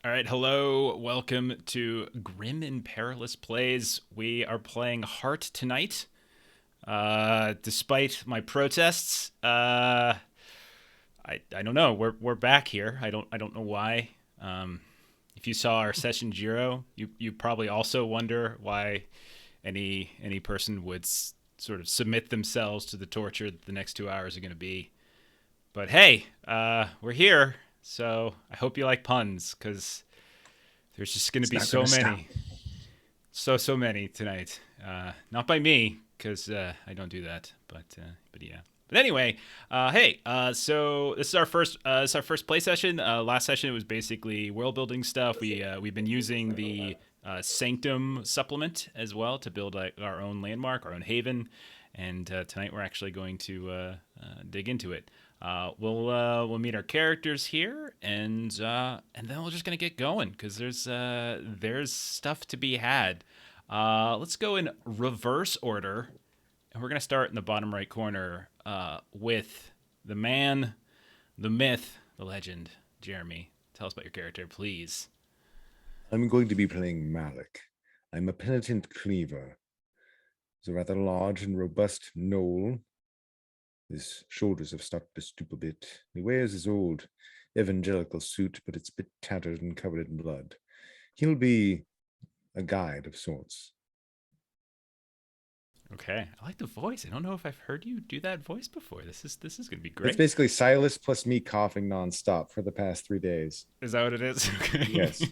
All right, hello. Welcome to Grim and Perilous Plays. We are playing Heart tonight. Despite my protests, I don't know. We're back here. I don't know why. If you saw our session 0, you probably also wonder why any person would sort of submit themselves to the torture that the next 2 hours are going to be. But hey, we're here, so I hope you like puns because there's just going to It's be not going so to stop. many, so many tonight. Not by me, because I don't do that. But yeah. But anyway, hey. So this is our first play session. Last session it was basically world building stuff. We've been using the Sanctum supplement as well to build our own landmark, our own haven, and tonight we're actually going to dig into it. We'll meet our characters here, and then we're just gonna get going because there's stuff to be had. Let's go in reverse order, and we're gonna start in the bottom right corner with the man, the myth, the legend. Jeremy, tell us about your character, please. I'm going to be playing Malik. I'm a penitent cleaver. He's a rather large and robust gnoll. His shoulders have started to stoop a bit. He wears his old evangelical suit, but it's a bit tattered and covered in blood. He'll be a guide of sorts. Okay, I like the voice. I don't know if I've heard you do that voice before. This is gonna be It's great. basically Silas plus me coughing nonstop for the past 3 days. Is that what it is? Okay. Yes.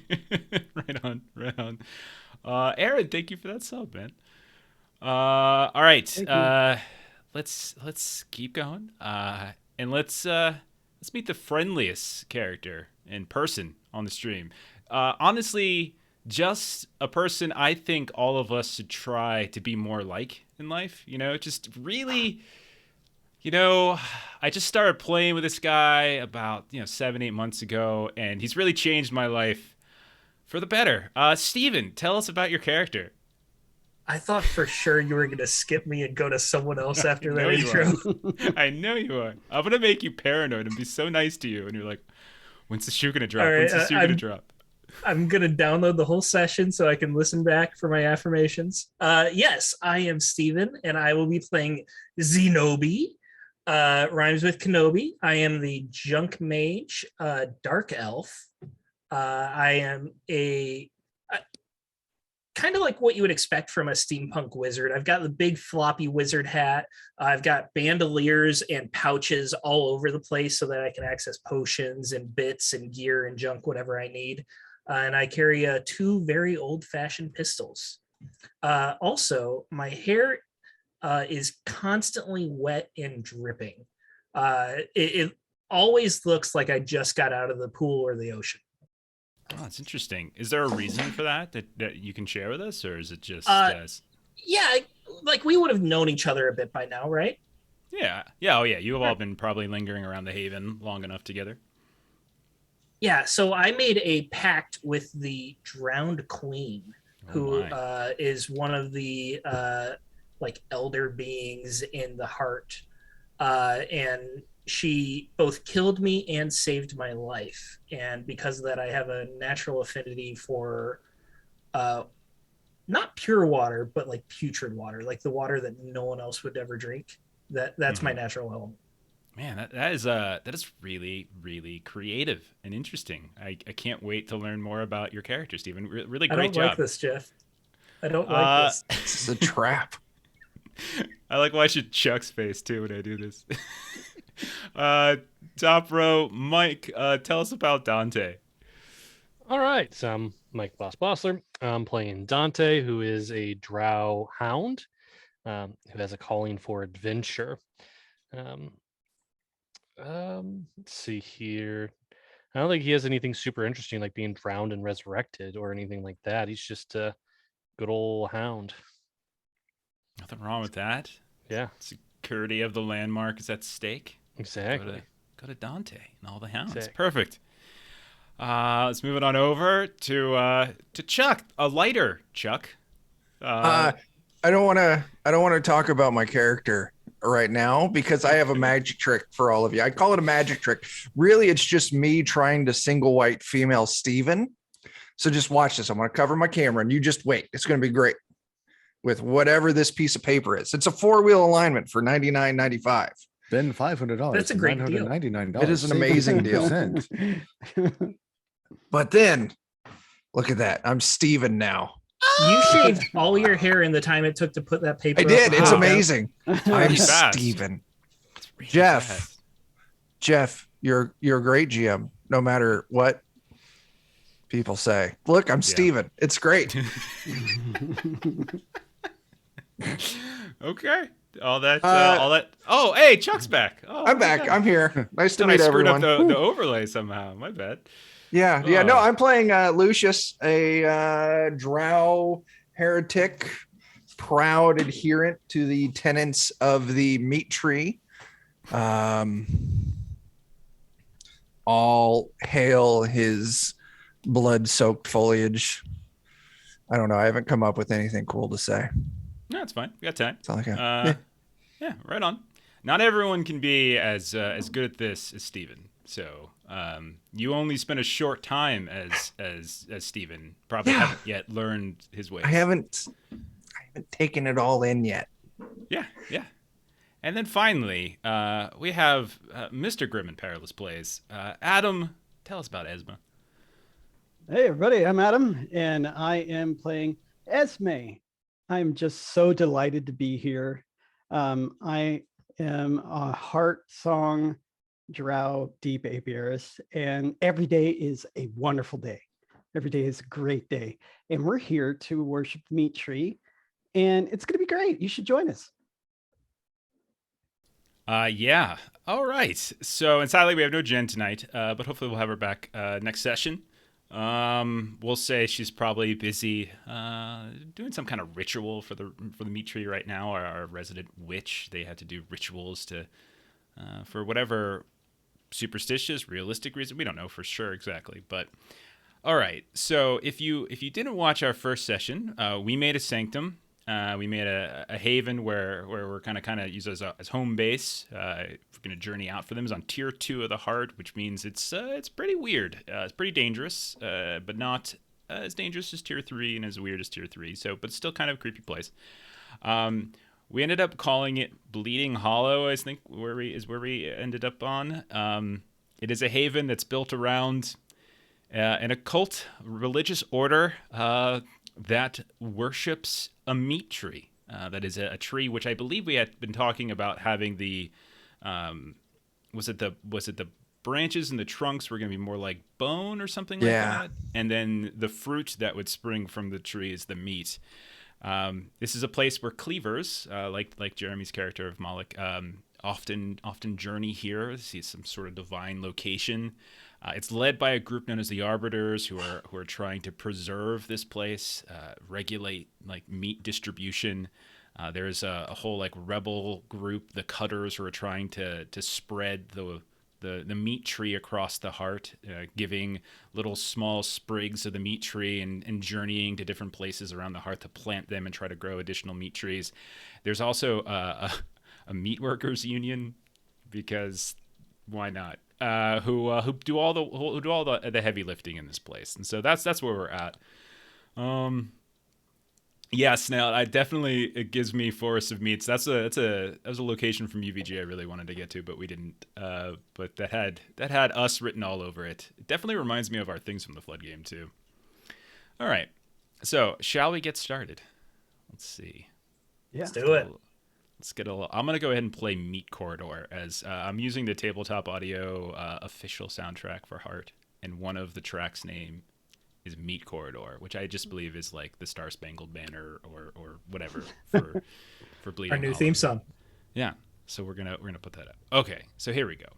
Right on, right on. Aaron, thank you for that sub, man. All right. Thank you. Let's keep going. And let's meet the friendliest character in person on the stream. Honestly, just a person I think all of us should try to be more like in life. Just really, I just started playing with this guy about 7, 8 months ago, and he's really changed my life for the better. Steven, tell us about your character. I thought for sure you were going to skip me and go to someone else I after know that you are. intro. I know you are. I'm gonna make you paranoid and be so nice to you, and you're like, "When's the shoe gonna All drop? right, When's the shoe gonna drop?" I'm going to download the whole session so I can listen back for my affirmations. Yes, I am Steven, and I will be playing Zenobe. Rhymes with Kenobi. I am the Junk Mage, Dark Elf. I am a kind of like what you would expect from a steampunk wizard. I've got the big floppy wizard hat. I've got bandoliers and pouches all over the place so that I can access potions and bits and gear and junk, whatever I need. And I carry two very old fashioned pistols. Also, my hair is constantly wet and dripping. It always looks like I just got out of the pool or the ocean. Oh, that's interesting. Is there a reason for that you can share with us, or is it just Uh, yeah, like we would have known each other a bit by now, right? yeah, yeah, oh yeah? You have all been probably lingering around the Haven long enough together. Yeah, so I made a pact with the drowned queen, Oh who my. is one of the like elder beings in the heart, and she both killed me and saved my life. And because of that, I have a natural affinity for uh, not pure water, but like putrid water, like the water that no one else would ever drink. That's my Hmm. natural element. Man, that is really really creative and interesting. I can't wait to learn more about your character, Stephen. Really I great don't like job. this, Jeff. I don't like Uh, this. This is a trap. I like watching Chuck's face too when I do this. uh, Top row, Mike. Tell us about Dante. All right, so I'm Mike Bossler. I'm playing Dante, who is a Drow hound, who has a calling for adventure. Um, let's see here. I don't think he has anything super interesting like being drowned and resurrected or anything like that. He's just a good old hound. Nothing wrong with that. Yeah, Security of the landmark is at stake. Go to exactly. go to Dante and all the hounds. Exactly. Perfect. Let's move it on over to Chuck, a lighter Chuck. Uh, Uh, I don't want to talk about my character right now because I have a magic trick for all of you. I call it a magic trick. Really, it's just me trying to single white female Steven So just watch this. I'm going to cover my camera and you just wait. It's going to be great with whatever this piece of paper is. It's a 4-wheel alignment for $99.95. Then $500. That's a great deal. $999. It is an Save amazing deal. 50%. But then look at that. I'm Steven now. You shaved all your hair in the time it took to put that paper. I did. up. It's Wow. amazing. I'm Pretty fast. Steven. It's really Jeff. fast. Jeff, you're a great GM, no matter what people say. Look, I'm Steven. It's great. Okay. All that. Oh, hey, Chuck's back. Oh, I'm back. okay. I'm here. Nice to Thought I meet screwed everyone. up the overlay somehow. My bad. Yeah. No, Oh. I'm playing Lucius, a Drow heretic, proud adherent to the tenets of the meat tree. All hail his blood-soaked foliage. I don't know. I haven't come up with anything cool to say. No, it's fine. We got time. That's all I got. Yeah, right on. Not everyone can be as good at this as Steven. So you only spent a short time as Steven. Probably haven't yet learned his ways. I haven't taken it all in yet. Yeah. And then finally, we have Mr. Grim and Perilous Plays. Adam, tell us about Esma. Hey everybody, I'm Adam, and I am playing Esme. I'm just so delighted to be here. I am a heart song Drow deep apiarist, and every day is a wonderful day. Every day is a great day, and we're here to worship the meat tree, and it's going to be great. You should join us. Yeah. All right. So, and sadly, we have no Jen tonight, but hopefully we'll have her back next session. We'll say she's probably busy doing some kind of ritual for the meat tree right now. Our resident witch, they had to do rituals to for whatever superstitious, realistic reason. We don't know for sure exactly, but all right. So if you didn't watch our first session, we made a sanctum. We made a haven where we're kind of use as home base. We're going to journey out for them. Is on tier 2 of the heart, which means it's pretty weird. It's pretty dangerous, but not as dangerous as tier 3 and as weird as tier 3. So, but still kind of a creepy place. We ended up calling it Bleeding Hollow. I think where we ended up on. It is a haven that's built around an occult religious order that worships a meat tree. That is a tree which I believe we had been talking about having the was it the branches and the trunks were going to be more like bone or something like that, and then the fruit that would spring from the tree is the meat. This is a place where cleavers, like Jeremy's character of Moloch, often journey here to see some sort of divine location. It's led by a group known as the Arbiters, who are trying to preserve this place, regulate like meat distribution. There's a whole like rebel group, the Cutters, who are trying to spread the meat tree across the heart, giving little small sprigs of the meat tree and journeying to different places around the heart to plant them and try to grow additional meat trees. There's also a meat workers union, because why not? Who do all the heavy lifting in this place, and so that's where we're at. Yeah, Snail. It gives me Forest of Meats. That was a location from UVG I really wanted to get to, but we didn't. But that had us written all over it. It definitely reminds me of our Things from the Flood game too. All right, so shall we get started? Let's see. Yeah. Let's do it. Let's get I'm gonna go ahead and play Meat Corridor as I'm using the Tabletop Audio official soundtrack for Heart, and one of the tracks' name is Meat Corridor, which I just believe is like the Star Spangled Banner or whatever for Bleeding Our new Hollow. theme song. Yeah, so we're gonna put that up. Okay, so here we go.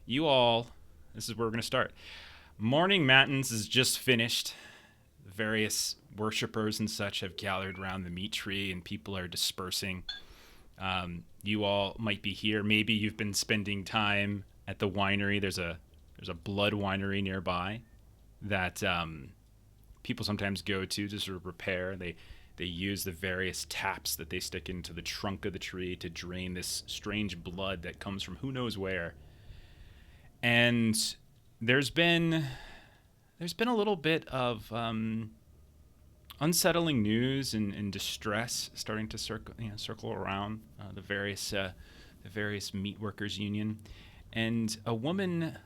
You all, this is where we're gonna start. Morning Matins is just finished. Various worshippers and such have gathered around the meat tree, and people are dispersing. You all might be here. Maybe you've been spending time at the winery. There's a blood winery nearby that people sometimes go to sort of repair. They use the various taps that they stick into the trunk of the tree to drain this strange blood that comes from who knows where. And there's been there's been a little bit of unsettling news and distress starting to circle around the various meat workers union, and a woman,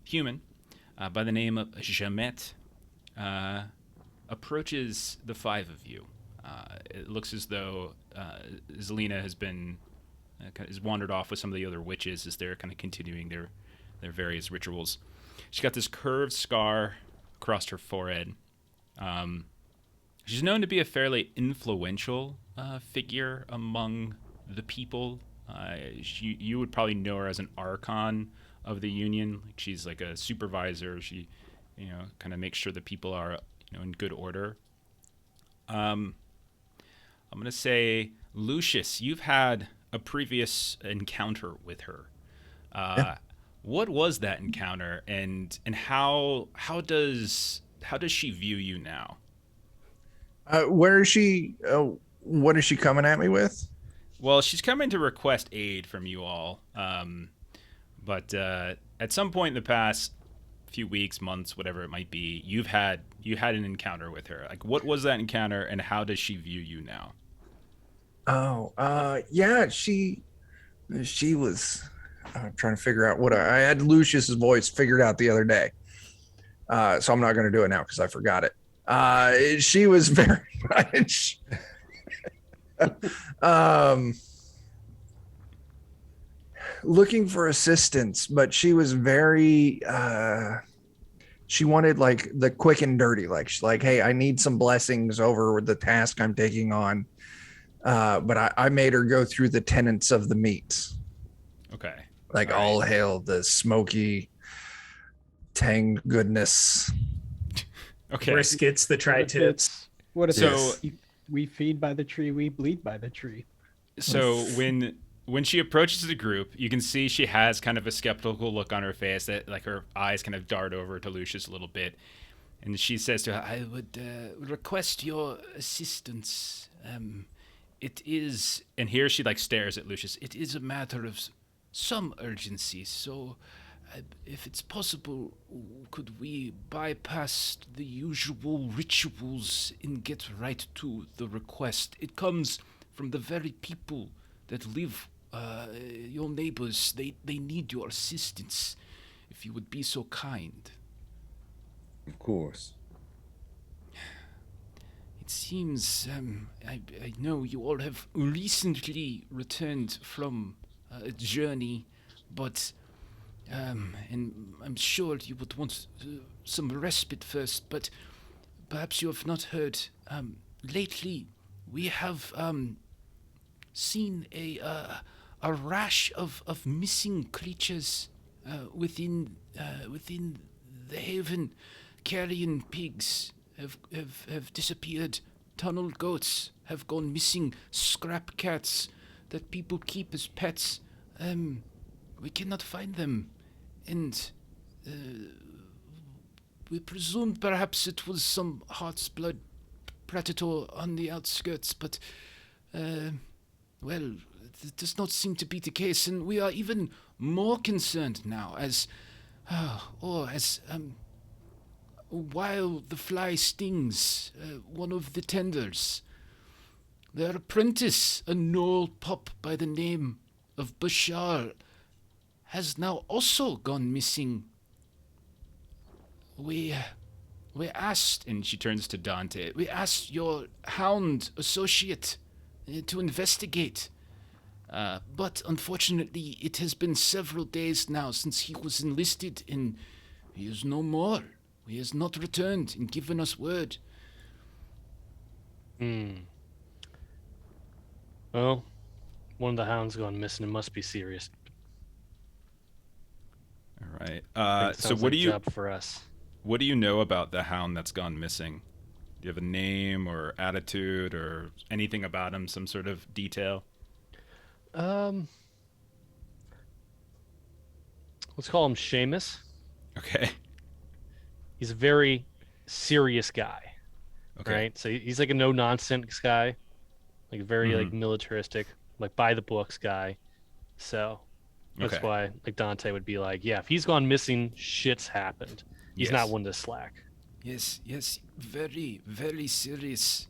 human, by the name of Jamet, approaches the five of you. It looks as though Zelina has wandered off with some of the other witches as they're kind of continuing their various rituals. She's got this curved scar across her forehead. She's known to be a fairly influential figure among the people. You would probably know her as an archon of the union. Like, she's like a supervisor. She, kind of makes sure the people are, in good order. I'm gonna say, Lucius, you've had a previous encounter with her. Yeah. What was that encounter, and how does she view you now? Where is she? What is she coming at me with? Well, she's coming to request aid from you all, but at some point in the past few weeks, months, whatever it might be, you had an encounter with her. Like, what was that encounter, and how does she view you now? Oh, yeah, she was trying to figure out what I had Lucius's voice figured out the other day. So I'm not going to do it now because I forgot it. She was very much looking for assistance, but she was very she wanted like the quick and dirty, like she's like, hey, I need some blessings over the task I'm taking on. But I made her go through the tenets of the meats. Okay. Like, all hail the smoky tang goodness. Okay. Briskets, the tri-tips. What if So- we feed by the tree, we bleed by the tree? So when she approaches the group, you can see she has kind of a skeptical look on her face, that like her eyes kind of dart over to Lucius a little bit, and she says to her, "I would request your assistance. It is," and here she like stares at Lucius. "It is a matter of some urgency, so if it's possible, could we bypass the usual rituals and get right to the request? It comes from the very people that live, your neighbors. They need your assistance, if you would be so kind." Of course. It seems, I know you all have recently returned from a journey, but, and I'm sure you would want some respite first, but perhaps you have not heard, lately we have, seen a rash of missing creatures, within the haven. Carrion pigs have disappeared. Tunnel goats have gone missing. Scrap cats that people keep as pets. We cannot find them. And we presumed perhaps it was some heart's blood predator on the outskirts, but, well, it does not seem to be the case. And we are even more concerned now as, while the fly stings one of the tenders, their apprentice, a knoll pup by the name of Bashar, has now also gone missing. We asked, and she turns to Dante, we asked your hound associate to investigate. But unfortunately, it has been several days now since he was enlisted, and he is no more. He has not returned and given us word. Well, one of the hounds gone missing. It must be serious. All right. Think So sounds what like do a you job for us? what do you know about the hound that's gone missing? Do you have a name or attitude or anything about him? Some sort of detail? Let's call him Seamus. Okay. He's a very serious guy, Okay. right? So he's like a no nonsense guy, like very like militaristic, like by the books guy. So that's Okay. why like Dante would be like, yeah, if he's gone missing, shit's happened. he's not one to slack. Yes, very, very serious.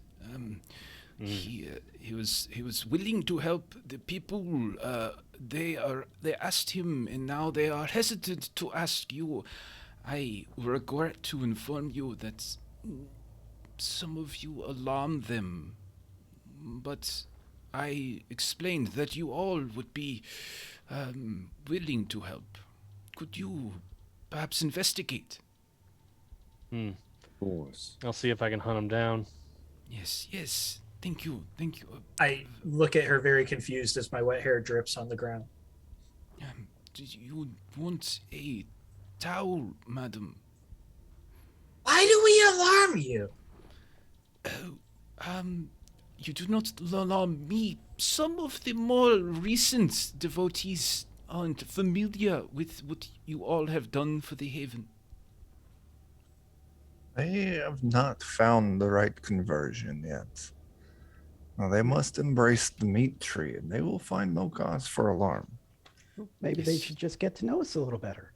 He was willing to help the people. They asked him, and now they are hesitant to ask you. I regret to inform you that some of you alarm them, but I explained that you all would be willing to help. Could you perhaps investigate? Of course. I'll see if I can hunt him down. Yes. Thank you. I look at her very confused as my wet hair drips on the ground. Do you want a towel, madam? Why do we alarm you? You do not alarm me. Some of the more recent devotees aren't familiar with what you all have done for the Haven. They have not found the right conversion yet. Now they must embrace the meat tree, and they will find no cause for alarm. Maybe they Yes. should just get to know us a little better.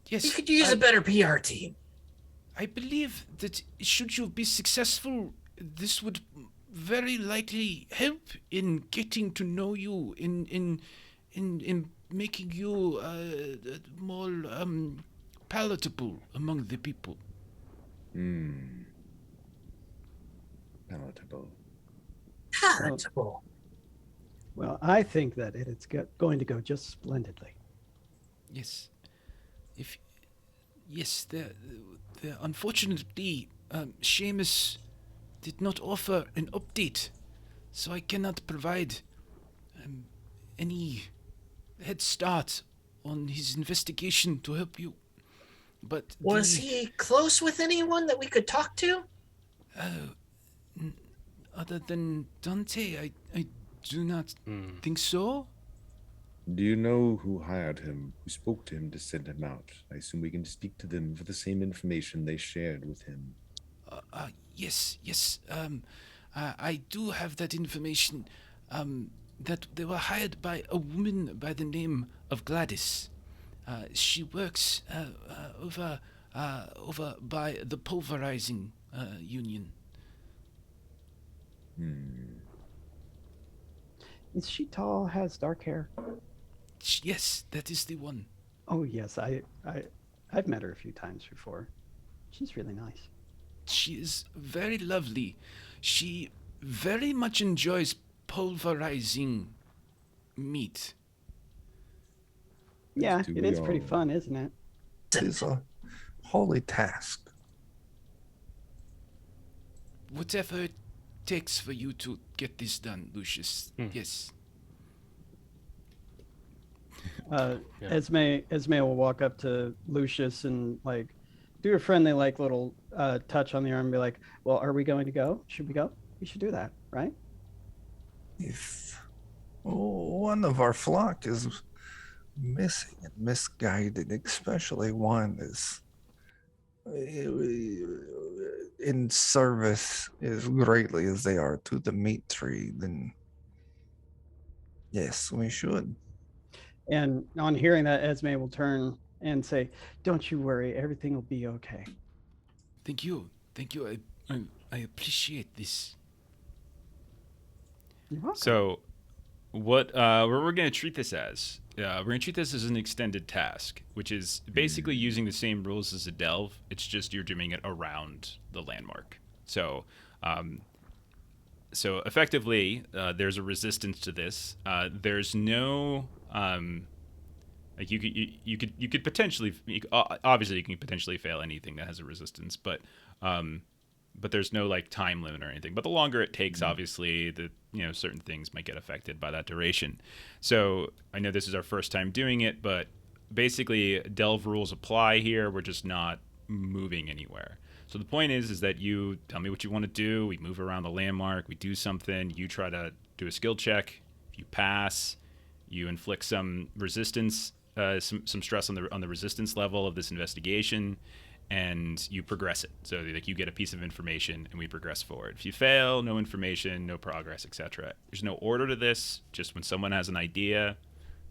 Yes, You could use a better PR team. I believe that should you be successful, this would very likely help in getting to know you, in making you more palatable among the people. Palatable. Palatable. Well, I think that it's going to go just splendidly. Yes. The unfortunately, Seamus did not offer an update, so I cannot provide any head start on his investigation to help you. But Was he close with anyone that we could talk to? other than Dante, I do not think so. Do you know who hired him, who spoke to him to send him out? I assume we can speak to them for the same information they shared with him. Yes. I do have that information. That they were hired by a woman by the name of Gladys. She works over by the pulverizing union. Is she tall? Has dark hair? Yes, that is the one. Oh yes, I've met her a few times before. She's really nice. She is very lovely. She very much enjoys pulverizing meat. Yeah, do it we is pretty all. fun, isn't it? It is a holy task. Whatever it takes for you to get this done, Lucius. Yes. Yeah. Esme will walk up to Lucius and like do a friendly like little touch on the arm and be like, well, are we going to go? Should we go? We should do that, right? If one of our flock is missing and misguided, especially one is in service as greatly as they are to the meat tree, then yes, we should. And on hearing that, Esme will turn and say, don't you worry, everything will be okay. Thank you. I appreciate this. You're welcome. So, what we're going to treat this as? We're going to treat this as an extended task, which is basically using the same rules as a delve. It's just you're doing it around the landmark. So, effectively, there's a resistance to this. There's no like you could potentially obviously you can potentially fail anything that has a resistance, but there's no like time limit or anything. But the longer it takes, obviously, certain things might get affected by that duration. So I know this is our first time doing it, but basically delve rules apply here. We're just not moving anywhere. So the point is that you tell me what you want to do. We move around the landmark. We do something. You try to do a skill check. If you pass, you inflict some resistance, some stress on the resistance level of this investigation, and you progress it. So like you get a piece of information and we progress forward. If you fail, no information, no progress, etc. There's no order to this. Just when someone has an idea,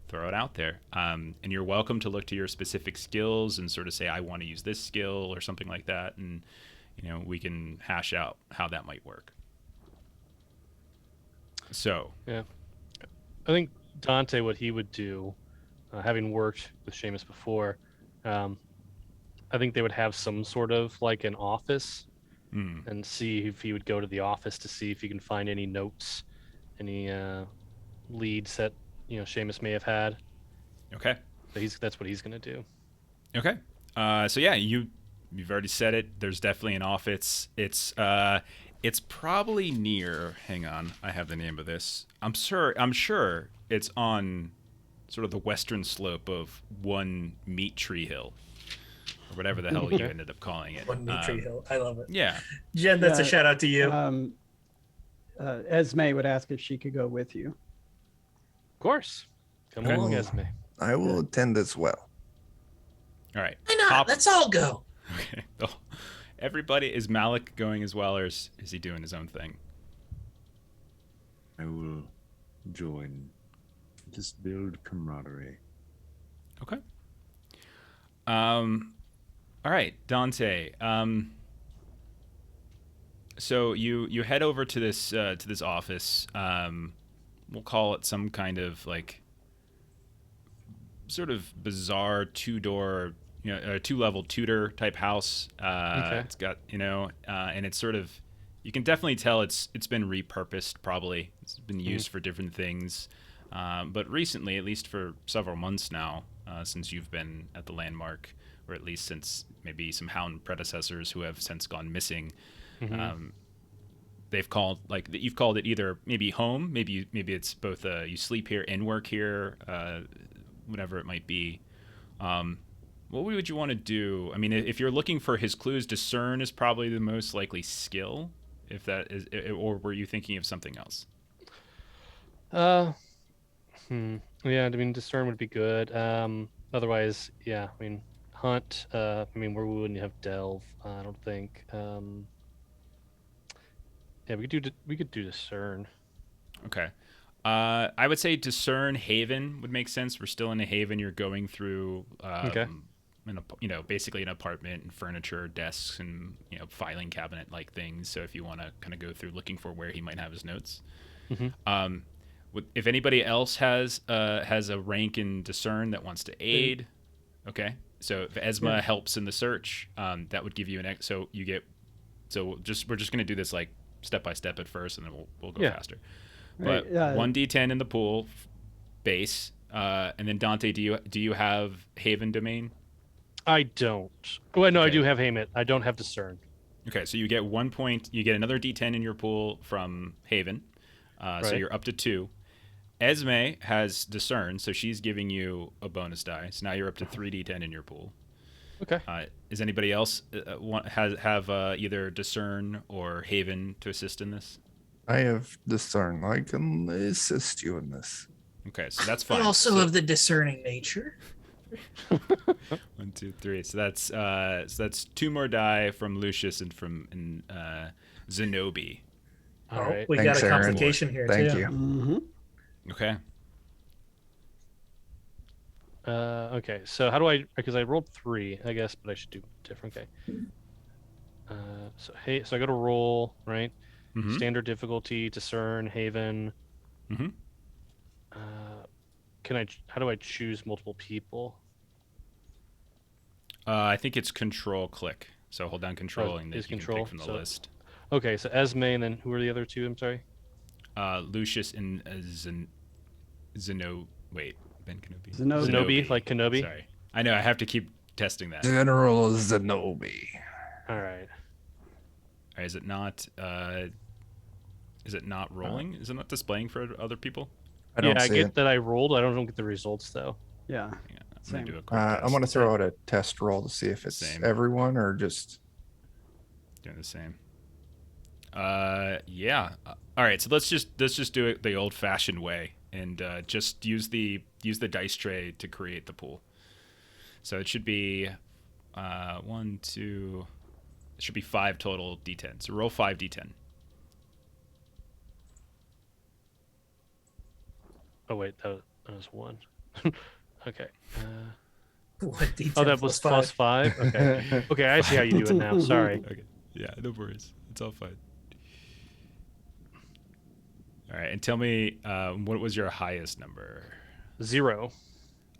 throw it out there. And you're welcome to look to your specific skills and sort of say, I want to use this skill or something like that. And, we can hash out how that might work. So. Yeah. I think Dante, what he would do, having worked with Seamus before, I think they would have some sort of like an office and see if he would go to the office to see if he can find any notes, any leads that, Seamus may have had. Okay. But that's what he's going to do. Okay. So yeah, you've already said it. There's definitely an office. It's probably near. Hang on, I have the name of this. I'm sure it's on sort of the western slope of one Meat Tree Hill, or whatever the hell you ended up calling it. One Meat Tree Hill. I love it. Yeah. Jen, that's a shout out to you. Esme would ask if she could go with you. Of course. Come Okay. along, Esme. I will attend as well. All right. Why not? Let's all go. Okay. Oh, everybody, is Malik going as well, or is he doing his own thing? I will join. Just build camaraderie. Okay. All right, Dante. So you head over to this office. We'll call it some kind of like sort of bizarre two-door, two-level Tudor type house. It's got, and it's sort of, you can definitely tell it's been repurposed. Probably it's been used for different things. But recently, at least for several months now, since you've been at the landmark, or at least since maybe some Hound predecessors who have since gone missing, you've called it either maybe home, maybe it's both you sleep here and work here, whatever it might be. What would you want to do? I mean, if you're looking for his clues, discern is probably the most likely skill. If that is, or were you thinking of something else? Yeah, I mean, discern would be good. Otherwise, yeah, I mean, hunt. I mean, where we wouldn't have delve. I don't think. Yeah, we could do discern. Okay. I would say discern haven would make sense. We're still in a haven. You're going through, basically an apartment and furniture, desks, and filing cabinet like things. So if you want to kind of go through looking for where he might have his notes. If anybody else has a rank in discern that wants to aid, okay. So if Esma helps in the search, that would give you an so you get. So we're just gonna do this like step by step at first, and then we'll go faster. But 1d10 in the pool base, and then Dante, do you have Haven domain? I don't. Well, no, I do have Haven. I don't have discern. Okay, so you get 1 point. You get another d10 in your pool from Haven, so you're up to 2. Esme has discern, so she's giving you a bonus die. So now you're up to 3d10 in your pool. Okay. Is anybody else have either discern or Haven to assist in this? I have discern. I can assist you in this. Okay, so that's fine. I also of the discerning nature. 1, 2, 3. So that's 2 more die from Lucius and from Zenobe. All right. We Thanks, got a Aaron. complication here Thank too. you. Mm-hmm. Okay. Okay. So how do I? Because I rolled 3, I guess, but I should do different. Okay. So I go to roll, right? Mm-hmm. Standard difficulty, discern, Haven. Mm-hmm. How do I choose multiple people? I think it's control click. So hold down control and then you can pick from the list. Okay, so Esme, and then who are the other 2? I'm sorry. Lucius and Zenobe. Wait, Ben Kenobi. Zenobe, like Kenobi. Sorry, I know I have to keep testing that. General Zenobe. All right. Is it not? Is it not rolling? Is it not displaying for other people? I don't I see get it. that I rolled. I don't get the results though. Yeah. Yeah, I'm Same. gonna do a quick I'm test. going to throw out a test roll to see if it's Same. everyone or just. Doing the same. Yeah. All right. So let's just do it the old-fashioned way and just use the dice tray to create the pool. So it should be 1, 2. It should be 5 total d10. So roll 5 d10. Oh wait, that was 1. Okay. What D10 Oh, that plus was five? +5. Okay. Okay, I see how you do it now. Sorry. Okay. Yeah, no worries. It's all fine. All right, and tell me, what was your highest number? 0.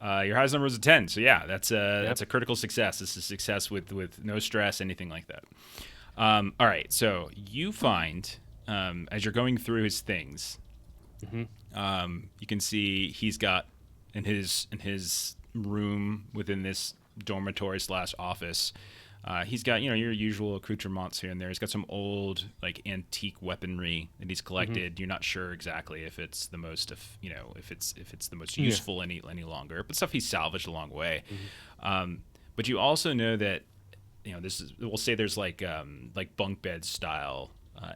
Your highest number was a 10. So yeah, that's Yep. a critical success. This is success with no stress, anything like that. All right, so you find as you're going through his things, you can see he's got in his room within this dormitory / office. He's got your usual accoutrements here and there. He's got some old like antique weaponry that he's collected. You're not sure exactly if it's the most if it's the most useful any longer, but stuff he's salvaged along the way. But you also know that this is, we'll say there's like bunk bed style,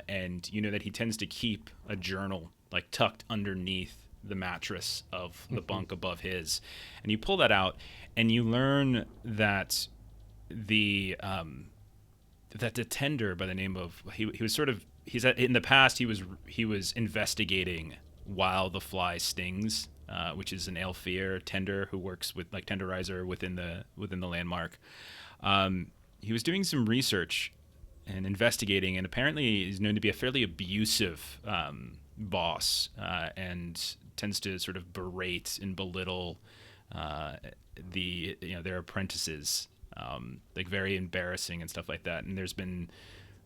and you know that he tends to keep a journal like tucked underneath the mattress of the bunk above his, and you pull that out and you learn that the tender by the name of in the past he was investigating while the fly stings, which is an Aelfir tender who works with like tenderizer within the landmark. He was doing some research and investigating, and apparently he's known to be a fairly abusive boss, and tends to sort of berate and belittle their apprentices, like very embarrassing and stuff like that. And there's been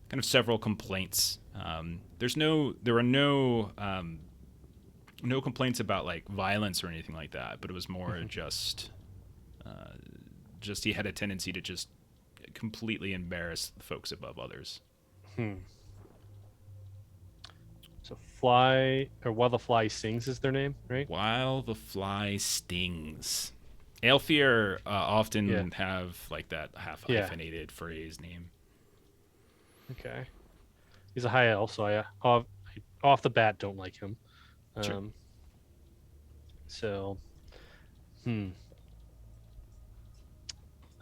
kind of several complaints. There were no complaints about like violence or anything like that, but it was more just he had a tendency to just completely embarrass the folks above others. So fly, or while the fly sings is their name, right? While the fly stings. Aelfir often have like that half hyphenated phrase name. Okay. He's a high elf, so I off the bat don't like him. Sure. So, I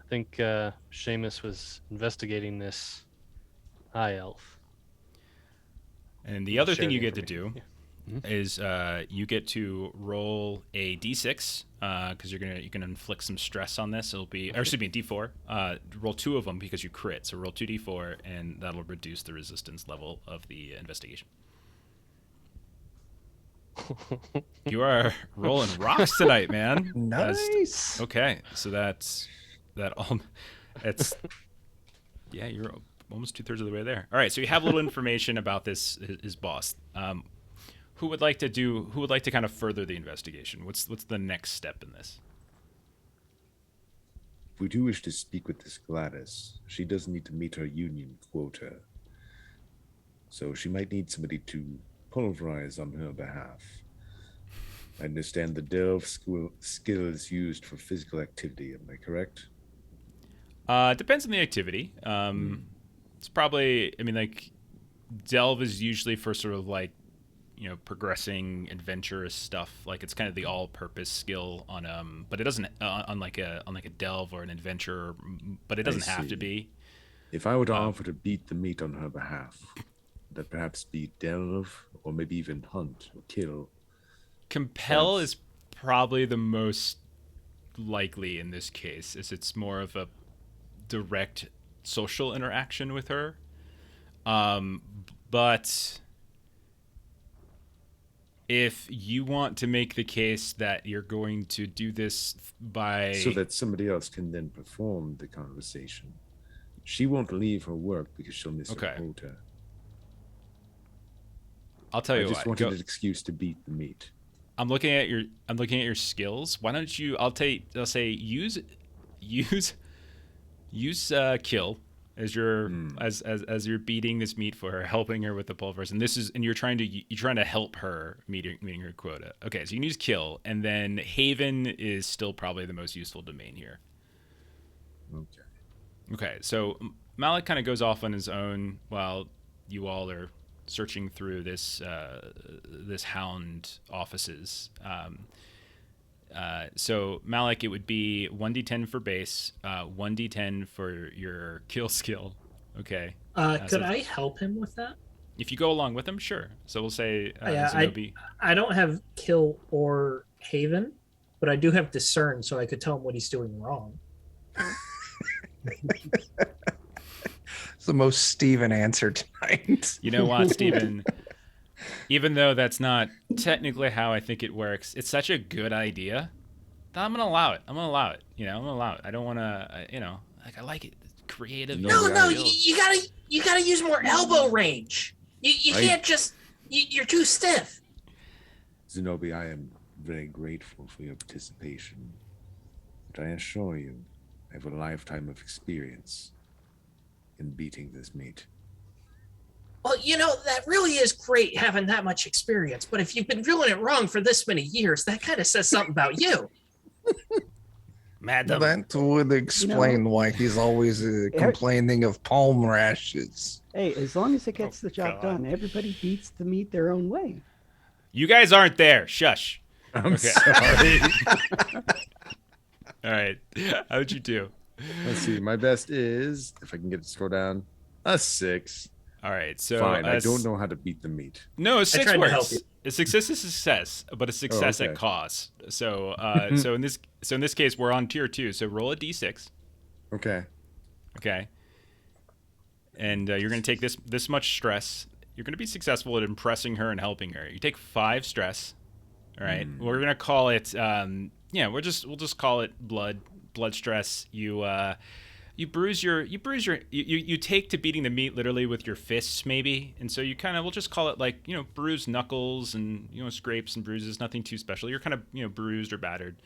think Seamus was investigating this high elf. And the other thing Shared you get to do information. is you get to roll a d6, because you can inflict some stress on this. It'll be, or excuse me, d4. Roll 2 of them because you crit. So roll 2d4, and that'll reduce the resistance level of the investigation. You are rolling rocks tonight, man. Nice. Okay, so that's that all. It's yeah, you're almost 2/3 of the way there. All right, so you have a little information about his boss. Who would like to kind of further the investigation? What's the next step in this? If we do wish to speak with this Gladys, she does need to meet her union quota. So she might need somebody to pulverize on her behalf. I understand the delve skill is used for physical activity, am I correct? Depends on the activity. It's probably, I mean, like, delve is usually for sort of like, progressing adventurous stuff. Like it's kind of the all-purpose skill on but it doesn't on like a delve or an adventure, but it doesn't have to be. If I were to offer to beat the meat on her behalf, would that perhaps be delve or maybe even hunt or kill? Compel is probably the most likely in this case, as it's more of a direct social interaction with her. But if you want to make the case that you're going to do this so that somebody else can then perform the conversation, she won't leave her work because she'll miss her quota. I'll tell you I just what. wanted an excuse to beat the meat. I'm looking at your skills. Why don't you? I'll say use kill as you're as you're beating this meat for her, helping her with the pulvers, and you're trying to help her meeting her quota. Okay, so you can use kill, and then Haven is still probably the most useful domain here. Okay, so Malik kind of goes off on his own while you all are searching through this hound offices. So Malik, it would be 1d10 for base, 1d10 for your kill skill. Okay. Could I help him with that? If you go along with him, sure. So we'll say Yeah, Zenobe. I don't have kill or Haven, but I do have discern, so I could tell him what he's doing wrong. It's the most Steven answer tonight. You know what, Steven? Even though that's not technically how I think it works, it's such a good idea that I'm gonna allow it. I'm gonna allow it. You know, I'm gonna allow it. I don't want to. You know, like I like it. It's creative. No, you gotta use more elbow range. You can't just. You're too stiff. Zenobe, I am very grateful for your participation, but I assure you, I have a lifetime of experience in beating this meat. Well, that really is great having that much experience, but if you've been doing it wrong for this many years, that kind of says something about you. Madam. That would explain why he's always complaining of palm rashes. Hey, as long as it gets the job done, everybody beats the meat their own way. You guys aren't there. Shush. I'm sorry. All right. How'd you do? Let's see. My best is, if I can get it to scroll down, a 6. All right. So Fine. I don't know how to beat the meat. No, a 6 tried to help works. you. A success is a success, but a success okay. at cost. So, so in this case, we're on tier 2. So roll a d6. Okay. Okay. And you're going to take this much stress. You're going to be successful at impressing her and helping her. You take 5 stress. All right. We're going to call it. We'll just call it blood stress. You take to beating the meat literally with your fists maybe, and so we'll just call it like bruised knuckles and scrapes and bruises, nothing too special. You're kind of bruised or battered.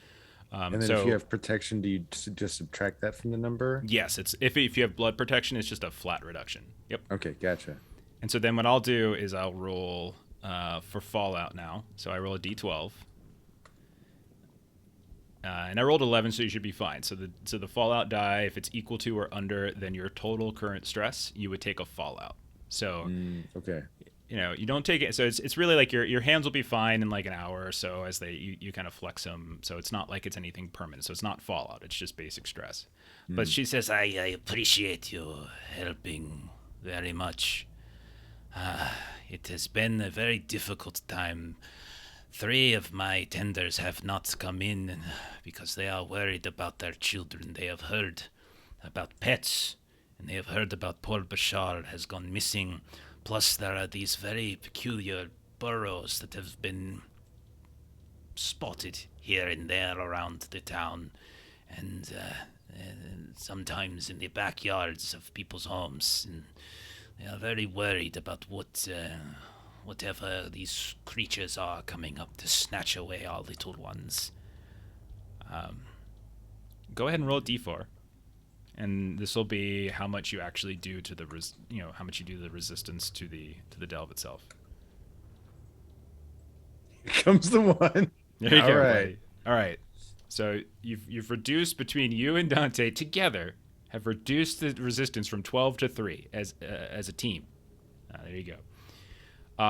And then if you have protection, do you just subtract that from the number? Yes, it's if you have blood protection, it's just a flat reduction. Yep. Okay, gotcha. And so then what I'll do is I'll roll for Fallout now. So I roll a d12. And I rolled 11, so you should be fine. So the Fallout die, if it's equal to or under than your total current stress, you would take a Fallout. So okay. You don't take it. So it's really like your hands will be fine in like an hour or so as you kind of flex them. So it's not like it's anything permanent. So it's not Fallout. It's just basic stress. But she says, I appreciate you helping very much. It has been a very difficult time. 3 of my tenders have not come in because they are worried about their children. They have heard about pets, and they have heard about poor Bashar has gone missing. Plus, there are these very peculiar burrows that have been spotted here and there around the town, and sometimes in the backyards of people's homes. And they are very worried about whatever these creatures are coming up to snatch away our little ones. Go ahead and roll a d4, and this will be how much you actually do to the how much you do the resistance to the delve itself. Here comes the 1. There you All go, right. buddy. All right. So you've reduced between you and Dante together have reduced the resistance from 12 to 3 as a team. There you go.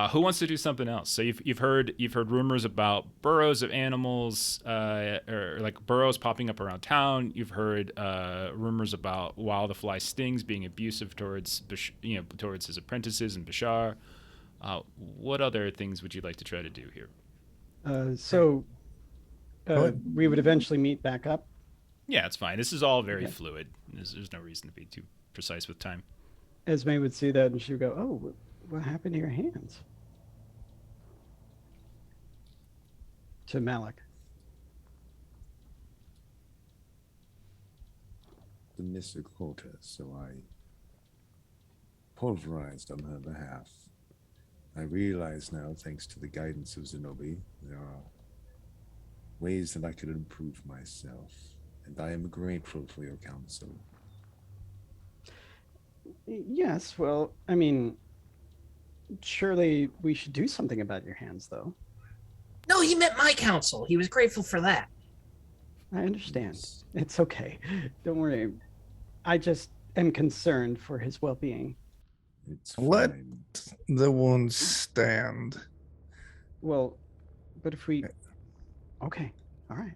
Who wants to do something else? So you've heard rumors about burrows of animals, or like burrows popping up around town. You've heard rumors about while the fly stings being abusive towards towards his apprentices and Bashar. What other things would you like to try to do here? We would eventually meet back up. Yeah, it's fine. This is all very fluid. There's no reason to be too precise with time. Esme would see that and she would go, "Oh, what happened to your hands?" To Malik. The Mr. Cortez, so I pulverized on her behalf. I realize now, thanks to the guidance of Zenobe, there are ways that I could improve myself, and I am grateful for your counsel. Yes, well, I mean, surely we should do something about your hands, though. No, he meant my counsel. He was grateful for that. I understand. It's okay. Don't worry. I just am concerned for his well-being. It's Let fine. the wounds stand. Well, but if we... Okay, all right.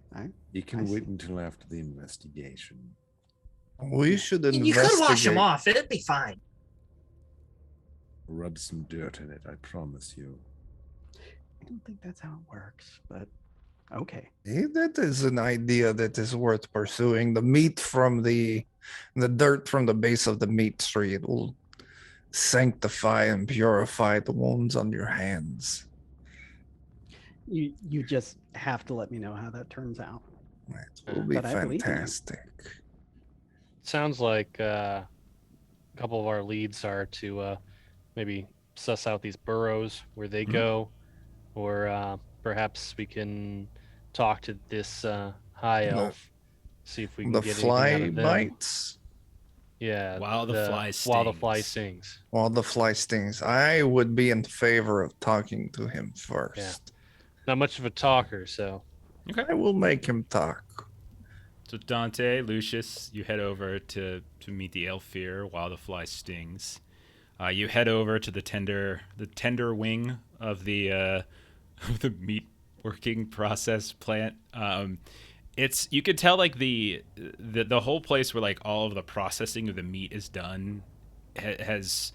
You I can wait see. until after the investigation. We should investigate. You could wash him off. It'd be fine. Rub some dirt in it, I promise you. I don't think that's how it works, but Okay. That is an idea that is worth pursuing. The meat from the dirt from the base of the meat tree, it will sanctify and purify the wounds on your hands. You just have to let me know how that turns out. It will be But I believe in you. fantastic. Sounds like a couple of our leads are to maybe suss out these burrows where they go, or perhaps we can talk to this high elf, see if we can The get anything out fly of them. bites Yeah, While the fly while the fly stings. stings. while the fly stings. I would be in favor of talking to him first. Yeah. Not much of a talker, so Okay. I will make him talk. So Dante, Lucius, you head over to meet the Aelfir while the fly stings. You head over to the tender wing of the of the meat working process plant. It's, you could tell like the whole place where like all of the processing of the meat is done has,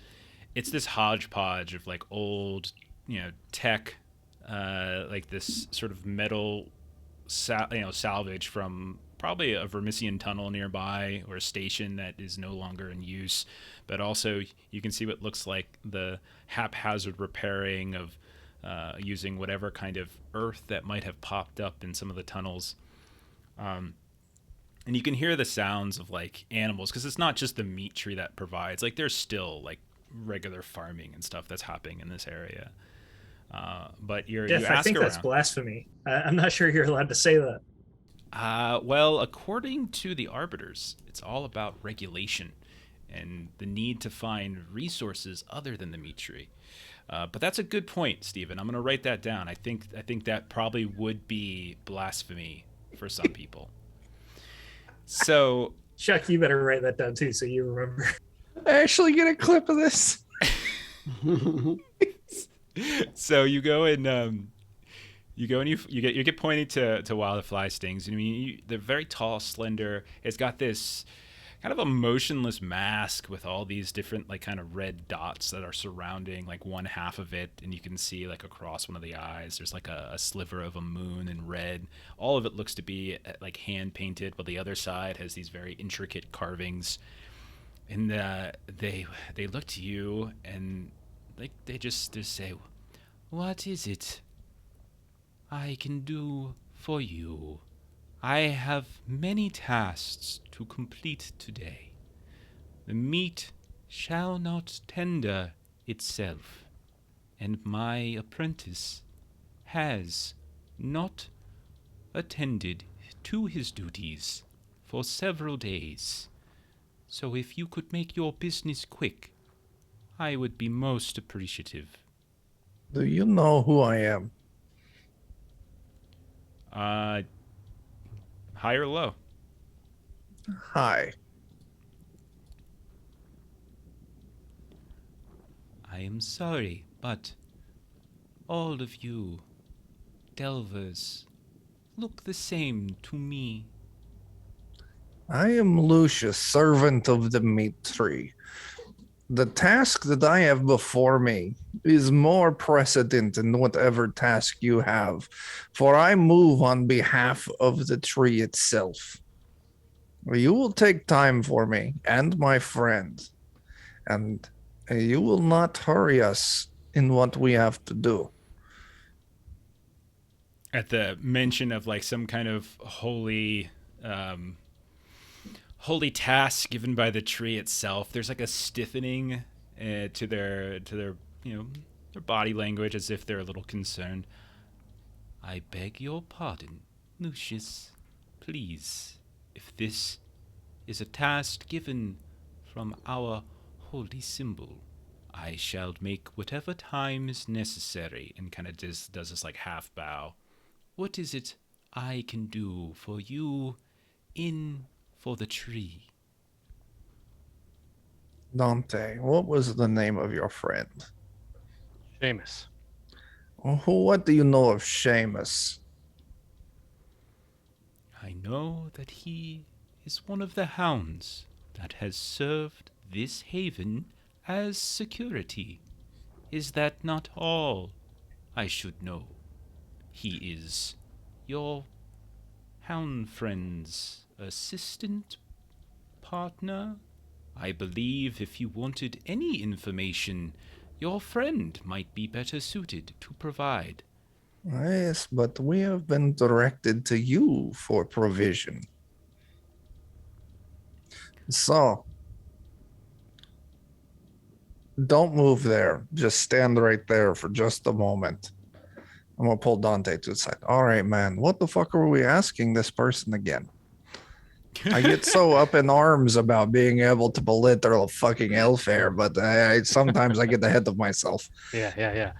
it's this hodgepodge of like old, tech, like this sort of metal salvage from probably a Vermisian tunnel nearby or a station that is no longer in use. But also you can see what looks like the haphazard repairing of using whatever kind of earth that might have popped up in some of the tunnels. And you can hear the sounds of like animals, because it's not just the meat tree that provides, like there's still like regular farming and stuff that's happening in this area. But you Jeff, ask I think around. that's blasphemy. I'm not sure you're allowed to say that. Well, according to the arbiters, it's all about regulation and the need to find resources other than the meat tree. But that's a good point, Stephen. I'm going to write that down. I think that probably would be blasphemy for some people. So, Chuck, you better write that down too, so you remember. I actually get a clip of this. so you go and you get pointed to while the fly stings. I mean, they're very tall, slender. It's got this kind of a motionless mask with all these different like kind of red dots that are surrounding like one half of it, and you can see like across one of the eyes there's like a sliver of a moon in red. All of it looks to be like hand painted, while the other side has these very intricate carvings. And they look to you and like they just say, "What is it I can do for you? I have many tasks to complete today. The meat shall not tender itself, and my apprentice has not attended to his duties for several days. So if you could make your business quick, I would be most appreciative." Do you know who I am? High or low? Hi. I am sorry, but all of you delvers look the same to me. I am Lucius, servant of the meat tree. The task that I have before me is more precedent than whatever task you have, for I move on behalf of the tree itself. You will take time for me and my friend, and you will not hurry us in what we have to do. At the mention of like some kind of holy task given by the tree itself, there's like a stiffening to their their body language, as if they're a little concerned. "I beg your pardon, Lucius. Please, if this is a task given from our holy symbol, I shall make whatever time is necessary," and kind of does this like half bow. "What is it I can do for you for the tree?" Dante, what was the name of your friend? Seamus. What do you know of Seamus? "I know that he is one of the hounds that has served this haven as security. Is that not all I should know? He is your hound friend's assistant partner? I believe if you wanted any information, your friend might be better suited to provide. Yes, but we have been directed to you for provision. So, don't move there. Just stand right there for just a moment. I'm gonna pull Dante to the side. All right, man. What the fuck are we asking this person again? I get so up in arms about being able to belittle a fucking elfair, but sometimes I get ahead of myself. Yeah.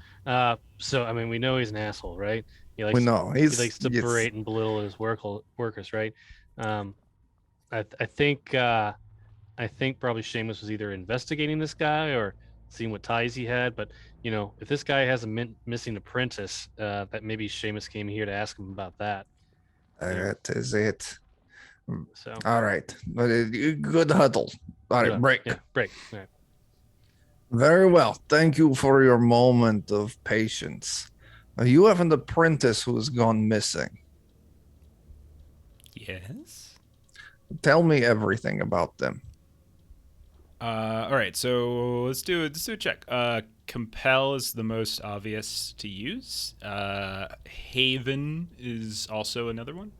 So I mean, we know he's an asshole, right? He We likes know he he's likes to yes. berate and belittle his workers, right? Um, I think probably Seamus was either investigating this guy or seeing what ties he had. But you know, if this guy has a missing apprentice, that maybe Seamus came here to ask him about that. That is it. So All right, but good huddle. All right, break. Yeah, break. All right. Very well. Thank you for your moment of patience. You have an apprentice who has gone missing. Yes? Tell me everything about them. All right, so let's do a check. Compel is the most obvious to use. Haven is also another one.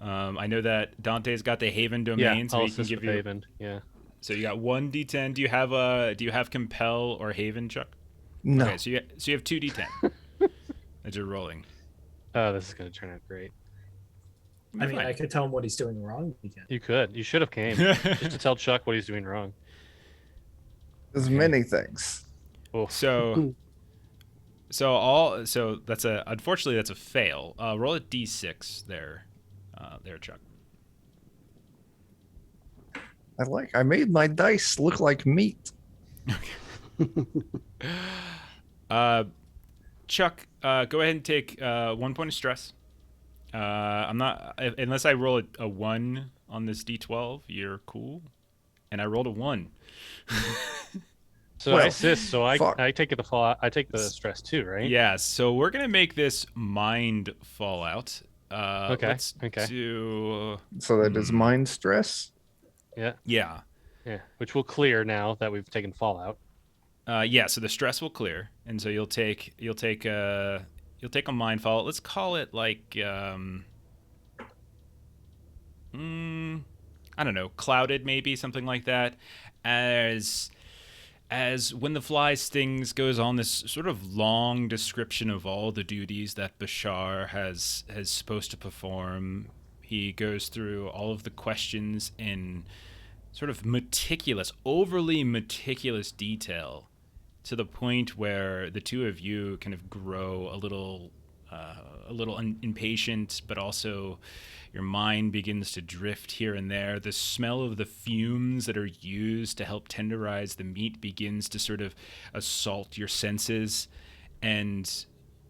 I know that Dante's got the Haven domain, so he can give you. Haven. Yeah. So you got 1d10. Do you have Compel or Haven, Chuck? No. Okay, so you have 2d10 that you're rolling. Oh, this is gonna turn out great. I mean, Fine. I could tell him what he's doing wrong. You could. You should have came just to tell Chuck what he's doing wrong. There's Okay. many things. Oh. So that's unfortunately that's a fail. Roll a d6 there, Chuck. I made my dice look like meat. Chuck, go ahead and take 1 point of stress. I'm not unless I roll a 1 on this d12. You're cool, and I rolled a 1. So Well, I assist. So I take the fall. I take the stress too, right? Yeah. So we're gonna make this mind fallout. Okay. Let's do. So that is mind stress. Yeah. Yeah. Yeah. Which will clear now that we've taken fallout. Yeah. So the stress will clear, and so you'll take a mind fallout. Let's call it like I don't know, clouded maybe, something like that. As when the fly stings goes on this sort of long description of all the duties that Bashar has supposed to perform. He goes through all of the questions in sort of overly meticulous detail, to the point where the two of you kind of grow a little impatient, but also your mind begins to drift here and there. The smell of the fumes that are used to help tenderize the meat begins to sort of assault your senses, and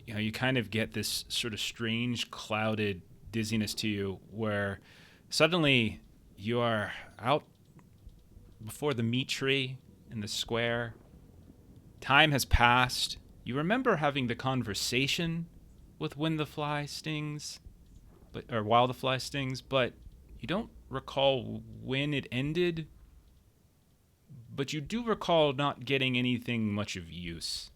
you kind of get this sort of strange clouded dizziness to you, where suddenly you are out before the meat tree in the square. Time has passed. You remember having the conversation with while the fly stings, but you don't recall when it ended. But you do recall not getting anything much of use.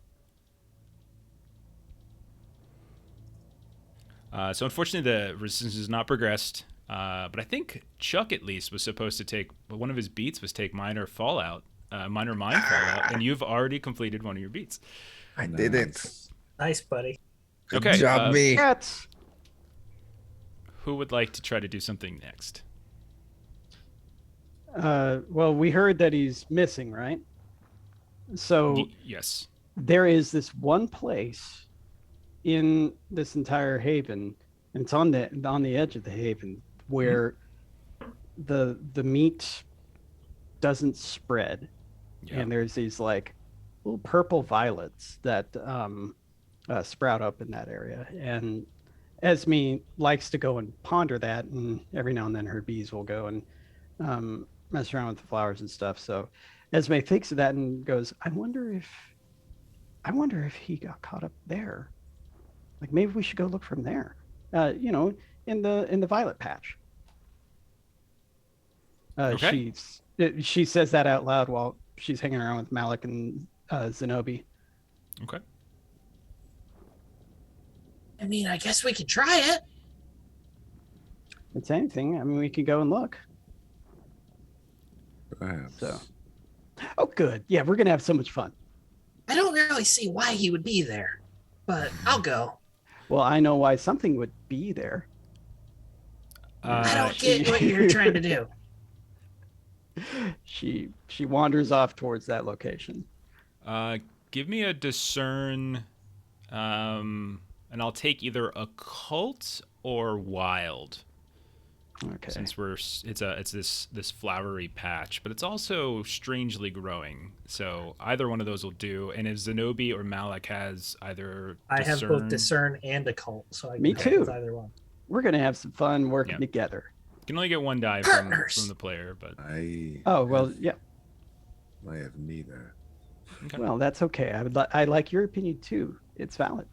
So unfortunately, the resistance has not progressed. But I think Chuck at least was supposed to take one of his beats was take minor mind fallout, and you've already completed one of your beats. I did it. Nice, buddy. Good Okay, job, me. Cats. Who would like to try to do something next? Well, we heard that he's missing, right? So Yes. there is this one place in this entire haven, and it's on the edge of the haven, where the meat doesn't spread, and there's these like little purple violets that sprout up in that area. And Esme likes to go and ponder that, and every now and then her bees will go and mess around with the flowers and stuff. So Esme thinks of that and goes, I wonder if he got caught up there. Like, maybe we should go look from there. You know, in the violet patch. Okay. She says that out loud while she's hanging around with Malik and Zenobe. Okay. I mean, I guess we could try it. If it's anything, I mean, we could go and look. Perhaps. So, oh, good. Yeah, we're gonna have so much fun. I don't really see why he would be there, but I'll go. Well, I know why something would be there. I don't get what you're trying to do. She wanders off towards that location. Give me a discern, and I'll take either occult or wild. Okay. Since it's this flowery patch, but it's also strangely growing. So either one of those will do. And if Zenobe or Malik has either I have both discern and occult, so I can Me help too. with either one. We're gonna have some fun working Yeah. together. You can only get one die from the player, but Oh well, yeah. I have neither. okay. Well, that's okay. I like your opinion too. It's valid.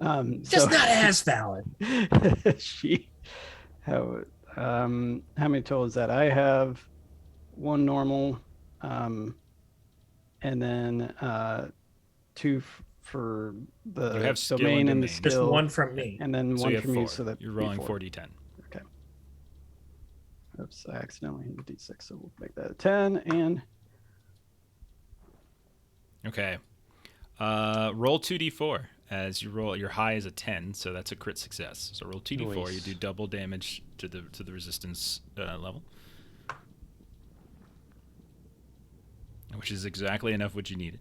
Just not as valid. How many total is that? I have one normal, and then 2 for the You have skill domain and and the domain. Just skill, one from me. and then So one you have from 4. you. So that You're rolling D4. 4d10. Okay. Oops, I accidentally hit the D6, so we'll make that a 10. And Okay. Roll 2d4 as you roll. Your high is a 10, so that's a crit success. So roll 2d4. Nice. You do double damage to the resistance level, which is exactly enough what you needed.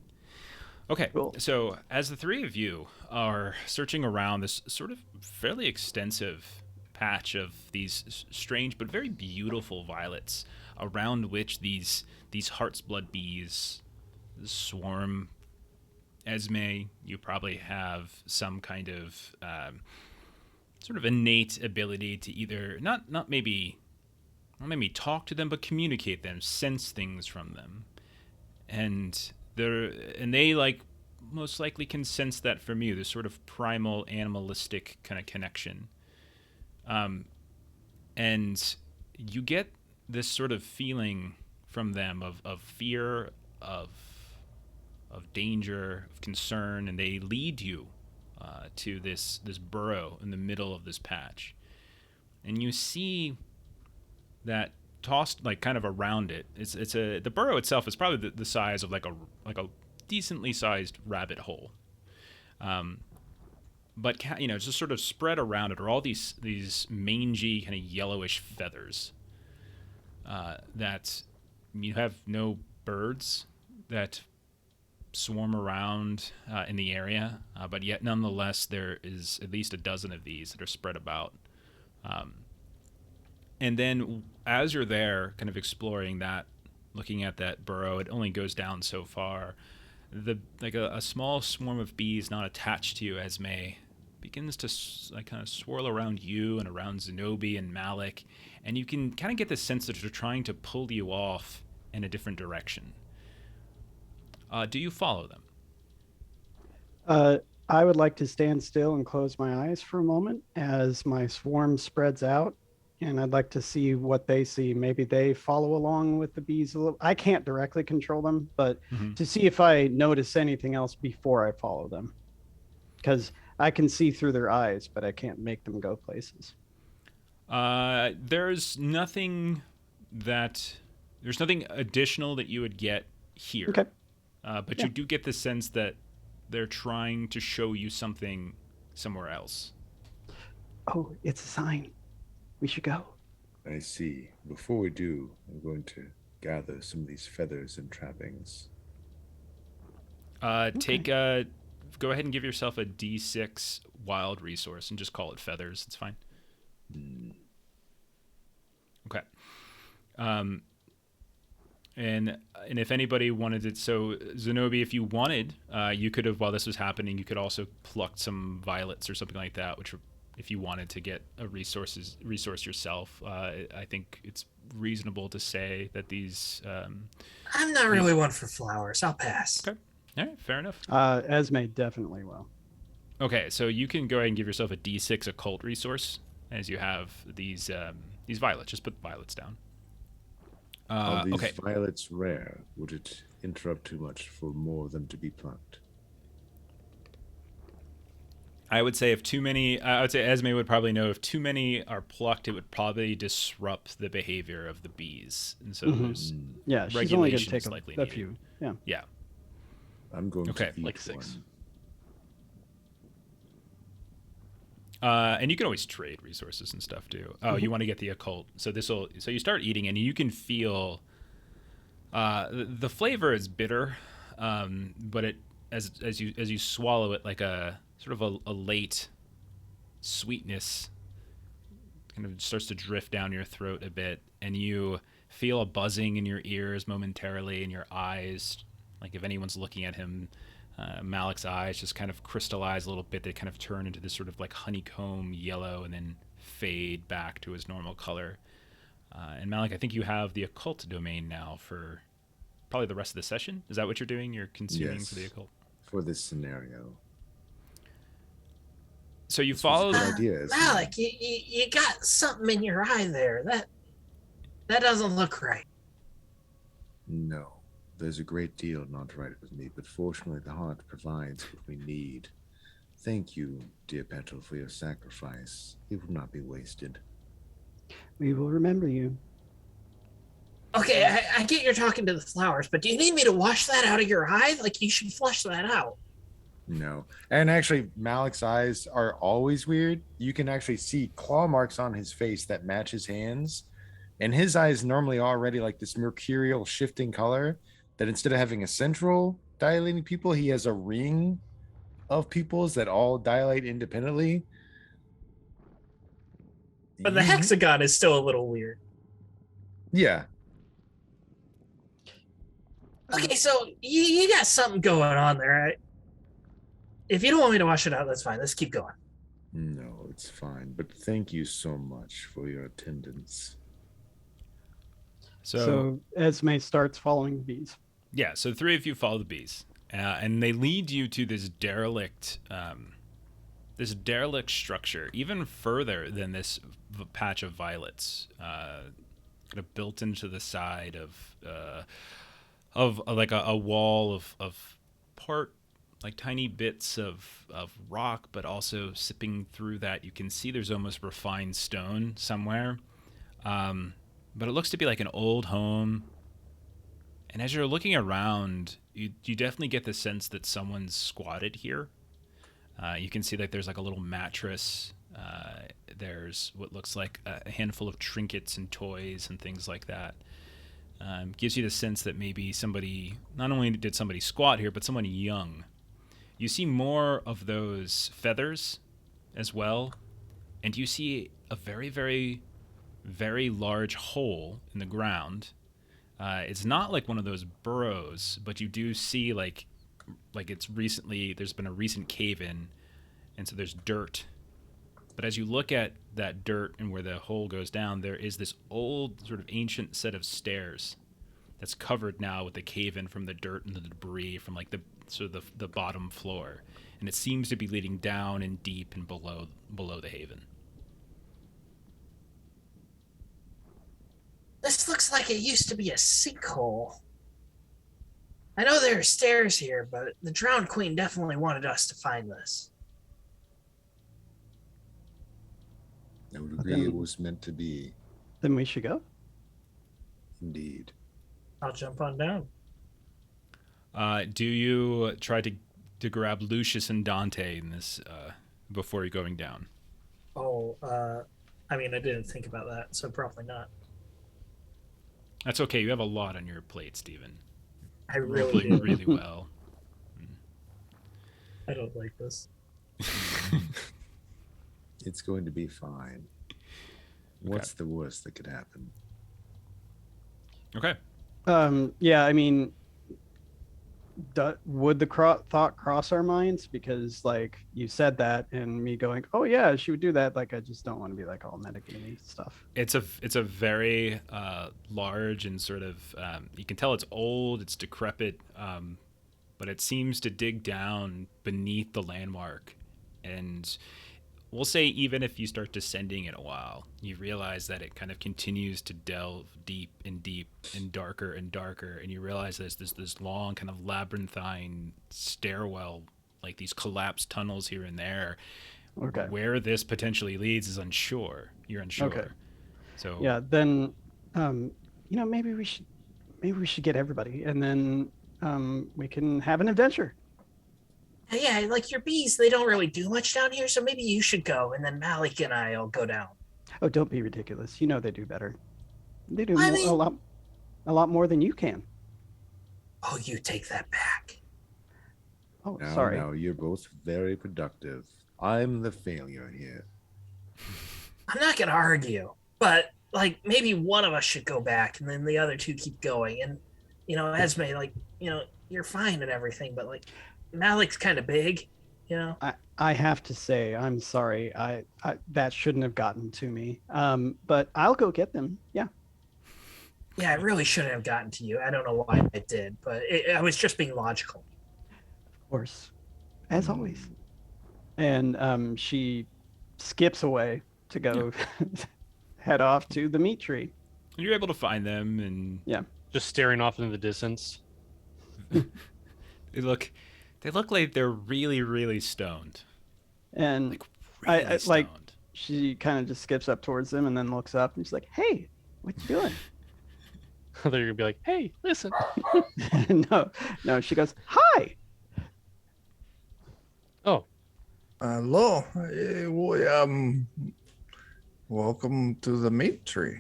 Okay, Cool. so as the three of you are searching around this sort of fairly extensive patch of these strange but very beautiful violets, around which these heart's blood bees swarm, Esme, you probably have some kind of sort of innate ability to either not maybe talk to them, but communicate them, sense things from them, and they like most likely can sense that from you. This sort of primal animalistic kind of connection, and you get this sort of feeling from them of fear, of danger, of concern, and they lead you to this burrow in the middle of this patch, and you see that tossed like kind of around it. The burrow itself is probably the size of like a decently sized rabbit hole, but just sort of spread around it are all these mangy kind of yellowish feathers. That you have no birds that swarm around in the area, but yet nonetheless there is at least a dozen of these that are spread about. And then as you're there kind of exploring that, looking at that burrow, it only goes down so far. A small swarm of bees not attached to you, Esme, begins to kind of swirl around you and around Zenobe and Malik, and you can kind of get the sense that they're trying to pull you off in a different direction. Do you follow them? I would like to stand still and close my eyes for a moment as my swarm spreads out, and I'd like to see what they see. Maybe they follow along with the bees a little. I can't directly control them, but to see if I notice anything else before I follow them, because I can see through their eyes, but I can't make them go places. There's nothing additional that you would get here. Okay. But you do get the sense that they're trying to show you something somewhere else. Oh, it's a sign. We should go. I see. Before we do, I'm going to gather some of these feathers and trappings. Go ahead and give yourself a D6 wild resource and just call it feathers. It's fine. Okay. And if anybody wanted it, so Zenobe, if you wanted, you could have, while this was happening, you could also pluck some violets or something like that, which, if you wanted to get a resource yourself, I think it's reasonable to say that these. I'm not really one for flowers. I'll pass. Okay. All right, fair enough. Esme definitely will. Okay, so you can go ahead and give yourself a D6 occult resource as you have these violets. Just put violets down. Are these Okay. violets rare? Would it interrupt too much for more of them to be plucked? I would say if too many, I would say Esme would probably know if too many are plucked, it would probably disrupt the behavior of the bees, and so there's Yeah, she's only going to regulation take is likely a needed. few. Yeah. Yeah. I'm going Okay, to eat like 6. one. And you can always trade resources and stuff too. Oh, you want to get the occult. So so you start eating and you can feel the flavor is bitter, but it as you swallow it, like a sort of a late sweetness kind of starts to drift down your throat a bit, and you feel a buzzing in your ears momentarily, in your eyes, like if anyone's looking at him. Malik's eyes just kind of crystallize a little bit. They kind of turn into this sort of like honeycomb yellow and then fade back to his normal color. And Malik, I think you have the occult domain now for probably the rest of the session. Is that what you're doing? You're consuming for the occult? For this scenario. So you This was follow a good the... idea. isn't it? Malik, you got something in your eye there. That doesn't look right. No. There's a great deal not right with me, but fortunately the heart provides what we need. Thank you, dear Petal, for your sacrifice. It will not be wasted. We will remember you. Okay, I get you're talking to the flowers, but do you need me to wash that out of your eye? Like, you should flush that out. No. And actually, Malik's eyes are always weird. You can actually see claw marks on his face that match his hands. And his eyes normally already like this mercurial shifting color, that instead of having a central dilating pupil, he has a ring of pupils that all dilate independently. But the hexagon is still a little weird. Yeah. Okay, so you got something going on there. Right? If you don't want me to wash it out, that's fine. Let's keep going. No, it's fine. But thank you so much for your attendance. So Esme starts following the bees. Yeah, so the three of you follow the bees, and they lead you to this derelict structure, even further than this patch of violets, kind of built into the side of like a wall of part like tiny bits of rock, but also sipping through that you can see there's almost refined stone somewhere, but it looks to be like an old home. And as you're looking around, you definitely get the sense that someone's squatted here. You can see that there's like a little mattress. There's what looks like a handful of trinkets and toys and things like that. Gives you the sense that maybe not only did somebody squat here, but someone young. You see more of those feathers as well. And you see a very, very, very large hole in the ground. It's not like one of those burrows, but you do see like there's been a recent cave in, and so there's dirt. But as you look at that dirt and where the hole goes down, there is this old sort of ancient set of stairs that's covered now with the cave in from the dirt and the debris from like the bottom floor, and it seems to be leading down and deep and below the haven. This looks like it used to be a sinkhole. I know there are stairs here, but the Drowned Queen definitely wanted us to find this. I would agree it was meant to be. Then we should go. Indeed. I'll jump on down. Do you try to grab Lucius and Dante in this before you're going down? Oh, I mean, I didn't think about that, so probably not. That's okay. You have a lot on your plate, Steven. I You're really playing do. really well. I don't like this. It's going to be fine. What's the worst that could happen? Okay. Yeah, I mean, would the thought cross our minds? Because like you said that, and me going, oh yeah, she would do that. Like I just don't want to be like all metagamey stuff. It's a very large and sort of you can tell it's old, it's decrepit, but it seems to dig down beneath the landmark and we'll say even if you start descending in a while, you realize that it kind of continues to delve deep and darker, and you realize there's this long kind of labyrinthine stairwell, like these collapsed tunnels here and there. Okay. Where this potentially leads is unsure. You're unsure. Okay. So Yeah, then maybe we should get everybody, and then we can have an adventure. Yeah, like your bees, they don't really do much down here, so maybe you should go, and then Malik and I'll go down. Oh, don't be ridiculous. You know they do better. They do I mean- a lot more than you can. Oh, you take that back. Oh, Now, sorry. now, you're both very productive. I'm the failure here. I'm not gonna argue, but like maybe one of us should go back, and then the other two keep going. And Esme, like you're fine and everything, but like Malik's kind of big, I have to say, I'm sorry. I that shouldn't have gotten to me. But I'll go get them. Yeah. Yeah, it really shouldn't have gotten to you. I don't know why it did, but I was just being logical. Of course, as always. And she skips away to go head off to the meat tree. you're able to find them, and Just staring off into the distance. they look like they're really, really stoned. And Like really I stoned. she kind of just skips up towards them and then looks up and she's like, "Hey, what you doing?" They're gonna be like, "Hey, listen." No. She goes, "Hi." Oh, Hello. Welcome to the meat tree.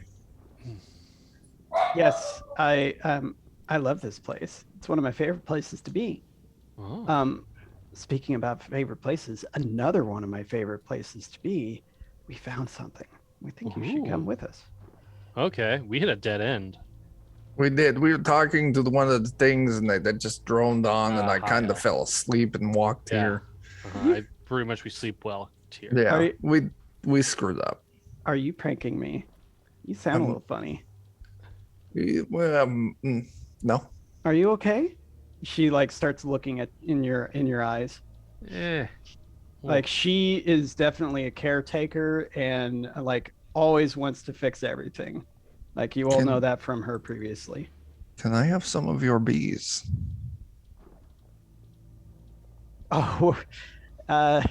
Yes, I love this place. It's one of my favorite places to be. oh. Speaking about favorite places, another one of my favorite places to be, we found something. We think you should come Ooh. with us. Okay, we hit a dead end. We did. We were talking to one of the things, and they just droned on, and I kind of yeah. fell asleep and walked Yeah. here. I pretty much we sleep well here. Yeah, Are you- we screwed up. Are you pranking me? You sound a little funny. No. Are you okay? She like starts looking in your eyes. Eh. Like she is definitely a caretaker and like always wants to fix everything. Like you all know that from her previously. Can I have some of your bees? Oh, I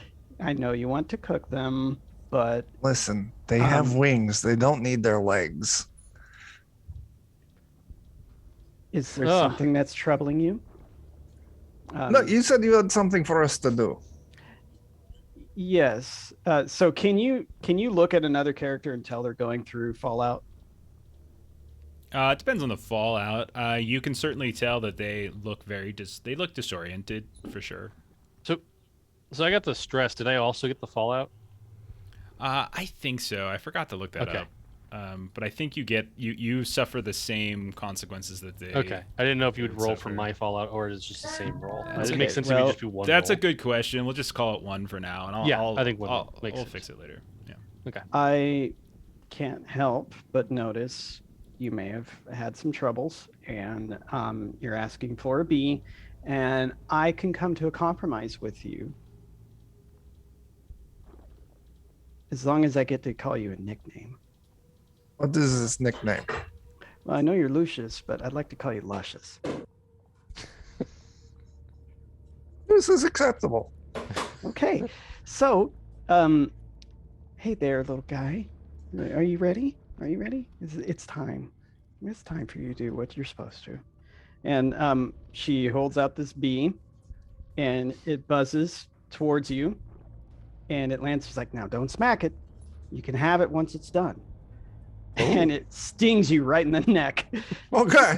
know you want to cook them, but Listen, they have wings. They don't need their legs. is there Ugh. something that's troubling you? No, you said you had something for us to do. Yes. So can you look at another character and tell they're going through Fallout? It depends on the fallout. You can certainly tell that they look they look disoriented for sure. So I got the stress. Did I also get the fallout? I think so. I forgot to look that Okay. up. But I think you suffer the same consequences that they. Okay, I didn't know if you they would would roll suffer. from my fallout or it's just the same roll. That's It okay. makes sense to Well, me just do one. That's a roll. good question. We'll just call it one for now, and Yeah, I'll I think one makes we'll sense. fix it later. Yeah. Okay. I can't help but notice you may have had some troubles and you're asking for a B, and I can come to a compromise with you as long as I get to call you a nickname. What is this nickname? Well, I know you're Lucius, but I'd like to call you Luscious. This is acceptable. Okay, so hey there, little guy. Are you ready? Are you ready? It's time. It's time for you to do what you're supposed to. And she holds out this bee, and it buzzes towards you, and it lands. She's like, "Now, don't smack it. You can have it once it's done." And it stings you right in the neck. Okay.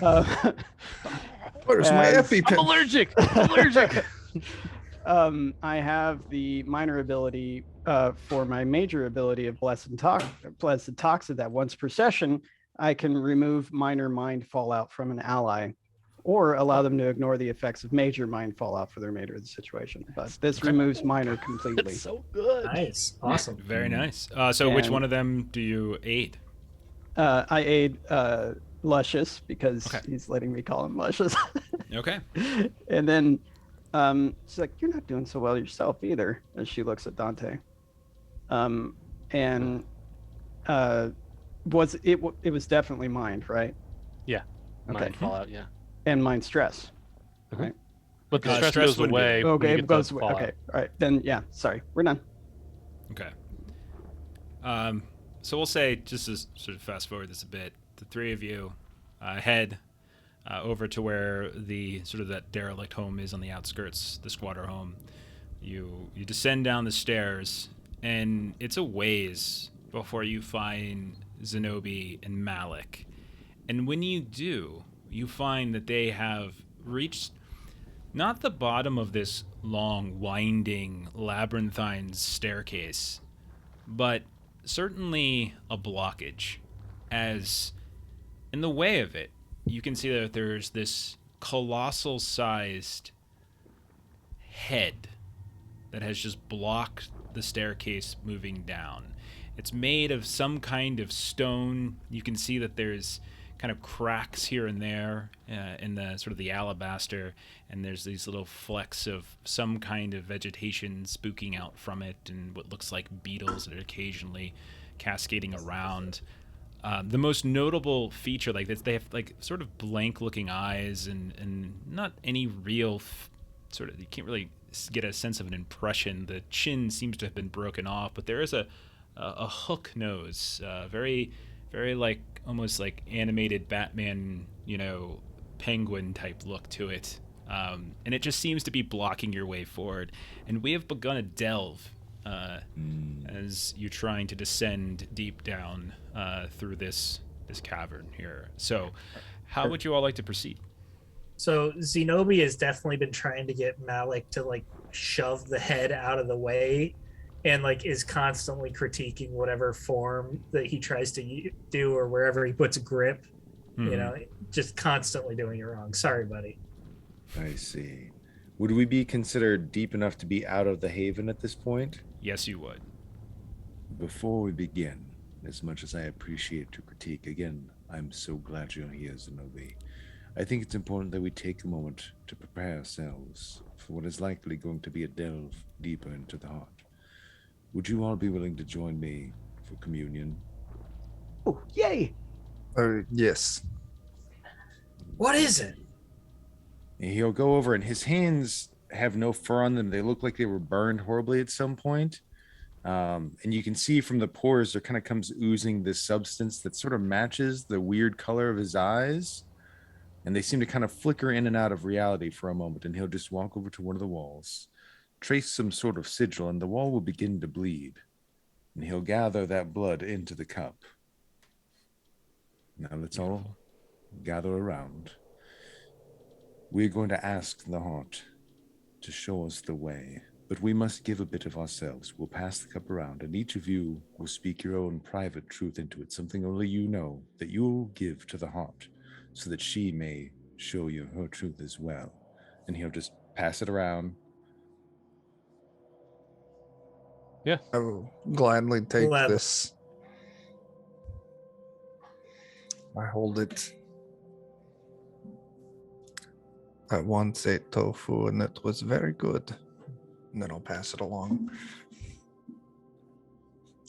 Where's my as- EpiPen? I'm allergic. I'm allergic. I have the minor ability for my major ability of Blessed Toxin that once per session, I can remove minor mind fallout from an ally or allow them to ignore the effects of major mind fallout for the remainder of the situation. But this removes minor completely. It's so good. Nice, awesome. Very nice. So which And- one of them do you aid? I aid Luscious because Okay. he's letting me call him Luscious. Okay. And then She's like, "You're not doing so well yourself either," as she looks at Dante. And was it? It was definitely mind, right? Yeah. Okay. Mind fallout, yeah. And mind stress. Right. But the Okay. stress Stress goes wouldn't be away. it. when Okay, you it get the goes away. fallout. Okay, all right. Then yeah, sorry, we're done. Okay. So we'll say, just to sort of fast forward this a bit, the three of you head over to where the sort of that derelict home is on the outskirts, the squatter home. You descend down the stairs, and it's a ways before you find Zenobe and Malik. And when you do, you find that they have reached not the bottom of this long, winding, labyrinthine staircase, but certainly a blockage, as in the way of it, you can see that there's this colossal sized head that has just blocked the staircase moving down. It's made of some kind of stone. You can see that there's kind of cracks here and there in the sort of the alabaster, and there's these little flecks of some kind of vegetation spooking out from it, and what looks like beetles that are occasionally cascading around. The most notable feature, like this, they have like sort of blank looking eyes, and not any real sort of, you can't really get a sense of an impression. The chin seems to have been broken off, but there is a hook nose, very like almost like animated Batman, penguin type look to it. And it just seems to be blocking your way forward. And we have begun a delve as you're trying to descend deep down through this cavern here. So how would you all like to proceed? So Zenobe has definitely been trying to get Malik to like shove the head out of the way, and like is constantly critiquing whatever form that he tries to do or wherever he puts a grip. Just constantly doing it wrong. Sorry, buddy. I see. Would we be considered deep enough to be out of the haven at this point? Yes, you would. Before we begin, as much as I appreciate your critique, again, I'm so glad you're here, Zenobe. I think it's important that we take a moment to prepare ourselves for what is likely going to be a delve deeper into the heart. Would you all be willing to join me for communion? Oh, yay! Yes. What is it? And he'll go over, and his hands have no fur on them. They look like they were burned horribly at some point. And you can see from the pores, there kind of comes oozing this substance that sort of matches the weird color of his eyes. And they seem to kind of flicker in and out of reality for a moment. And he'll just walk over to one of the walls, trace some sort of sigil, and the wall will begin to bleed. And he'll gather that blood into the cup. Now let's all gather around. We're going to ask the heart to show us the way, but we must give a bit of ourselves. We'll pass the cup around, and each of you will speak your own private truth into it, something only you know, that you'll give to the heart, so that she may show you her truth as well. And he'll just pass it around. Yeah. I will gladly take Gladly. this. I hold it. I once ate tofu and it was very good. And then I'll pass it along.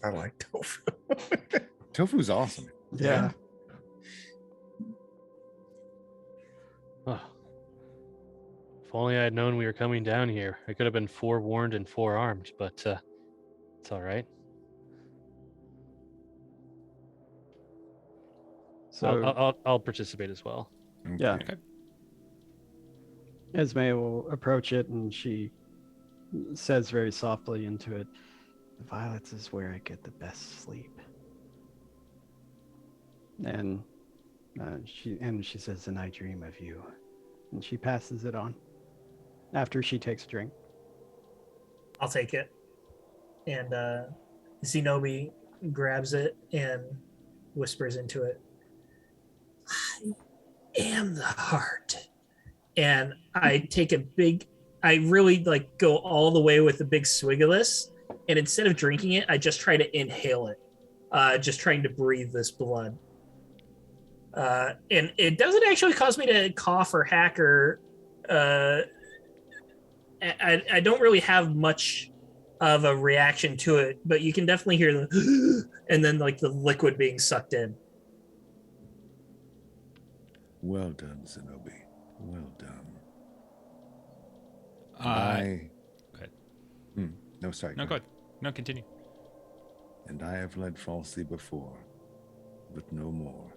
I like tofu. Tofu's awesome. Yeah. Oh. If only I had known we were coming down here. I could have been forewarned and forearmed, but it's all right. So I'll participate as well. yeah. Okay. Esme will approach it, and she says very softly into it, "The violets is where I get the best sleep." And she says, "And I dream of you." And she passes it on after she takes a drink. I'll take it. And Zenobe grabs it and whispers into it, "I am the heart." And I take I really like go all the way with the big swig of this. And instead of drinking it, I just try to inhale it, just trying to breathe this blood. And it doesn't actually cause me to cough or hack or I don't really have much of a reaction to it, but you can definitely hear the and then like the liquid being sucked in. Well done, Zenobe. Well done. And Go ahead. No, sorry. No, go ahead. No, continue. And I have led falsely before, but no more.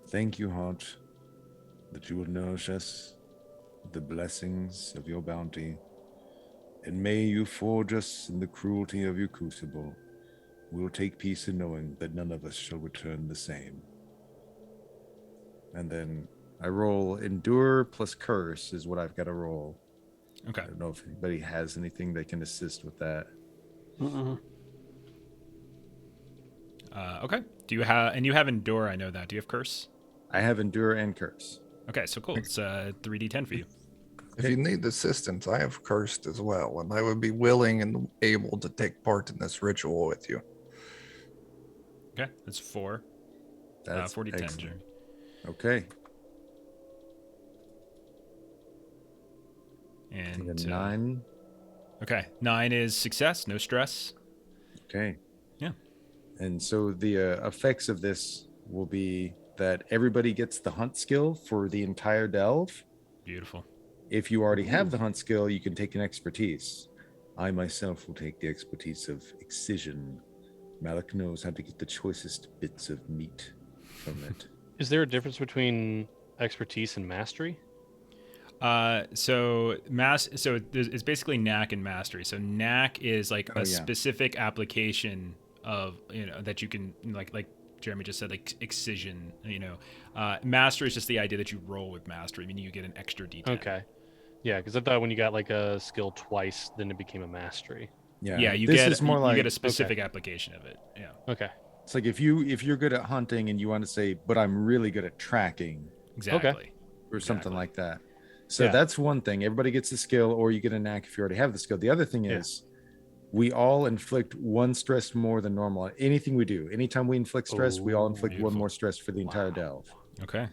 Thank you, Heart, that you will nourish us with the blessings of your bounty, and may you forge us in the cruelty of your crucible. We will take peace in knowing that none of us shall return the same. And then I roll endure plus curse is what I've got to roll. Okay. I don't know if anybody has anything that can assist with that. Okay. Do you have, and you have endure, I know that. Do you have curse? I have endure and curse. Okay, so cool. It's 3d10 for you. If you need assistance, I have cursed as well, and I would be willing and able to take part in this ritual with you. Okay, that's 4. That's 40 10, excellent. Jeremy. Okay. And And 9. okay, 9 is success, no stress. Okay. Yeah. And so the effects of this will be that everybody gets the hunt skill for the entire delve. Beautiful. If you already have the hunt skill, you can take an expertise. I myself will take the expertise of excision. Malik knows how to get the choicest bits of meat from it. Is there a difference between expertise and mastery? So it's basically knack and mastery. So knack is like a specific application of, that you can, like Jeremy just said, like excision, mastery is just the idea that you roll with mastery, meaning you get an extra d10. Okay. Yeah, because I thought when you got like a skill twice, then it became a mastery. Yeah, you this get is more you like get a specific application of it. Yeah. Okay. it's like if you're good at hunting and you want to say, but I'm really good at tracking, Exactly. or something Exactly. like that. So Yeah. that's one thing. Everybody gets a skill, or you get a knack if you already have the skill. The other thing is, we all inflict 1 stress more than normal. Anything we do, anytime we inflict stress, we all inflict 1 beautiful. more stress for the entire delve. Okay.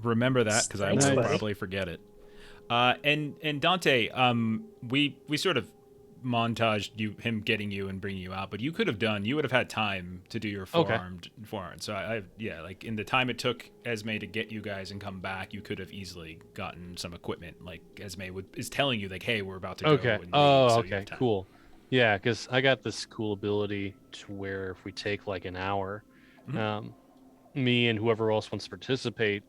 Remember that, because I Thanks, will buddy. probably forget it. And Dante, we sort of montaged him getting you and bringing you out, but you would have had time to do your forearm. So I like in the time it took Esme to get you guys and come back, you could have easily gotten some equipment. Like Esme is telling you, like, hey, we're about to go. Okay. And leave, Oh, so you okay. have time. Cool. Yeah, because I got this cool ability to where if we take like an hour, me and whoever else wants to participate,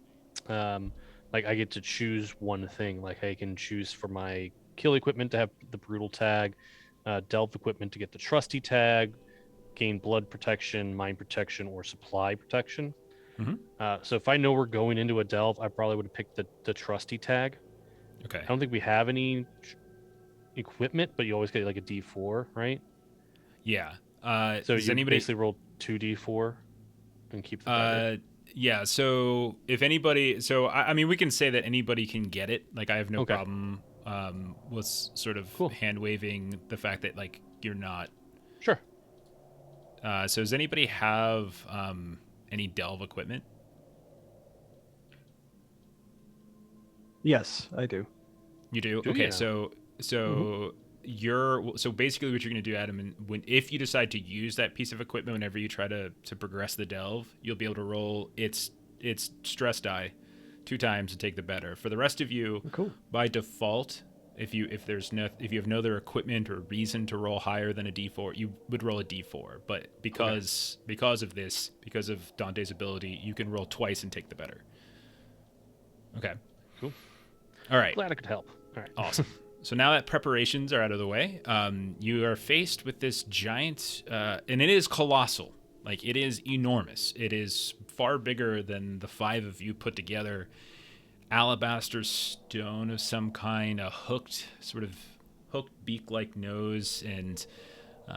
like I get to choose one thing. Like I can choose for my kill equipment to have the brutal tag, delve equipment to get the trusty tag, gain blood protection, mind protection, or supply protection. So if I know we're going into a delve, I probably would have picked the trusty tag. Okay. I don't think we have any equipment, but you always get like a D4, right? Yeah. So does you anybody basically roll 2D4 and keep the better. Yeah, so if anybody, I mean, we can say that anybody can get it. Like, I have no Okay. problem with sort of hand waving the fact that, like, you're not. Sure. So does anybody have any delve equipment? Yes, I do. You do? Do Okay, you? so so basically what you're going to do, Adam, and if you decide to use that piece of equipment whenever you try to progress the delve, you'll be able to roll its stress die 2 times to take the better. For the rest of you, by default, if you have no other equipment or reason to roll higher than a D4, you would roll a D4. But because of Dante's ability, you can roll twice and take the better. Okay. Cool. All right. Glad I could help. All right. Awesome. So now that preparations are out of the way, you are faced with this giant, and it is colossal. Like, it is enormous. It is far bigger than the 5 of you put together. Alabaster stone of some kind, a hooked beak-like nose, and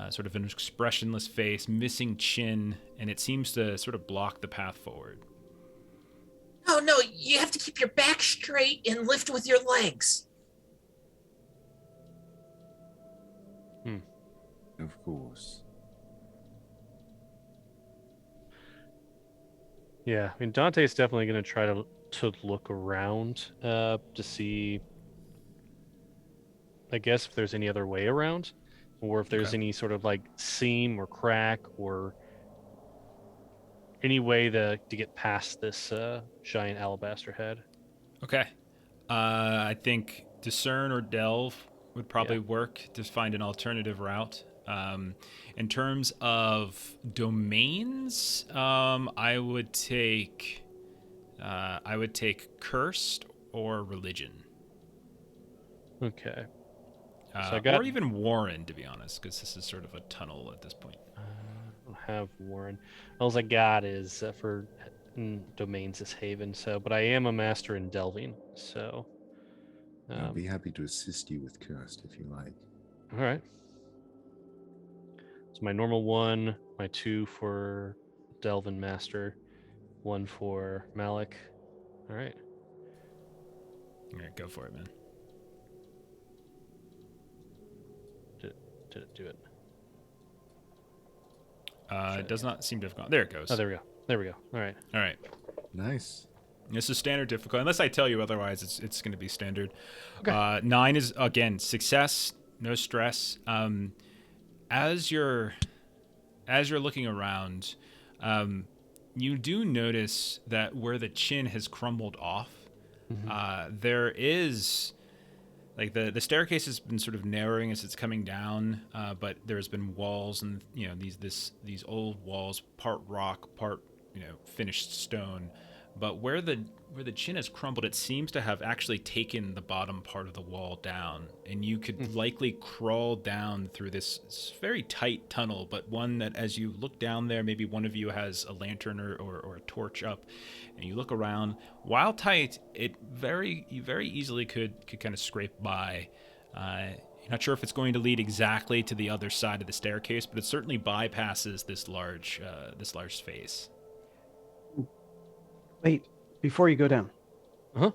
sort of an expressionless face, missing chin, and it seems to sort of block the path forward. Oh no, you have to keep your back straight and lift with your legs. Of course. Yeah, I mean Dante's definitely going to try to look around to see I guess if there's any other way around, or if there's Okay. any sort of like seam or crack or any way to get past this giant alabaster head. Okay. I think discern or delve would probably Yeah. work to find an alternative route. In terms of domains, I would take cursed or religion, Okay. So I or got. even Warren, to be honest, because this is sort of a tunnel at this point. I don't have Warren. All I got is for domains is Haven. So, but I am a master in delving. So. I'll be happy to assist you with Cursed if you like. All right. So my normal 1, my 2 for delve and master, 1 for Malik. All right. All right, go for it, man. Did it do it? It does not seem to have gone. There it goes. Oh, there we go. There we go. All right. All right. Nice. This is standard difficulty. Unless I tell you otherwise, it's going to be standard. Okay. 9 is, again, success, no stress. As you're looking around, you do notice that where the chin has crumbled off, there is, like, the staircase has been sort of narrowing as it's coming down, but there's been walls and, you know, these old walls, part rock, part, you know, finished stone. But where the chin has crumbled, it seems to have actually taken the bottom part of the wall down, and you could likely crawl down through this very tight tunnel, but one that, as you look down there, maybe one of you has a lantern or a torch up, and you look around. While tight, you very easily could kind of scrape by. You're not sure if it's going to lead exactly to the other side of the staircase, but it certainly bypasses this large space. Wait, before you go down, Uh-huh.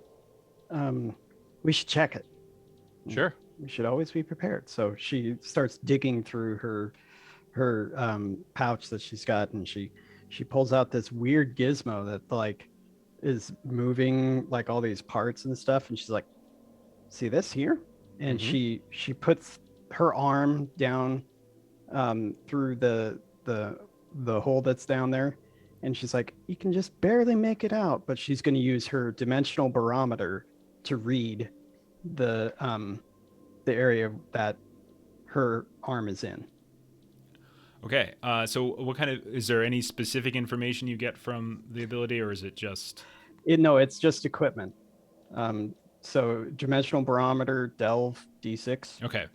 We should check it. Sure. We should always be prepared. So she starts digging through her pouch that she's got, and she pulls out this weird gizmo that like is moving like all these parts and stuff, and she's like, "See this here?" And she puts her arm down through the hole that's down there. And she's like, you can just barely make it out, but she's going to use her dimensional barometer to read the area that her arm is in. Okay. So what kind of, is there any specific information you get from the ability, or is it just? No, it's just equipment. So dimensional barometer, delve, D6. Okay.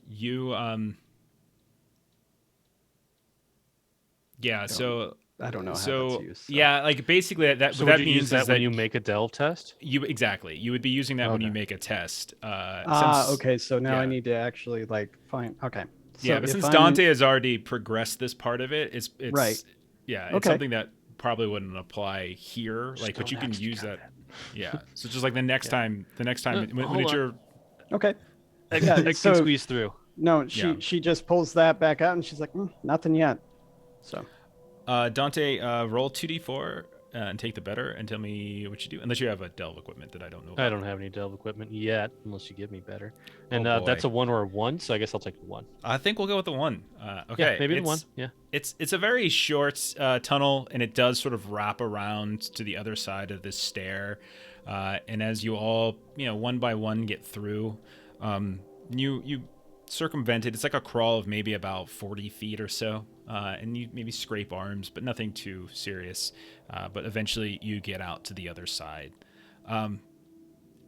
You yeah. So I don't know how so that's used. So. yeah, like basically that So what would that you means use that is when that you make a delve test? you would be using that when you Okay. make a test. Okay. So now I yeah. need to actually like find. Okay. So Yeah, but if since I'm- Dante has already progressed this part of it, it's Right. Yeah, it's Okay. something that probably wouldn't apply here. Like, but you can use that. Yeah. So just like the next time, when hold it's on. your Okay. I Yeah, can so- squeeze through. No, Yeah. she just pulls that back out, and she's like, nothing yet. So Dante, roll 2d4 and take the better and tell me what you do. Unless you have a delve equipment that I don't know about. I don't have any delve equipment yet, unless you give me better. And Oh, boy. that's a 1 or a 1, so I guess I'll take the 1. I think we'll go with the 1. Okay. Yeah, maybe the 1. Yeah. It's a very short tunnel, and it does sort of wrap around to the other side of this stair. And as you all, one by one get through, you circumvent it. It's like a crawl of maybe about 40 feet or so, and you maybe scrape arms, but nothing too serious. But eventually you get out to the other side.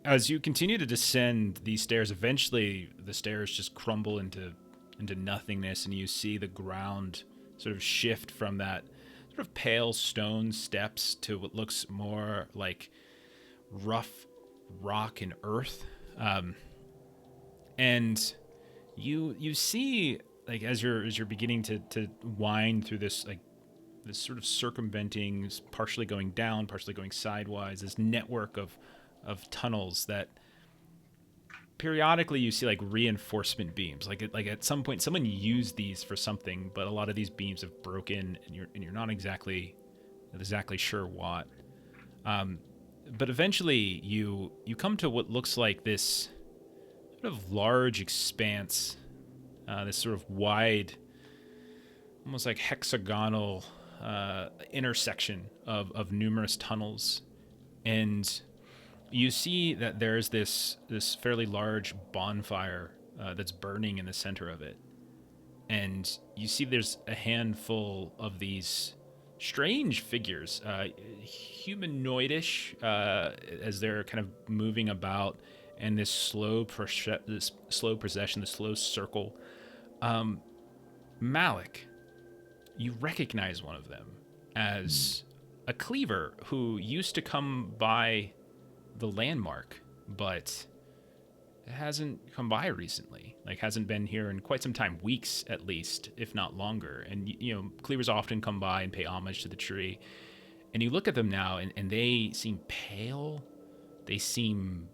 As you continue to descend these stairs, eventually the stairs just crumble into nothingness, and you see the ground sort of shift from that sort of pale stone steps to what looks more like rough rock and earth. And you see, like, as you're beginning to wind through this, like, this sort of circumventing, partially going down, partially going sidewise, this network of tunnels that periodically you see like reinforcement beams. Like at some point someone used these for something, but a lot of these beams have broken, and you're not exactly sure what. But eventually you come to what looks like this sort of large expanse, this sort of wide, almost like hexagonal intersection of numerous tunnels. And you see that there's this fairly large bonfire that's burning in the center of it. And you see there's a handful of these strange figures, humanoidish, as they're kind of moving about, and this slow procession, this slow circle. Malik, you recognize one of them as a cleaver who used to come by the landmark, but hasn't come by recently. Like, hasn't been here in quite some time, weeks at least, if not longer. And cleavers often come by and pay homage to the tree. And you look at them now, and they seem pale. They seem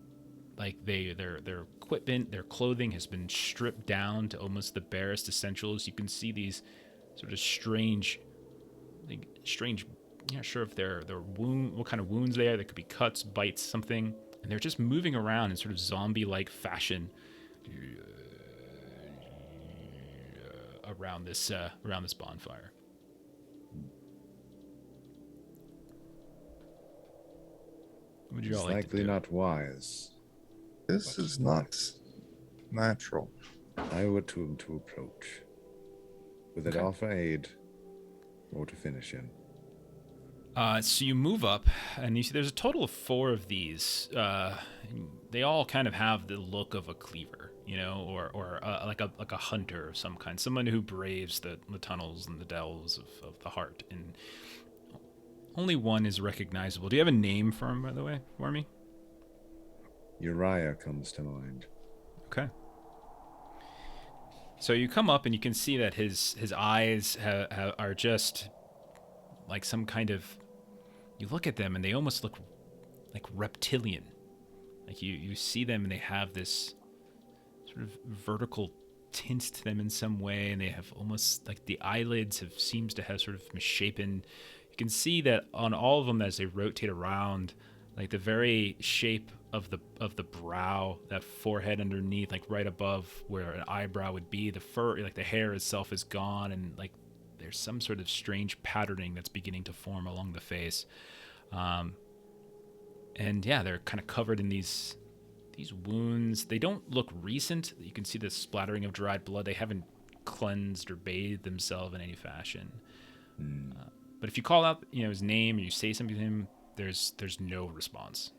like their equipment, their clothing has been stripped down to almost the barest essentials. You can see these sort of strange. You're not sure if they're what kind of wounds they are. There could be cuts, bites, something, and they're just moving around in sort of zombie-like fashion around this bonfire. What would you It's all like to likely do? not wise. This is not natural. I were to approach. Would it Okay. offer aid or to finish him? So you move up, and you see there's a total of 4 of these. They all kind of have the look of a cleaver, or like a hunter of some kind, someone who braves the tunnels and the delves of the heart. And only one is recognizable. Do you have a name for him, by the way, for me? Uriah comes to mind. Okay. So you come up, and you can see that his eyes are just like some kind of. You look at them, and they almost look like reptilian. Like you see them, and they have this sort of vertical tint to them in some way, and they have almost like the eyelids seems to have sort of misshapen. You can see that on all of them as they rotate around, like the very shape of the brow, that forehead underneath, like right above where an eyebrow would be, the fur, like the hair itself is gone, and like there's some sort of strange patterning that's beginning to form along the face. And yeah, they're kind of covered in these wounds. They don't look recent. You can see the splattering of dried blood. They haven't cleansed or bathed themselves in any fashion. But if you call out, his name, or you say something to him, there's no response.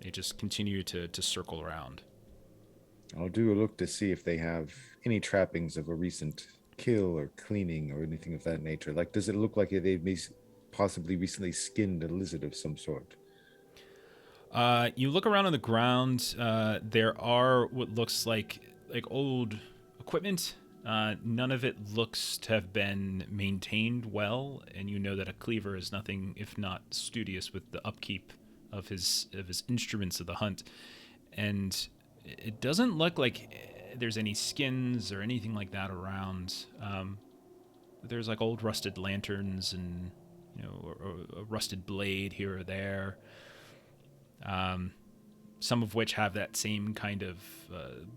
They just continue to circle around. I'll do a look to see if they have any trappings of a recent kill or cleaning or anything of that nature. Like, does it look like they've possibly recently skinned a lizard of some sort? You look around on the ground. There are what looks like old equipment. None of it looks to have been maintained well, and you know that a cleaver is nothing if not studious with the upkeep of his instruments of the hunt. And it doesn't look like there's any skins or anything like that around. There's like old rusted lanterns and or a rusted blade here or there. Some of which have that same kind of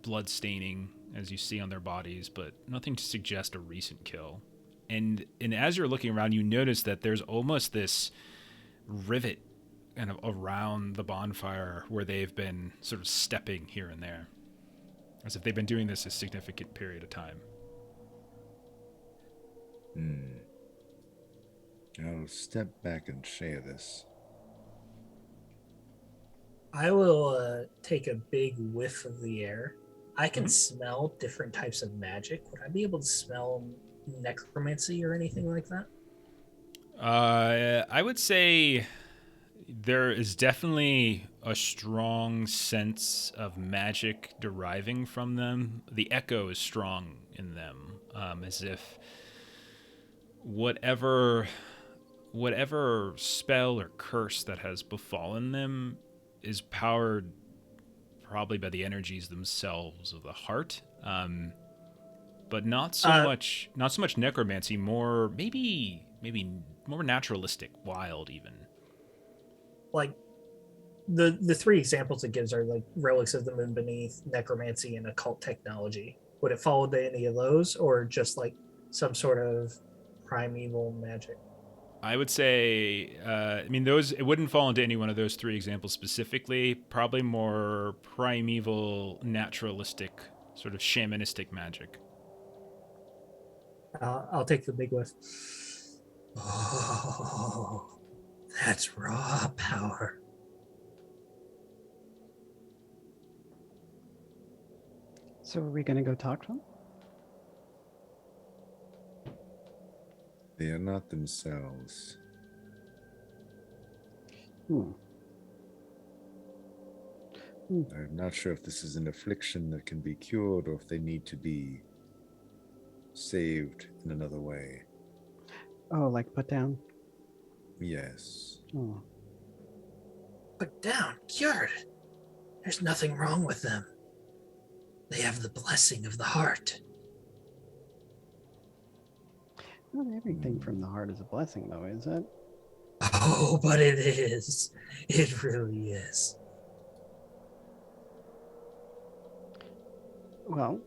blood staining as you see on their bodies, but nothing to suggest a recent kill. And as you're looking around, you notice that there's almost this rivet kind of around the bonfire where they've been sort of stepping here and there, as if they've been doing this a significant period of time. I'll step back and share this. I will take a big whiff of the air. I can smell different types of magic. Would I be able to smell necromancy or anything like that? I would say there is definitely a strong sense of magic deriving from them. The echo is strong in them, as if whatever spell or curse that has befallen them is powered probably by the energies themselves of the heart, but not so much necromancy. More maybe more naturalistic, wild even. Like the three examples it gives are like relics of the moon beneath, necromancy, and occult technology. Would it fall into any of those, or just like some sort of primeval magic? I would say, I mean, those it wouldn't fall into any one of those three examples specifically. Probably more primeval, naturalistic, sort of shamanistic magic. I'll take the big whiff. Oh, that's raw power. So are we going to go talk to him? They are not themselves. Hmm. I'm not sure if this is an affliction that can be cured or if they need to be saved in another way. Oh, like put down? Yes. Oh. Put down, cured. There's nothing wrong with them. They have the blessing of the heart. Not everything from the heart is a blessing, though, is it? Oh, but it is. It really is. Well,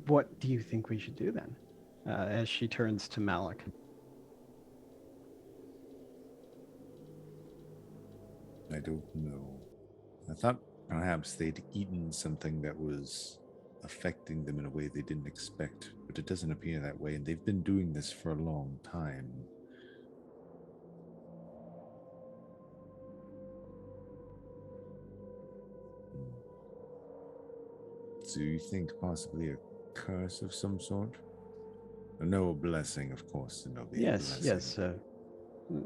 what do you think we should do then? As she turns to Malik. I don't know. I thought perhaps they'd eaten something that was affecting them in a way they didn't expect, but it doesn't appear that way, and they've been doing this for a long time. So you think possibly a curse of some sort? No, a blessing, of course. No, Yes, yes. We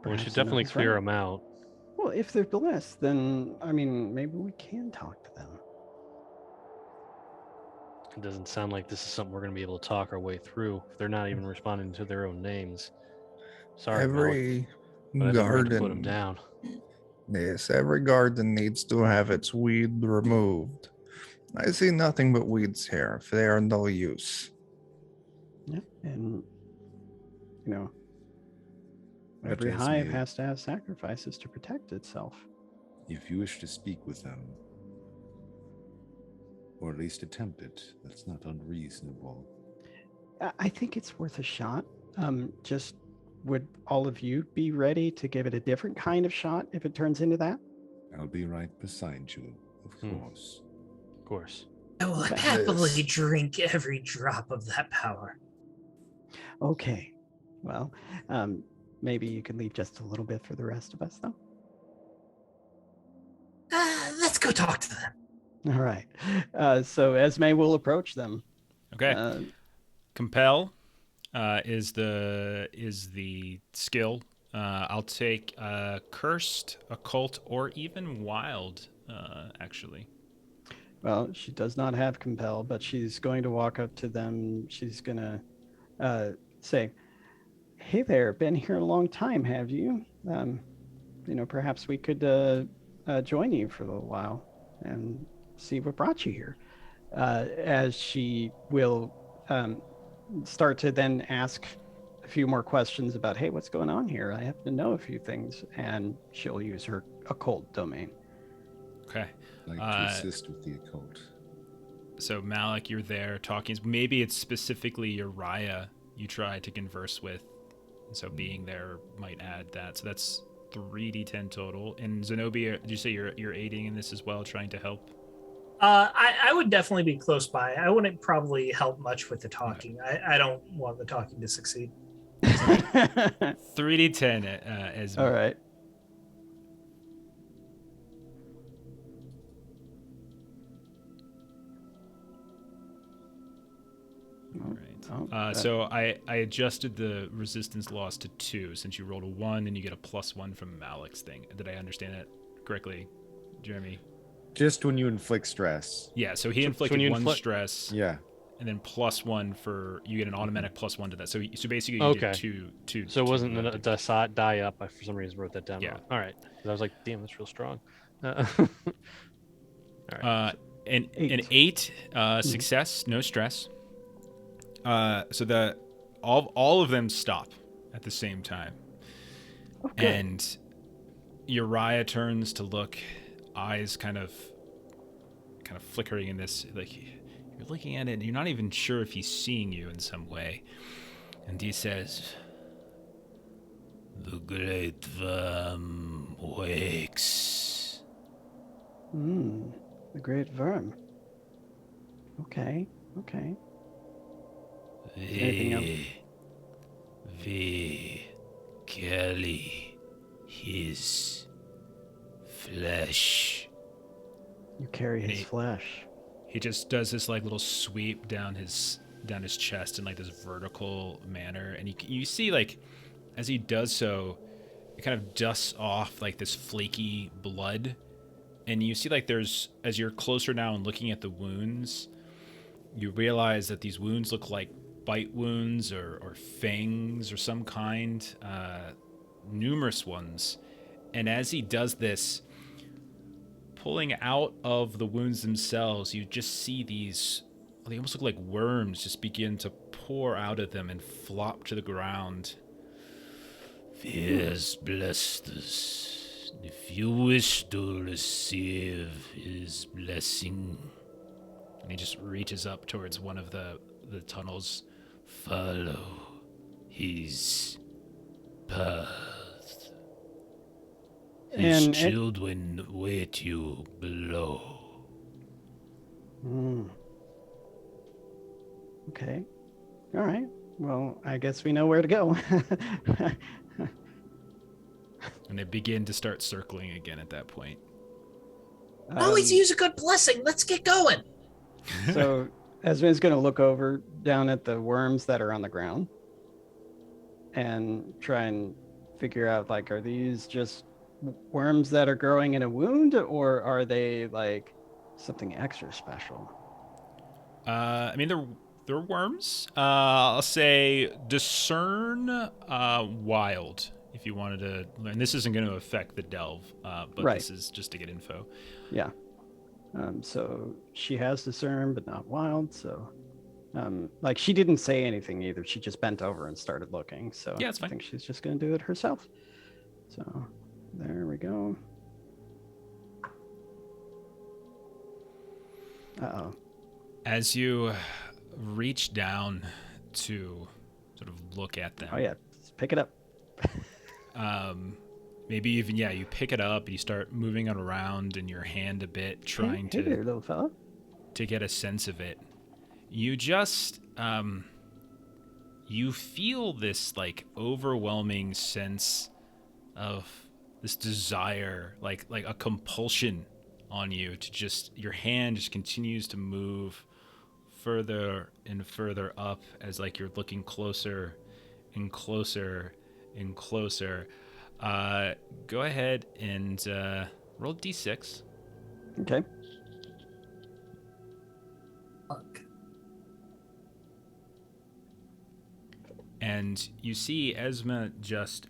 Perhaps should definitely enough is clear right. them out. Well, if they're blessed, then I mean, maybe we can talk to them. It doesn't sound like this is something we're going to be able to talk our way through if they're not even responding to their own names. Sorry, Malik, Every but I think we're going to put them garden, down. yes, every garden needs to have its weed removed. I see nothing but weeds here. If they are no use. Yeah, and you know, But every hive Esme, has to have sacrifices to protect itself. if you wish to speak with them, or at least attempt it, that's not unreasonable. I think it's worth a shot. Just would all of you be ready to give it a different kind of shot if it turns into that? I'll be right beside you, of course. Of course. I will Okay. happily Yes. drink every drop of that power. Okay. Well, maybe you can leave just a little bit for the rest of us, though. Let's go talk to them. All right. So Esme will approach them. Okay. Compel is the skill. I'll take cursed, occult, or even wild. Actually. Well, she does not have compel, but she's going to walk up to them. She's going to say, "Hey there, been here a long time, have you? Perhaps we could join you for a little while and see what brought you here." As she will start to then ask a few more questions about, "Hey, what's going on here? I happen to know a few things," and she'll use her occult domain. Okay. Like to assist with the occult. So Malik, you're there talking. Maybe it's specifically Uriah you try to converse with. So being there might add that. So that's 3d10 total. And Zenobe, did you say you're aiding in this as well, trying to help? I would definitely be close by. I wouldn't probably help much with the talking. I don't want the talking to succeed. 3d10 as All right. So I adjusted the resistance loss to 2 since you rolled a 1 and you get a +1 from Malik's thing. Did I understand that correctly, Jeremy? Just when you inflict stress. Yeah, so he inflicted one stress. Yeah. And then +1 for you get an automatic +1 to that. So basically you Okay. did two. So it wasn't a die up. I for some reason wrote that down Yeah. wrong. All right. 'Cause I was like, damn, that's real strong. All right. An 8 success, no stress. So all of them stop at the same time. Okay. And Uriah turns to look, eyes kind of flickering in this, like you're looking at it and you're not even sure if he's seeing you in some way. And he says, "The great worm wakes." The great worm. Okay. Anything else? We carry his flesh. You carry his He- flesh. He just does this like little sweep down his chest in like this vertical manner, and you see like as he does so, it kind of dusts off like this flaky blood, and you see like there's, as you're closer now and looking at the wounds, you realize that these wounds look like bite wounds or fangs or some kind, numerous ones. And as he does this, pulling out of the wounds themselves, you just see these, they almost look like worms, just begin to pour out of them and flop to the ground. Fierce blasters, if you wish to receive his blessing. And he just reaches up towards one of the tunnels. Follow his path. His And children wait you below. Okay. All right. Well, I guess we know where to go. And they begin to start circling again at that point. Always use a good blessing. Let's get going. So Esme's going to look over down at the worms that are on the ground and try and figure out, like, are these just worms that are growing in a wound, or are they like something extra special? I mean, they're worms. I'll say discern wild if you wanted to learn. This isn't going to affect the delve, but Right. this is just to get info. Yeah. So she has discern, but not wild. So, like, she didn't say anything either. She just bent over and started looking. So Yeah, it's fine. I think she's just going to do it herself. So there we go. Uh-oh. As you reach down to sort of look at them, Oh yeah, let's pick it up. maybe even, yeah, you pick it up and you start moving it around in your hand a bit, trying Hey there, little fella. to get a sense of it. You just you feel this like overwhelming sense of this desire, like a compulsion on you to just, your hand just continues to move further and further up as like you're looking closer and closer and closer. Go ahead and roll d6. Okay. Fuck. And you see Esma just,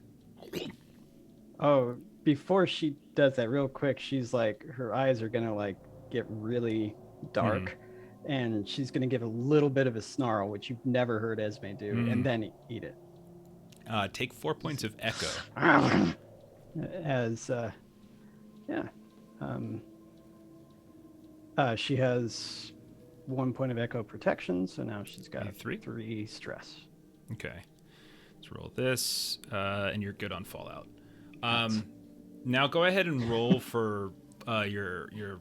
Oh, before she does that, real quick, she's like, her eyes are gonna like get really dark, and she's gonna give a little bit of a snarl, which you've never heard Esme do, and then eat it. take 4 points of echo. As she has 1 point of echo protection, so now she's got Three? 3 stress. Okay, let's roll this, and you're good on Fallout. Now go ahead and roll for your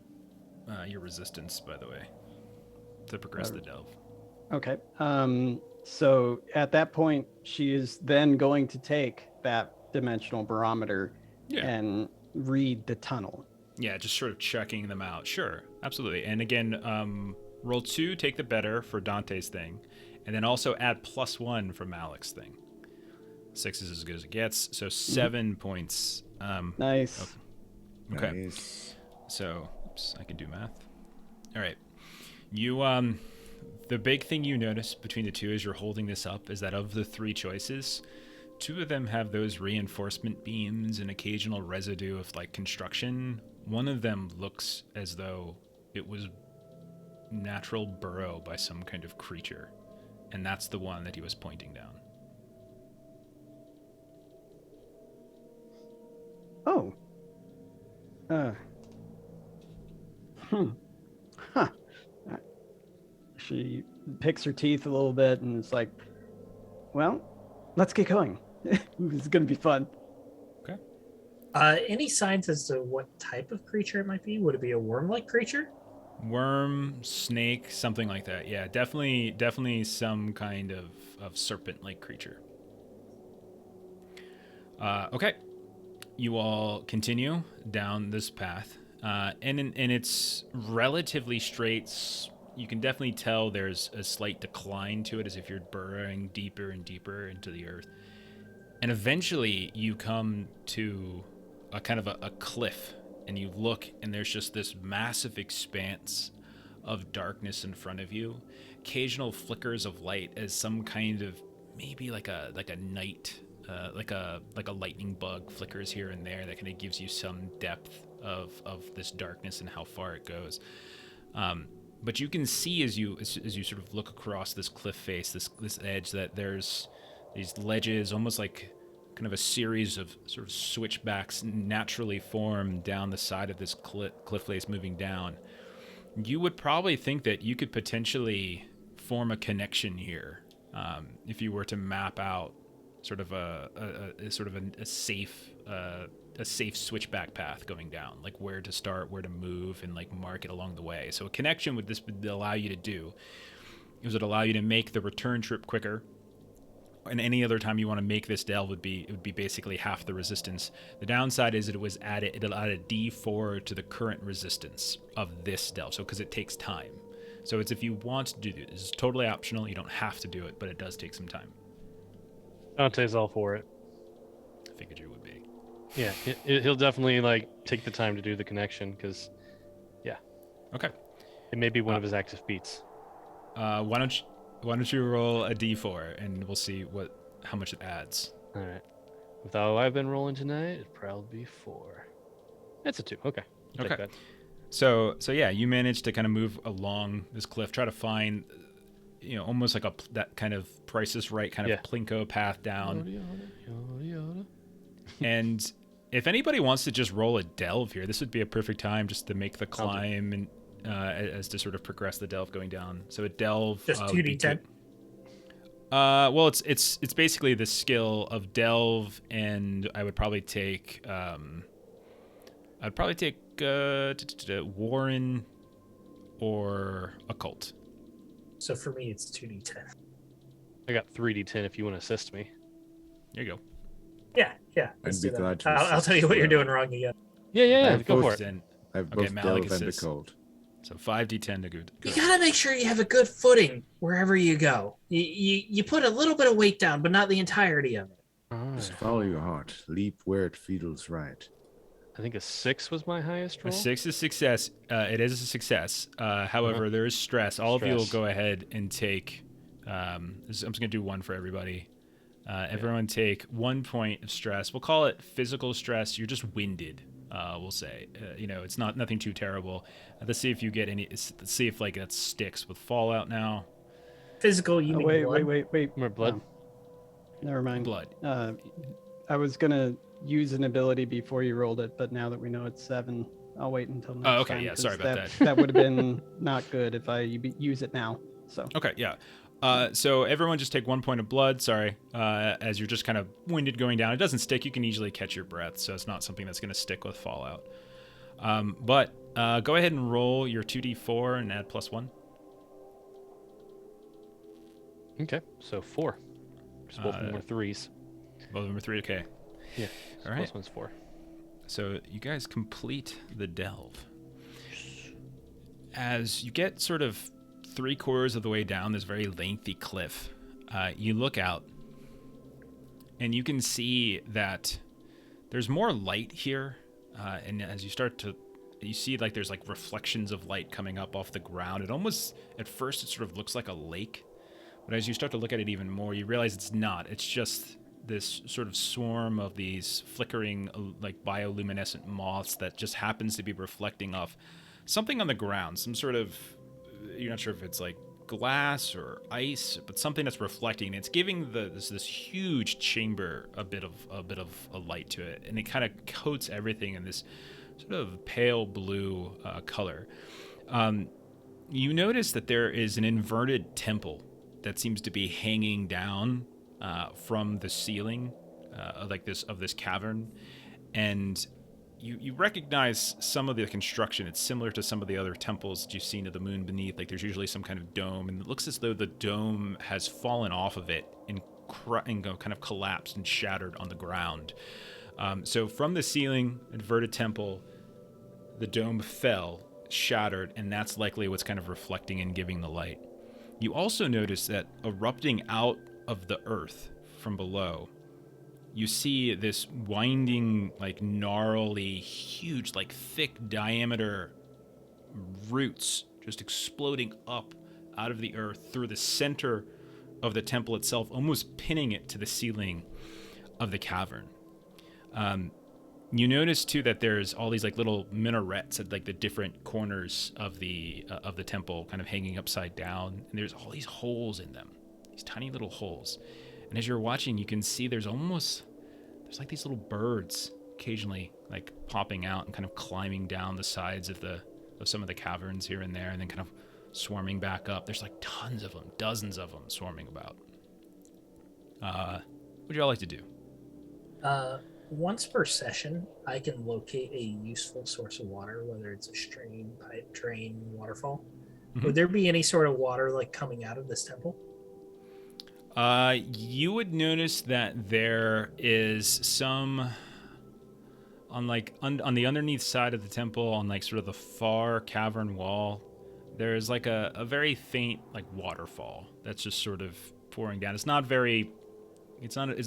resistance, by the way, to progress the delve. Okay. So at that point, she is then going to take that dimensional barometer and read the tunnel. Yeah, just sort of checking them out. Sure, absolutely. And again, roll 2, take the better for Dante's thing, and then also add +1 for Malik's thing. 6 is as good as it gets, so 7 points. Nice. Okay. Nice. So, oops, I can do math. All right. You, the big thing you notice between the two as you're holding this up is that of the 3 choices, 2 of them have those reinforcement beams and occasional residue of like construction. One of them looks as though it was natural burrow by some kind of creature, and that's the one that he was pointing down. Oh, Uh, hmm. Huh. Uh, She picks her teeth a little bit and is like, well, let's get going. It's going to be fun. Any signs as to what type of creature it might be? Would it be a worm-like creature? Worm, snake, something like that. Yeah, definitely some kind of serpent-like creature. Okay, you all continue down this path, and it's relatively straight. You can definitely tell there's a slight decline to it, as if you're burrowing deeper and deeper into the earth. And eventually, you come to a kind of a cliff, and you look, and there's just this massive expanse of darkness in front of you. Occasional flickers of light as some kind of maybe like a night, like a lightning bug flickers here and there. That kind of gives you some depth of this darkness and how far it goes. But you can see as you sort of look across this cliff face, this edge, that there's these ledges, almost like kind of a series of sort of switchbacks naturally form down the side of this cliff face moving down. You would probably think that you could potentially form a connection here, if you were to map out sort of a safe switchback path going down, like where to start, where to move, and like mark it along the way. So a connection would allow you to do is it allow you to make the return trip quicker. And any other time you want to make this delve would be basically half the resistance. The downside is it'll add a D4 to the current resistance of this delve, so because it takes time. So it's if you want to do this, it's totally optional. You don't have to do it, but it does take some time. Dante's all for it. I figured you would be. Yeah, he'll definitely like take the time to do the connection because, yeah. Okay. It may be one of his active feats. Why don't you roll a D4 and we'll see how much it adds. All right. With all I've been rolling tonight, it'd probably be 4. It's a 2. Okay. I'll take Okay. that. So yeah, you managed to kind of move along this cliff, try to find, almost like that kind of Price is Right kind of plinko path down. And if anybody wants to just roll a delve here, this would be a perfect time just to make the climb and as to sort of progress the delve going down. So a delve Just 2d10. Well, it's basically the skill of delve, and I would probably take Warren or occult. So for me, it's 2d10. I got 3d10 if you want to assist me. There you go. Yeah. I'd be glad to. I'll tell you what you're doing wrong again. Yeah. I've Go for both- it. I have Okay, both Malik delve and assists. occult. So 5d10 to good. You gotta make sure you have a good footing wherever you go. You put a little bit of weight down, but not the entirety of it. Just follow your heart. Leap where it feels right. I think a 6 was my highest A roll. 6 is success. It is a success. However, there is stress. All of you will Stress. go ahead and take. I'm just gonna do one for everybody. Everyone take 1 point of stress. We'll call it physical stress. You're just winded. We'll say, it's nothing too terrible. Let's see if you get any. Let's see if like that sticks with Fallout now. Physical, you mean blood? Wait. More blood. Never mind. Blood. I was gonna use an ability before you rolled it, but now that we know it's 7, I'll wait until next okay, time, yeah, 'cause sorry about that. That would have been not good if I use it now. So Okay, yeah. So everyone just take 1 point of blood. Sorry, as you're just kind of winded going down. It doesn't stick. You can easily catch your breath, so it's not something that's going to stick with Fallout. But go ahead and roll your 2d4 and add +1. Okay, so 4. Just both of them were 3s. Both of them are 3. Okay. Yeah. So All right. Plus 1's 4. So you guys complete the delve. As you get sort of 3/4 of the way down this very lengthy cliff, you look out and you can see that there's more light here. And as you see like there's like reflections of light coming up off the ground. It almost, at first, it sort of looks like a lake. But as you start to look at it even more, you realize it's not. It's just this sort of swarm of these flickering, like bioluminescent moths that just happens to be reflecting off something on the ground. Some sort of, you're not sure if it's like glass or ice, but something that's reflecting. It's giving this huge chamber a bit of a light to it, and it kind of coats everything in this sort of pale blue color. You notice that there is an inverted temple that seems to be hanging down from the ceiling of this cavern, and you recognize some of the construction. It's similar to some of the other temples that you've seen of the moon beneath. Like there's usually some kind of dome, and it looks as though the dome has fallen off of it and kind of collapsed and shattered on the ground. So from the ceiling, inverted temple, the dome fell, shattered, and that's likely what's kind of reflecting and giving the light. You also notice that erupting out of the earth from below, you see this winding, like gnarly, huge, like thick diameter roots just exploding up out of the earth through the center of the temple itself, almost pinning it to the ceiling of the cavern. You notice too that there's all these like little minarets at like the different corners of the temple, kind of hanging upside down, and there's all these holes in them, these tiny little holes. And as you're watching, you can see there's like these little birds occasionally like popping out and kind of climbing down the sides of some of the caverns here and there, and then kind of swarming back up. There's like tons of them, dozens of them swarming about. What would y'all like to do? Once per session, I can locate a useful source of water, whether it's a stream, pipe, drain, waterfall. Mm-hmm. Would there be any sort of water like coming out of this temple? You would notice that there is some on the underneath side of the temple, on like sort of the far cavern wall. There's like a very faint like waterfall that's just sort of pouring down. It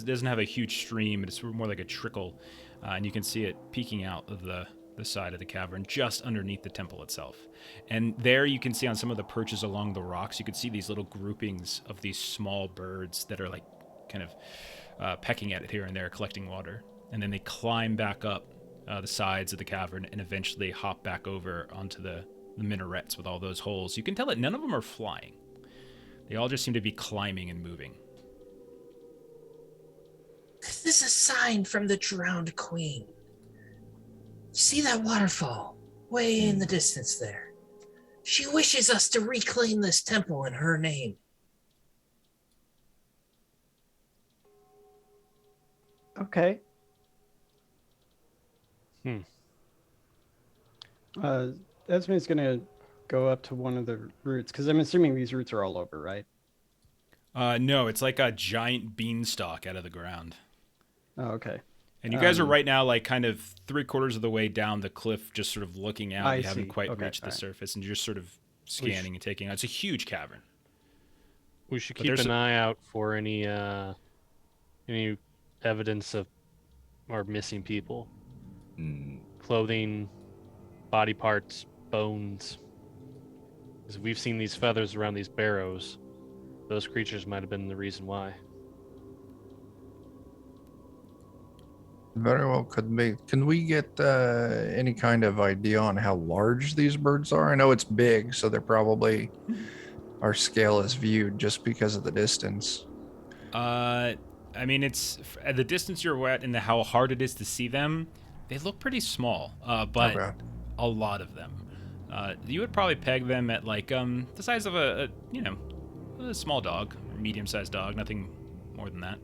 doesn't have a huge stream. It's more like a trickle, and you can see it peeking out of the side of the cavern just underneath the temple itself. And there you can see on some of the perches along the rocks, you can see these little groupings of these small birds that are like kind of pecking at it here and there, collecting water. And then they climb back up the sides of the cavern and eventually hop back over onto the minarets with all those holes. You can tell that none of them are flying. They all just seem to be climbing and moving. This is a sign from the drowned queen. You see that waterfall way in the distance there? She wishes us to reclaim this temple in her name. Okay. Esme's gonna go up to one of the roots, because I'm assuming these roots are all over, right? No, it's like a giant beanstalk out of the ground. Oh, okay. And you guys are right now like kind of 3/4 of the way down the cliff, just sort of looking out. I You haven't see. quite Okay, reached the all right. surface, and you're just sort of scanning and taking out. It's a huge cavern. We should But keep there's an eye out for any evidence of our missing people. Clothing, body parts, bones. Because we've seen these feathers around these barrows. Those creatures might have been the reason why. Very well could be. Can we get any kind of idea on how large these birds are? I know it's big, so they're probably our scale is viewed just because of the distance. I mean, it's at the distance you're at and how hard it is to see them. They look pretty small, but Okay. a lot of them. You would probably peg them at like the size of a small dog, or medium-sized dog, nothing more than that.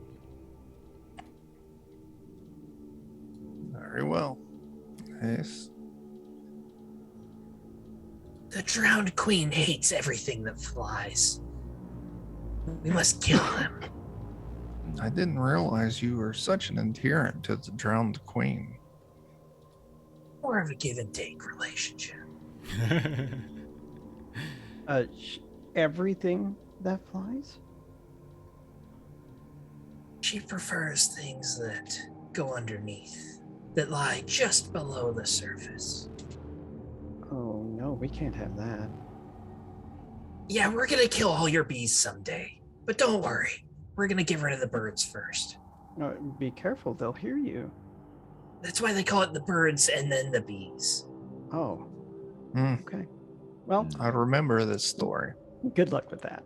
Very well. Yes. The drowned queen hates everything that flies. We must kill him. I didn't realize you were such an adherent to the drowned queen. More of a give and take relationship. Everything that flies? She prefers things that go underneath, that lie just below the surface. Oh no, we can't have that. Yeah, we're gonna kill all your bees someday. But don't worry, we're gonna get rid of the birds first. Be careful, they'll hear you. That's why they call it the birds and then the bees. Oh, Hmm. okay. Well, I remember this story. good luck with that.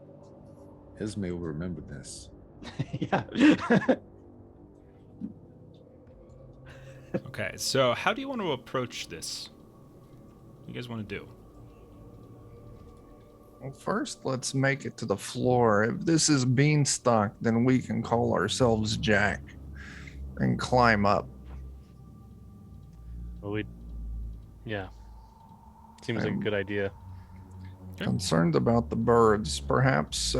Esme will remember this. Yeah. Okay, so how do you want to approach this? What do you guys want to do? Well, first, let's make it to the floor. If this is Beanstalk, then we can call ourselves Jack and climb up. Well, yeah, seems like a good idea. Concerned about the birds. Perhaps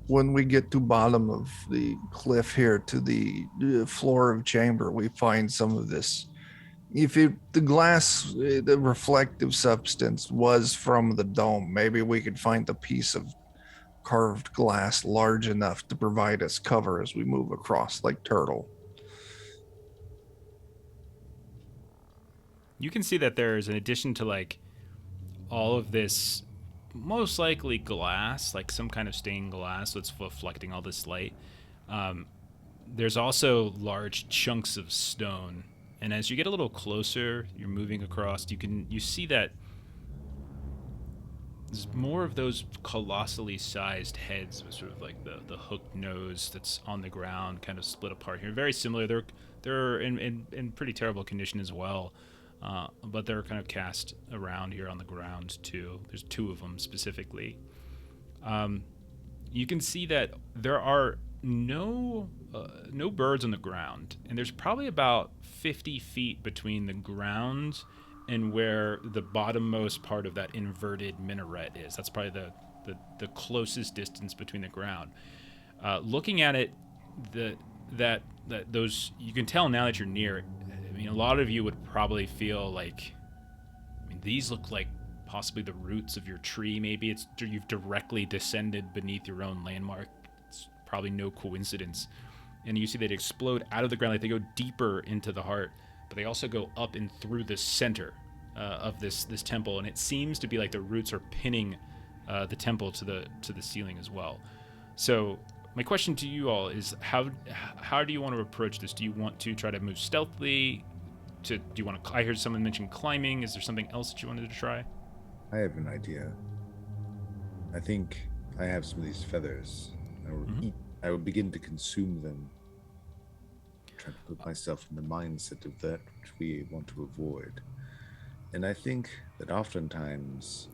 when we get to bottom of the cliff here to the floor of chamber, we find some of this. If the glass, the reflective substance was from the dome, maybe we could find a piece of carved glass large enough to provide us cover as we move across like turtle. You can see that there's, in addition to like all of this most likely glass, like some kind of stained glass that's reflecting all this light, there's also large chunks of stone. And as you get a little closer, you're moving across, you see that there's more of those colossally sized heads with sort of like the hooked nose that's on the ground, kind of split apart here. Very similar. They're in pretty terrible condition as well. But they're kind of cast around here on the ground too. There's 2 of them specifically. You can see that there are no birds on the ground, and there's probably about 50 feet between the ground and where the bottommost part of that inverted minaret is. That's probably the closest distance between the ground. Looking at it, those you can tell now that you're near it. I mean, a lot of you would probably feel like, I mean, these look like possibly the roots of your tree. Maybe you've directly descended beneath your own landmark. It's probably no coincidence. And you see they explode out of the ground, like they go deeper into the heart, but they also go up and through the center of this temple. And it seems to be like the roots are pinning the temple to the ceiling as well. So my question to you all is, how do you want to approach this? Do you want to try to move stealthily? Do you want to? I heard someone mention climbing. Is there something else that you wanted to try? I have an idea. I think I have some of these feathers. I will begin to consume them. Try to put myself in the mindset of that which we want to avoid. And I think that oftentimes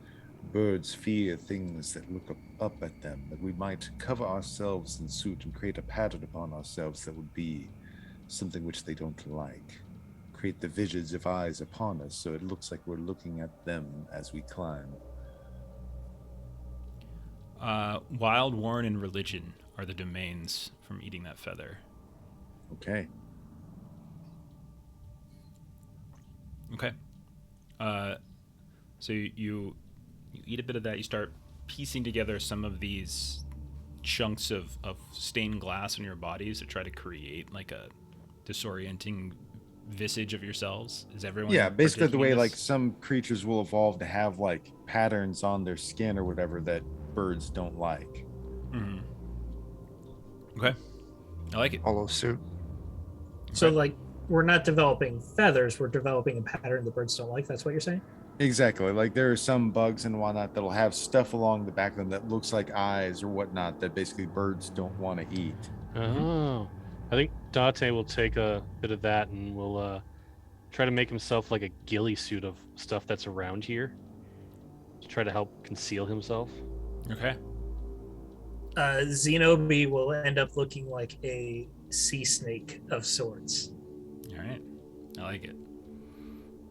birds fear things that look up at them, that we might cover ourselves in suit and create a pattern upon ourselves that would be something which they don't like. Create the visions of eyes upon us so it looks like we're looking at them as we climb. Wild, Warren, and religion are the domains from eating that feather. Okay. Okay. So you eat a bit of that. You start piecing together some of these chunks of stained glass on your bodies to try to create like a disorienting visage of yourselves. Is everyone? Yeah, basically the way partaking in like this? some creatures will evolve to have like patterns on their skin or whatever that birds don't like. Mm-hmm. Okay, I like it. Follow suit. So, Okay. like, we're not developing feathers, we're developing a pattern the birds don't like. That's what you're saying? Exactly. Like there are some bugs and whatnot that'll have stuff along the back of them that looks like eyes or whatnot that basically birds don't want to eat. Oh, I think Date will take a bit of that and will try to make himself like a ghillie suit of stuff that's around here to try to help conceal himself. Okay. Zenobe will end up looking like a sea snake of sorts. All right. I like it.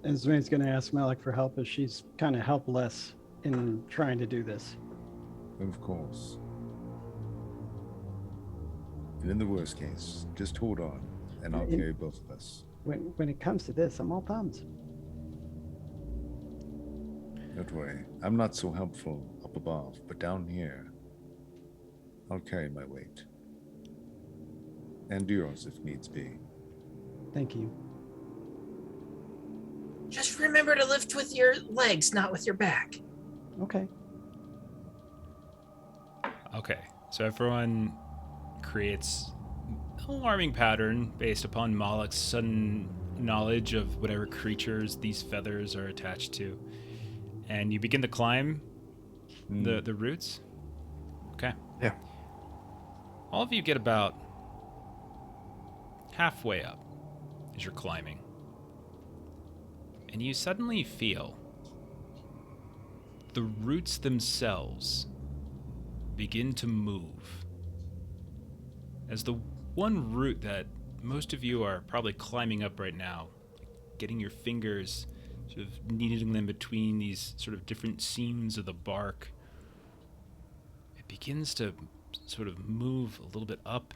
And Zwane's going to ask Malik for help as she's kind of helpless in trying to do this. Of course. And in the worst case, just hold on and I'll carry both of us. When it comes to this, I'm all thumbs. Don't worry. I'm not so helpful up above, but down here, I'll carry my weight. And yours if needs be. Thank you. Just remember to lift with your legs, not with your back. Okay. Okay. So everyone creates an alarming pattern based upon Malak's sudden knowledge of whatever creatures these feathers are attached to. And you begin to climb the roots. Okay. Yeah. All of you get about halfway up. as you're climbing. And you suddenly feel the roots themselves begin to move. As the one root that most of you are probably climbing up right now, getting your fingers, sort of kneading them between these sort of different seams of the bark, it begins to sort of move a little bit up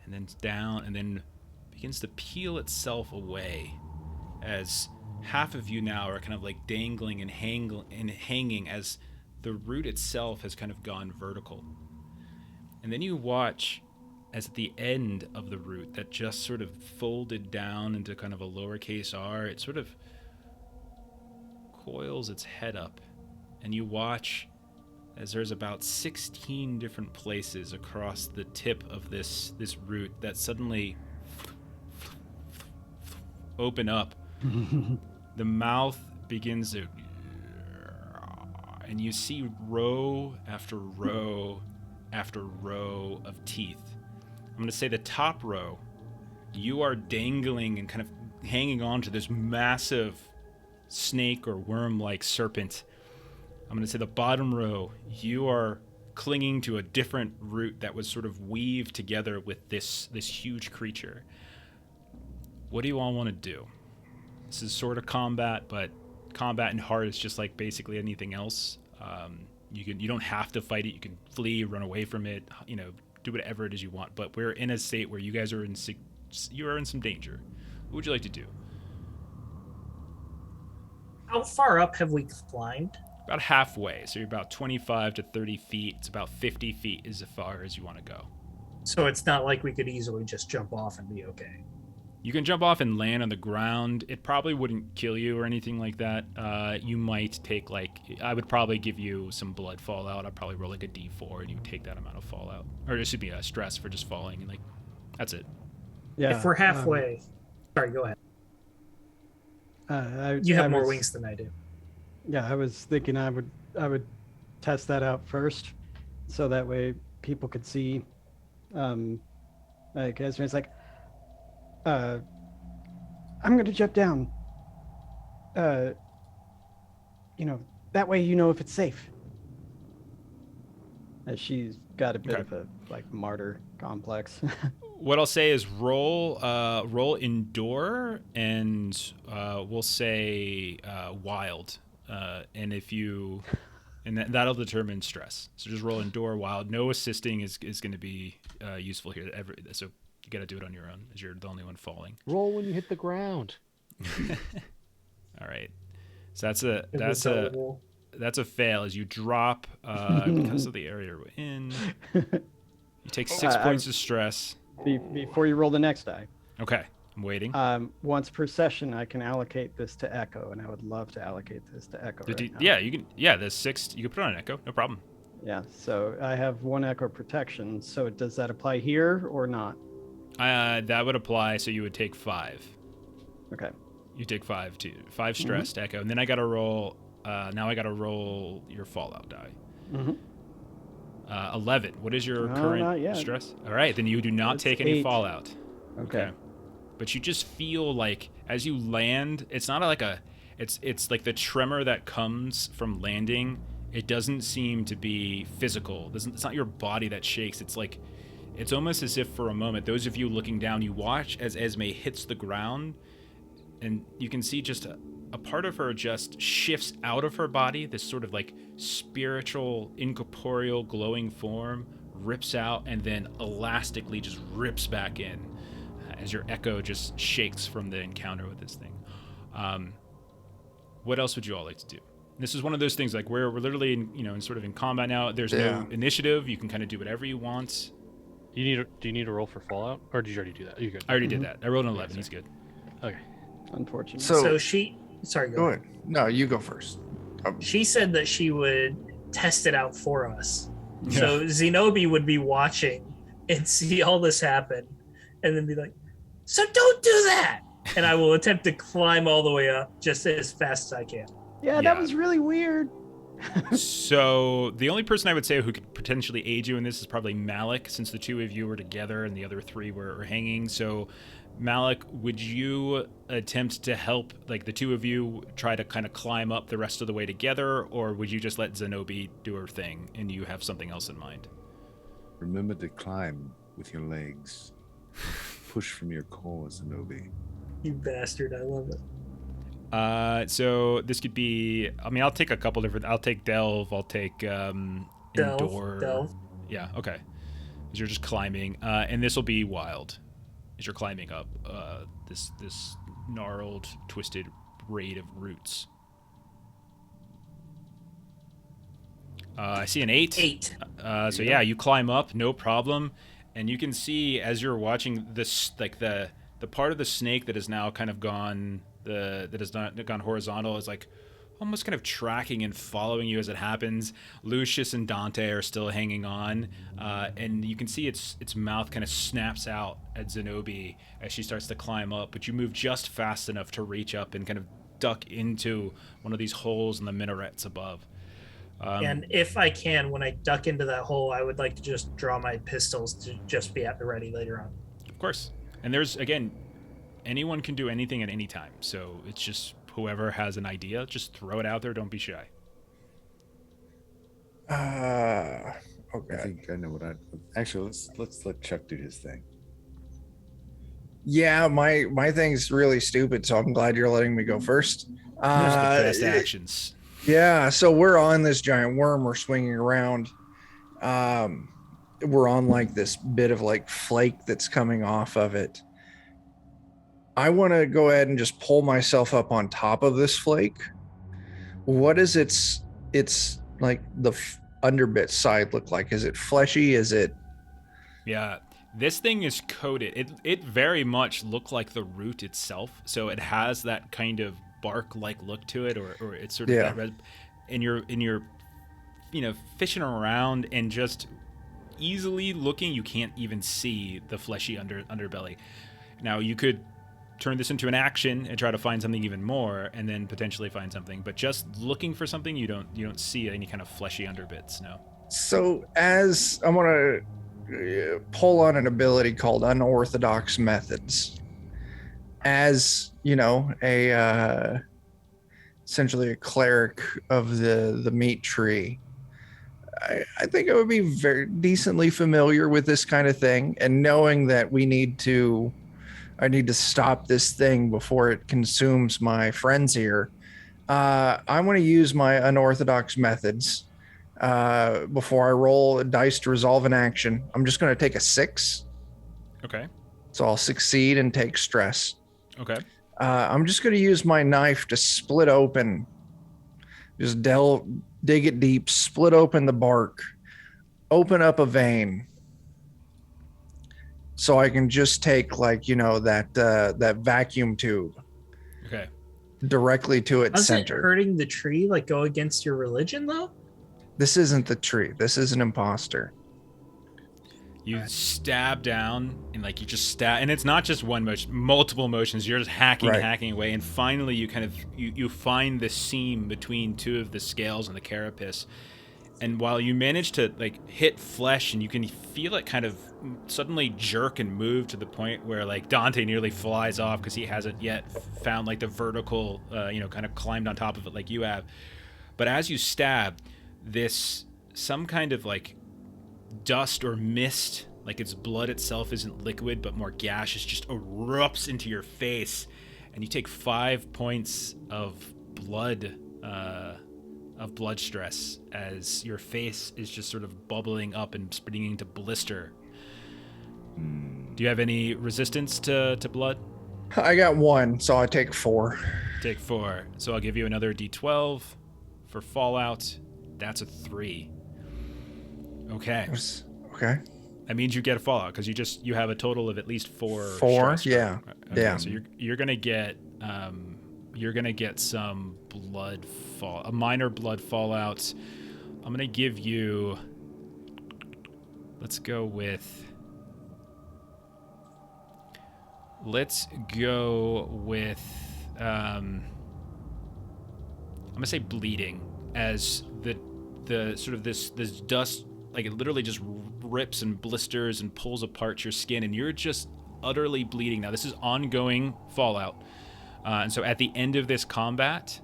and then down and then begins to peel itself away as half of you now are kind of like dangling and hanging as the root itself has kind of gone vertical. And then you watch as at the end of the root that just sort of folded down into kind of a lowercase r, it sort of coils its head up, and you watch as there's about 16 different places across the tip of this root that suddenly open up. The mouth begins to, and you see row after row after row of teeth. I'm going to say the top row, you are dangling and kind of hanging on to this massive snake or worm-like serpent. I'm going to say the bottom row, you are clinging to a different root that was sort of weaved together with this huge creature. What do you all want to do? This is sort of combat, but combat in hard is just like basically anything else. You don't have to fight it. You can flee, run away from it, do whatever it is you want. But we're in a state where you guys are in some danger. What would you like to do? How far up have we climbed? About halfway. So you're about 25 to 30 feet. It's about 50 feet as far as you want to go. So it's not like we could easily just jump off and be okay. You can jump off and land on the ground. It probably wouldn't kill you or anything like that. You might take I would probably give you some blood fallout. I'd probably roll like a D4 and you take that amount of fallout. Or it should be a stress for just falling and that's it. Yeah. If we're halfway, sorry, go ahead. You have more wings than I do. Yeah, I was thinking I would test that out first, so that way people could see. Like Esme's like, I'm gonna jump down. That way if it's safe. As she's got a bit of a martyr complex. What I'll say is roll endure and we'll say wild. And if you, that'll determine stress. So just roll endure wild. No assisting is going to be useful here. So you got to do it on your own, as you're the only one falling. Roll when you hit the ground. All right. So that's a fail as you drop because of the area we're in. You take 6 points of stress. Before you roll the next die. Okay. I'm waiting. Once per session, I can allocate this to Echo, and I would love to allocate this to Echo. Yeah, you can. Yeah, there's 6. You can put on an Echo, no problem. Yeah, so I have 1 Echo protection. So does that apply here or not? That would apply. So you would take 5. Okay. You take 5 too. 5 stress to Echo, and then I got to roll. Now I got to roll your fallout die. 11. What is your current stress? All right, then you do not take any 8. fallout. Okay. But you just feel like as you land, it's not it's like the tremor that comes from landing. It doesn't seem to be physical. It's not your body that shakes. It's almost as if for a moment, those of you looking down, you watch as Esme hits the ground, and you can see just a part of her just shifts out of her body. This sort of spiritual, incorporeal, glowing form rips out and then elastically just rips back in. As your Echo just shakes from the encounter with this thing. What else would you all like to do? This is one of those things we're literally in combat now. There's no initiative. You can kind of do whatever you want. Do you need a roll for Fallout, or did you already do that? You're good. I already did that. I rolled an 11. He's good. Okay. Unfortunately. So she. Sorry. Go ahead. No, you go first. She said that she would test it out for us. Yeah. So Zenobe would be watching and see all this happen, and then be like, "So don't do that." And I will attempt to climb all the way up just as fast as I can. Yeah, that was really weird. So the only person I would say who could potentially aid you in this is probably Malik, since the two of you were together and the other three were hanging. So Malik, would you attempt to help, like, the two of you try to kind of climb up the rest of the way together, or would you just let Zenobe do her thing and you have something else in mind? Remember to climb with your legs. Push from your core, Zenobe. You bastard! I love it. So this could be, I mean, I'll take a couple different, I'll take Delve, I'll take Endure. Delve. Yeah, okay. As you're just climbing, and this will be wild as you're climbing up this gnarled, twisted raid of roots. I see an 8. 8. So yeah, you climb up, no problem, and you can see as you're watching this, like the part of the snake that is now kind of gone, that has not gone horizontal, is like almost kind of tracking and following you as it happens. Lucius and Dante are still hanging on, and you can see its mouth kind of snaps out at Zenobe as she starts to climb up, but you move just fast enough to reach up and kind of duck into one of these holes in the minarets above. And if I can, when I duck into that hole, I would like to just draw my pistols to just be at the ready later on. Of course. And there's, again, anyone can do anything at any time, so it's just whoever has an idea, just throw it out there. Don't be shy. I Okay. think I know what actually let's let Chuck do his thing. Yeah, my thing's really stupid, so I'm glad you're letting me go first. Those are the best actions. Yeah, so we're on this giant worm. We're swinging around. We're on like this bit of like flake that's coming off of it. I want to go ahead and just pull myself up on top of this flake. What does its like the underbit side look like? Is it fleshy? Is it? Yeah, this thing is coated. It very much looked like the root itself, so it has that kind of bark-like look to it, or it's sort of that red. And you're fishing around and just easily looking, you can't even see the fleshy underbelly. Now you could turn this into an action and try to find something even more, and then potentially find something. But just looking for something, you don't see any kind of fleshy underbits. No. So as I'm gonna pull on an ability called Unorthodox Methods. As essentially a cleric of the meat tree, I think I would be very decently familiar with this kind of thing, and knowing that I need to stop this thing before it consumes my friends here. I want to use my Unorthodox Methods before I roll a dice to resolve an action. I'm just going to take a 6. Okay. So I'll succeed and take stress. Okay. I'm just going to use my knife to split open, just dig it deep, split open the bark, open up a vein, so I can just take that vacuum tube Okay. directly to its Doesn't center. hurting the tree like go against your religion though? This isn't the tree. This is an imposter. You stab down, and you just stab, and it's not just one motion, multiple motions. You're just hacking away, and finally you find the seam between two of the scales and the carapace. And while you manage to hit flesh, and you can feel it kind of suddenly jerk and move to the point where Dante nearly flies off because he hasn't yet found the vertical, kind of climbed on top of it like you have. But as you stab, some kind of dust or mist, its blood itself isn't liquid but more gaseous, just erupts into your face, and you take 5 points of blood stress as your face is just sort of bubbling up and beginning to blister. Do you have any resistance to blood? I got 1, so I take 4. Take 4. So I'll give you another D12 for fallout. That's a 3. Okay. Okay. That means you get a fallout because you have a total of at least 4. 4, stress, yeah. right? Okay, Yeah. So you're gonna get some a minor blood fallout. I'm gonna give you. Let's go with I'm gonna say bleeding. as the sort of this dust, like it literally just rips and blisters and pulls apart your skin, and you're just utterly bleeding. Now this is ongoing fallout, and so at the end of this combat,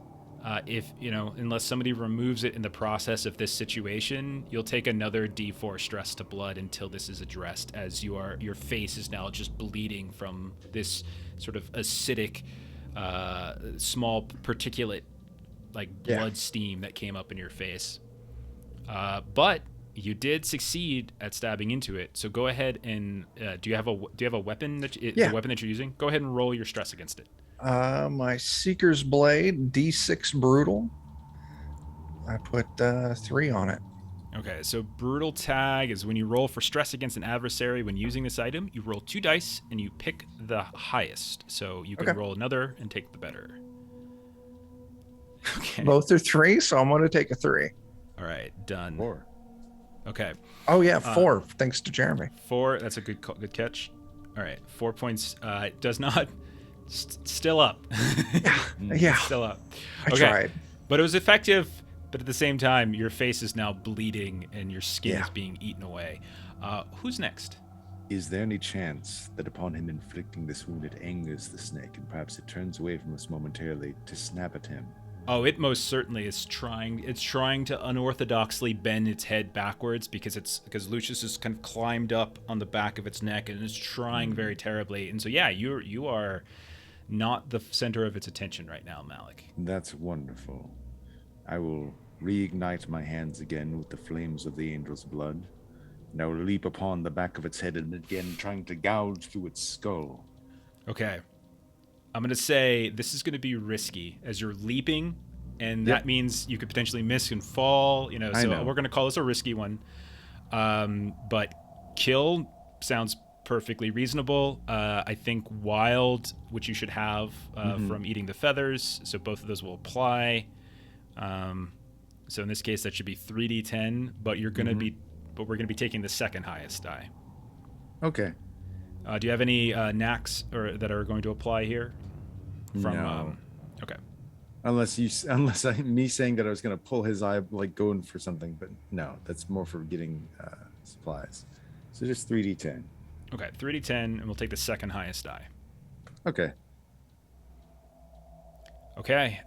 if unless somebody removes it in the process of this situation, you'll take another D4 stress to blood until this is addressed, as your face is now just bleeding from this sort of acidic, small particulate, like blood steam that came up in your face. But you did succeed at stabbing into it. So go ahead and do you have a weapon the weapon that you're using? Go ahead and roll your stress against it. My Seeker's Blade, D6 brutal. I put 3 on it. Okay, so brutal tag is when you roll for stress against an adversary when using this item. You roll 2 dice and you pick the highest. So you can roll another and take the better. Okay. Both are 3, so I'm going to take a 3. All right, done. 4. Okay. Oh yeah, 4. Thanks to Jeremy. 4. That's a good catch. All right, 4 points. Does not. Still up. Yeah. Still up. I tried. But it was effective. But at the same time, your face is now bleeding and your skin is being eaten away. Who's next? Is there any chance that upon him inflicting this wound, it angers the snake and perhaps it turns away from us momentarily to snap at him? Oh, it most certainly is trying. It's trying to unorthodoxly bend its head backwards because Lucius has kind of climbed up on the back of its neck and is trying very terribly. And so, yeah, you are not the center of its attention right now, Malik. That's wonderful. I will reignite my hands again with the flames of the angel's blood, and I will leap upon the back of its head and again trying to gouge through its skull. Okay. I'm going to say this is going to be risky as you're leaping, and that means you could potentially miss and fall, so we're going to call this a risky one. But kill sounds perfectly reasonable. I think wild, which you should have from eating the feathers, so both of those will apply. So in this case, that should be 3d10, but we're going to be taking the second highest die. Okay. Do you have any knacks that are going to apply here? No. Okay. Unless me saying that I was going to pull his eye, like going for something, but no, that's more for getting supplies. So just 3d10. Okay, 3d10, and we'll take the second highest die. Okay. Okay.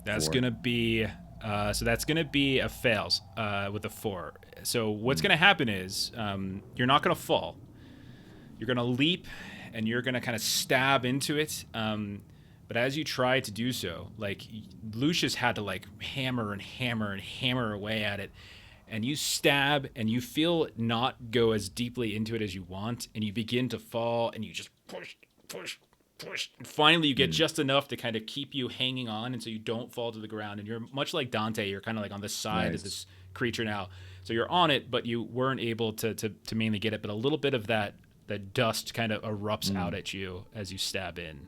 That's 4. gonna be that's gonna be a fails with a 4. So what's gonna happen is you're not gonna fall. You're gonna leap and you're gonna kind of stab into it. But as you try to do so, like Lucius had to like hammer and hammer and hammer away at it, and you stab and you feel it not go as deeply into it as you want, and you begin to fall and you just push. And finally, you get just enough to kind of keep you hanging on, and so you don't fall to the ground. And you're much like Dante. You're kind of like on the side of this creature now. So you're on it, but you weren't able to mainly get it. But a little bit of that dust kind of erupts out at you as you stab in.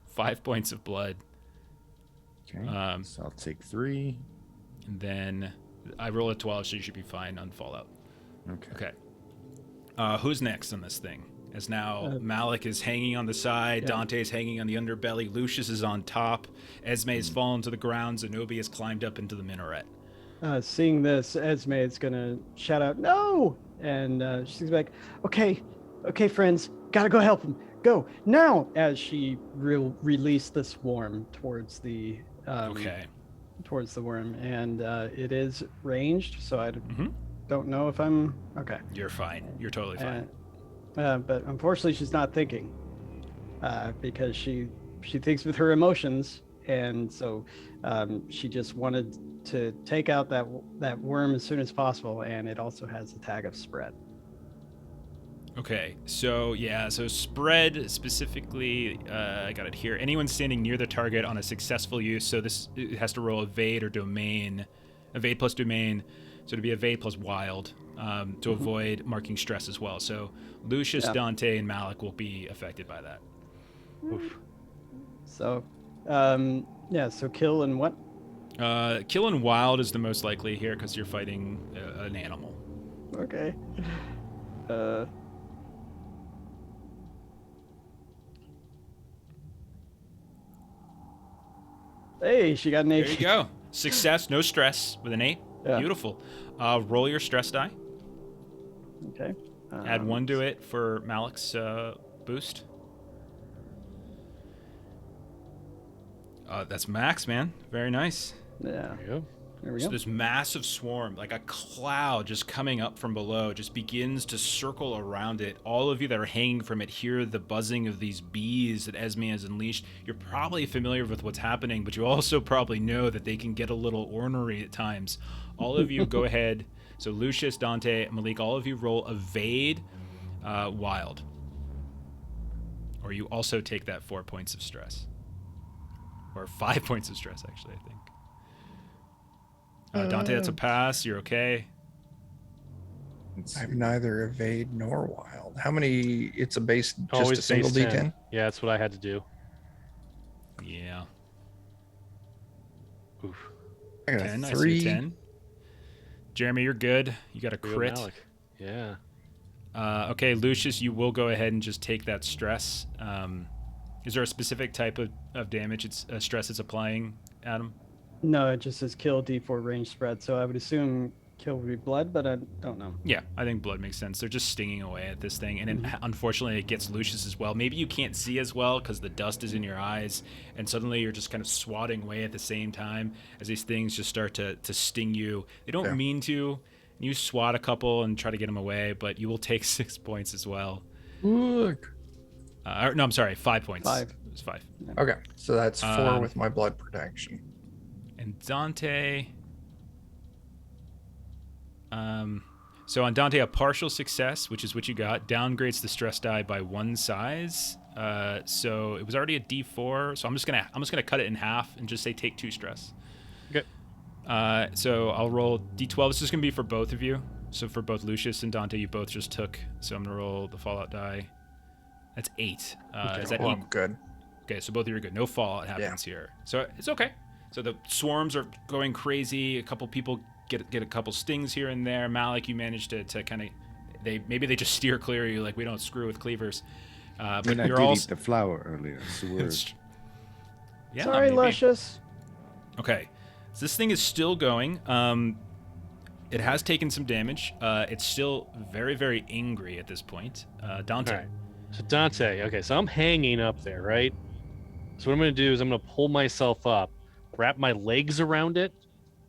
5 points of blood. Okay. So I'll take 3. And then I roll a 12, so you should be fine on Fallout. Okay. Who's next on this thing? As now Malik is hanging on the side, Dante is hanging on the underbelly, Lucius is on top, Esme has fallen to the ground, Zenobe has climbed up into the minaret. Seeing this, Esme is going to shout out, "No!" And she's like, okay, friends, gotta go help him. Go, now! As she release this worm towards the towards the worm. And it is ranged, so I don't know if I'm... Okay. You're fine. You're totally fine. But unfortunately, she's not thinking because she thinks with her emotions, and so she just wanted to take out that worm as soon as possible, and it also has a tag of spread. Okay, so spread specifically, I got it here. Anyone standing near the target on a successful use, so it has to roll evade or domain, evade plus domain, so to be evade plus wild. To avoid marking stress as well. So Lucius, Dante, and Malik will be affected by that. Oof. So, so kill and what? Kill and wild is the most likely here because you're fighting an animal. Okay. Hey, she got an 8. There you go. Success, no stress with an 8. Yeah. Beautiful. Roll your stress die. Okay. Add 1 to it for Malik's boost. That's max, man. Very nice. Yeah. There you go. There we So go. this massive swarm, like a cloud just coming up from below, just begins to circle around it. All of you that are hanging from it hear the buzzing of these bees that Esme has unleashed. You're probably familiar with what's happening, but you also probably know that they can get a little ornery at times. All of you go ahead. So Lucius, Dante, Malik, all of you roll evade wild. Or you also take that 4 points of stress. Or 5 points of stress, actually, I think. Dante, that's a pass. You're okay. Let's I have see. neither evade nor wild. How many? It's a base, just Always a single base D10. Yeah, that's what I had to do. Yeah. Oof. I got 10. a I see a 3. 10. Jeremy, you're good. You got a We got crit. Malik. Yeah. Okay, Lucius, you will go ahead and just take that stress. Is there a specific type of damage stress it's applying, Adam? No, it just says kill D4 range spread. So I would assume kill would be blood, but I don't know. Yeah, I think blood makes sense. They're just stinging away at this thing, and then unfortunately it gets Lucius as well. Maybe you can't see as well because the dust is in your eyes, and suddenly you're just kind of swatting away at the same time as these things just start to sting you. They don't Yeah. mean to. You swat a couple and try to get them away, but you will take 6 points as well. Look. No, I'm sorry, 5 points. 5. It was 5. Okay, so that's 4 Um, with my blood protection. And Dante. So on Dante, a partial success, which is what you got, downgrades the stress die by 1 size. So it was already a D4. So I'm just gonna cut it in half and just say take 2 stress. Okay. So I'll roll D12. This is gonna be for both of you. So for both Lucius and Dante, you both just took. So I'm gonna roll the fallout die. That's 8. Is that Well, 8? I'm good. Okay, so both of you are good. No fallout happens here. So it's okay. So the swarms are going crazy. A couple people get a couple stings here and there. Malik, you managed to kind of... Maybe they just steer clear of you, like we don't screw with cleavers. But And I you're did all... eat the flower earlier. So we're Yeah, Sorry, maybe. Luscious. Okay, so this thing is still going. It has taken some damage. It's still very, very angry at this point. Dante. All right. So Dante, okay, so I'm hanging up there, right? So what I'm going to do is I'm going to pull myself up, wrap my legs around it,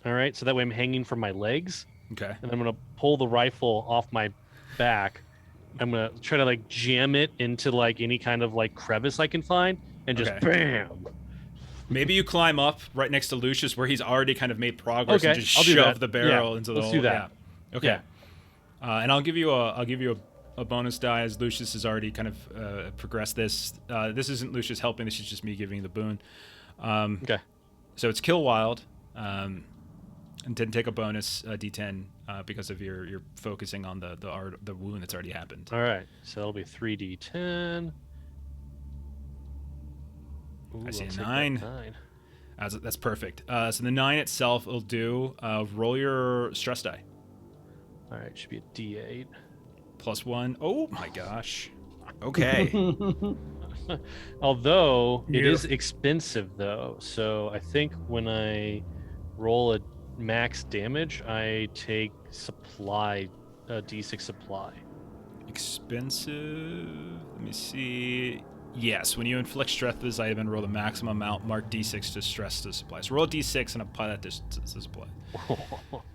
all right? So that way I'm hanging from my legs, Okay. and I'm going to pull the rifle off my back. I'm going to try to, like, jam it into, like, any kind of, like, crevice I can find, and just Okay. bam! Maybe you climb up right next to Lucius where he's already kind of made progress and Okay, just I'll do shove that. the barrel Yeah, into the let's hole. do that. Yeah. Okay. Yeah. And I'll give you a bonus die as Lucius has already kind of progressed this. This isn't Lucius helping. This is just me giving you the boon. Okay. So it's kill wild, and didn't take a bonus D10 because of your focusing on the wound that's already happened. All right, so that'll be 3d10. Ooh, I see I'll a take that 9. 9. That's perfect. So the 9 itself will do. Roll your stress die. All right, should be a d8. +1. Oh my gosh. Okay. Although it Yeah. is expensive though, so I think when I roll a max damage, I take supply, d6 supply. Expensive. Let me see. Yes, when you inflict stress to this item and roll the maximum amount, mark d6 to stress the supply. So roll a d6 and apply that to supply.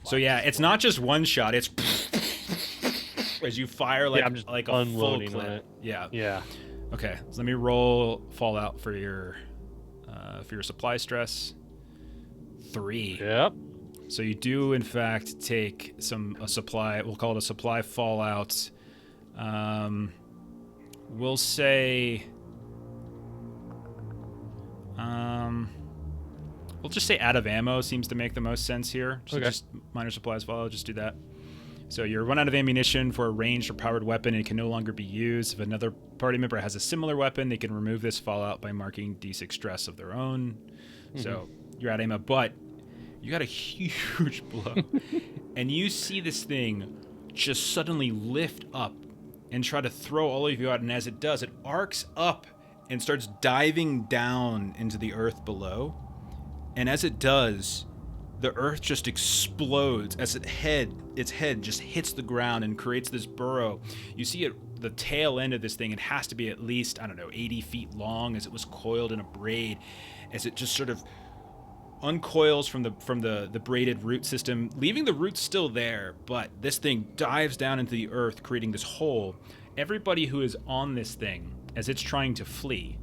So yeah, it's not just one shot. It's as you fire like I'm just like a unloading full on clip. it. Yeah. Yeah. Okay. So let me roll fallout for your supply stress. 3. Yep. So you do in fact take a supply. We'll call it a supply fallout. We'll say. We'll just say out of ammo seems to make the most sense here. So Okay. just minor supplies fallout. Just do that. So you're run out of ammunition for a ranged or powered weapon and it can no longer be used. If another party member has a similar weapon, they can remove this fallout by marking d6 stress of their own. So you're out of ammo, but you got a huge blow. And you see this thing just suddenly lift up and try to throw all of you out. And as it does, it arcs up and starts diving down into the earth below. And as it does, the earth just explodes as its head just hits the ground and creates this burrow. You see it, the tail end of this thing, it has to be at least, I don't know, 80 feet long, as it was coiled in a braid, as it just sort of uncoils from the braided root system, leaving the roots still there, but this thing dives down into the earth, creating this hole. Everybody who is on this thing, as it's trying to flee,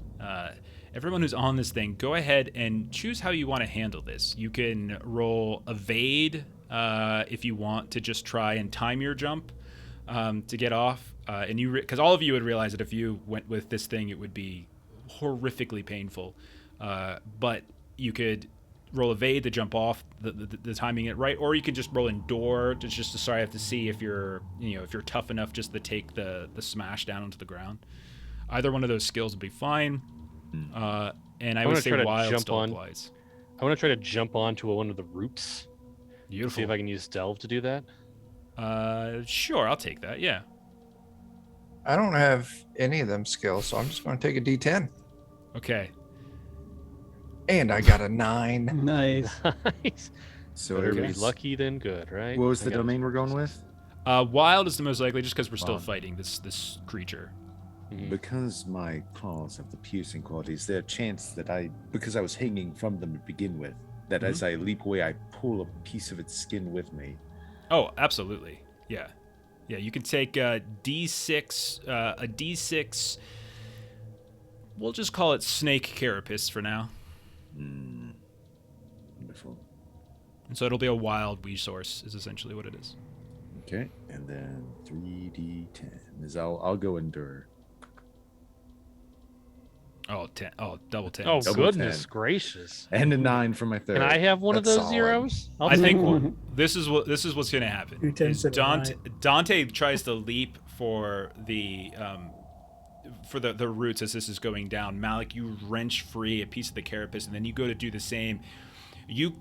everyone who's on this thing, go ahead and choose how you want to handle this. You can roll evade if you want to just try and time your jump to get off. And because all of you would realize that if you went with this thing, it would be horrifically painful. But you could roll evade to jump off, the timing it right, or you can just roll endure to just to to see if you're tough enough just to take the smash down onto the ground. Either one of those skills would be fine. And I would say wild still applies. I want to try to jump onto one of the roots. Beautiful. See if I can use delve to do that. Sure, I'll take that. Yeah. I don't have any of them skills, so I'm just going to take a D10. Okay. And I got a 9. Nice. Nice. So Better it be was, lucky than good, right? what was I the got a domain we're going with? Wild is the most likely, just because we're still Wild. fighting this creature. Mhm. Because my claws have the piercing qualities, there's a chance that because I was hanging from them to begin with, that as I leap away, I pull a piece of its skin with me. Oh, absolutely. Yeah. Yeah, you can take a D6. We'll just call it snake carapace for now. Wonderful. And so it'll be a wild resource, is essentially what it is. Okay, and then 3d10 is I'll go endure. Oh, 10. Oh, double 10. Oh, Double goodness 10. gracious. And a 9 for my third. Can I have one of That's those solid. zeros? I think Mhm. this is what's going to happen. 2 10s Is and a Dante tries to leap for the roots as this is going down. Malik, you wrench free a piece of the carapace, and then you go to do the same. You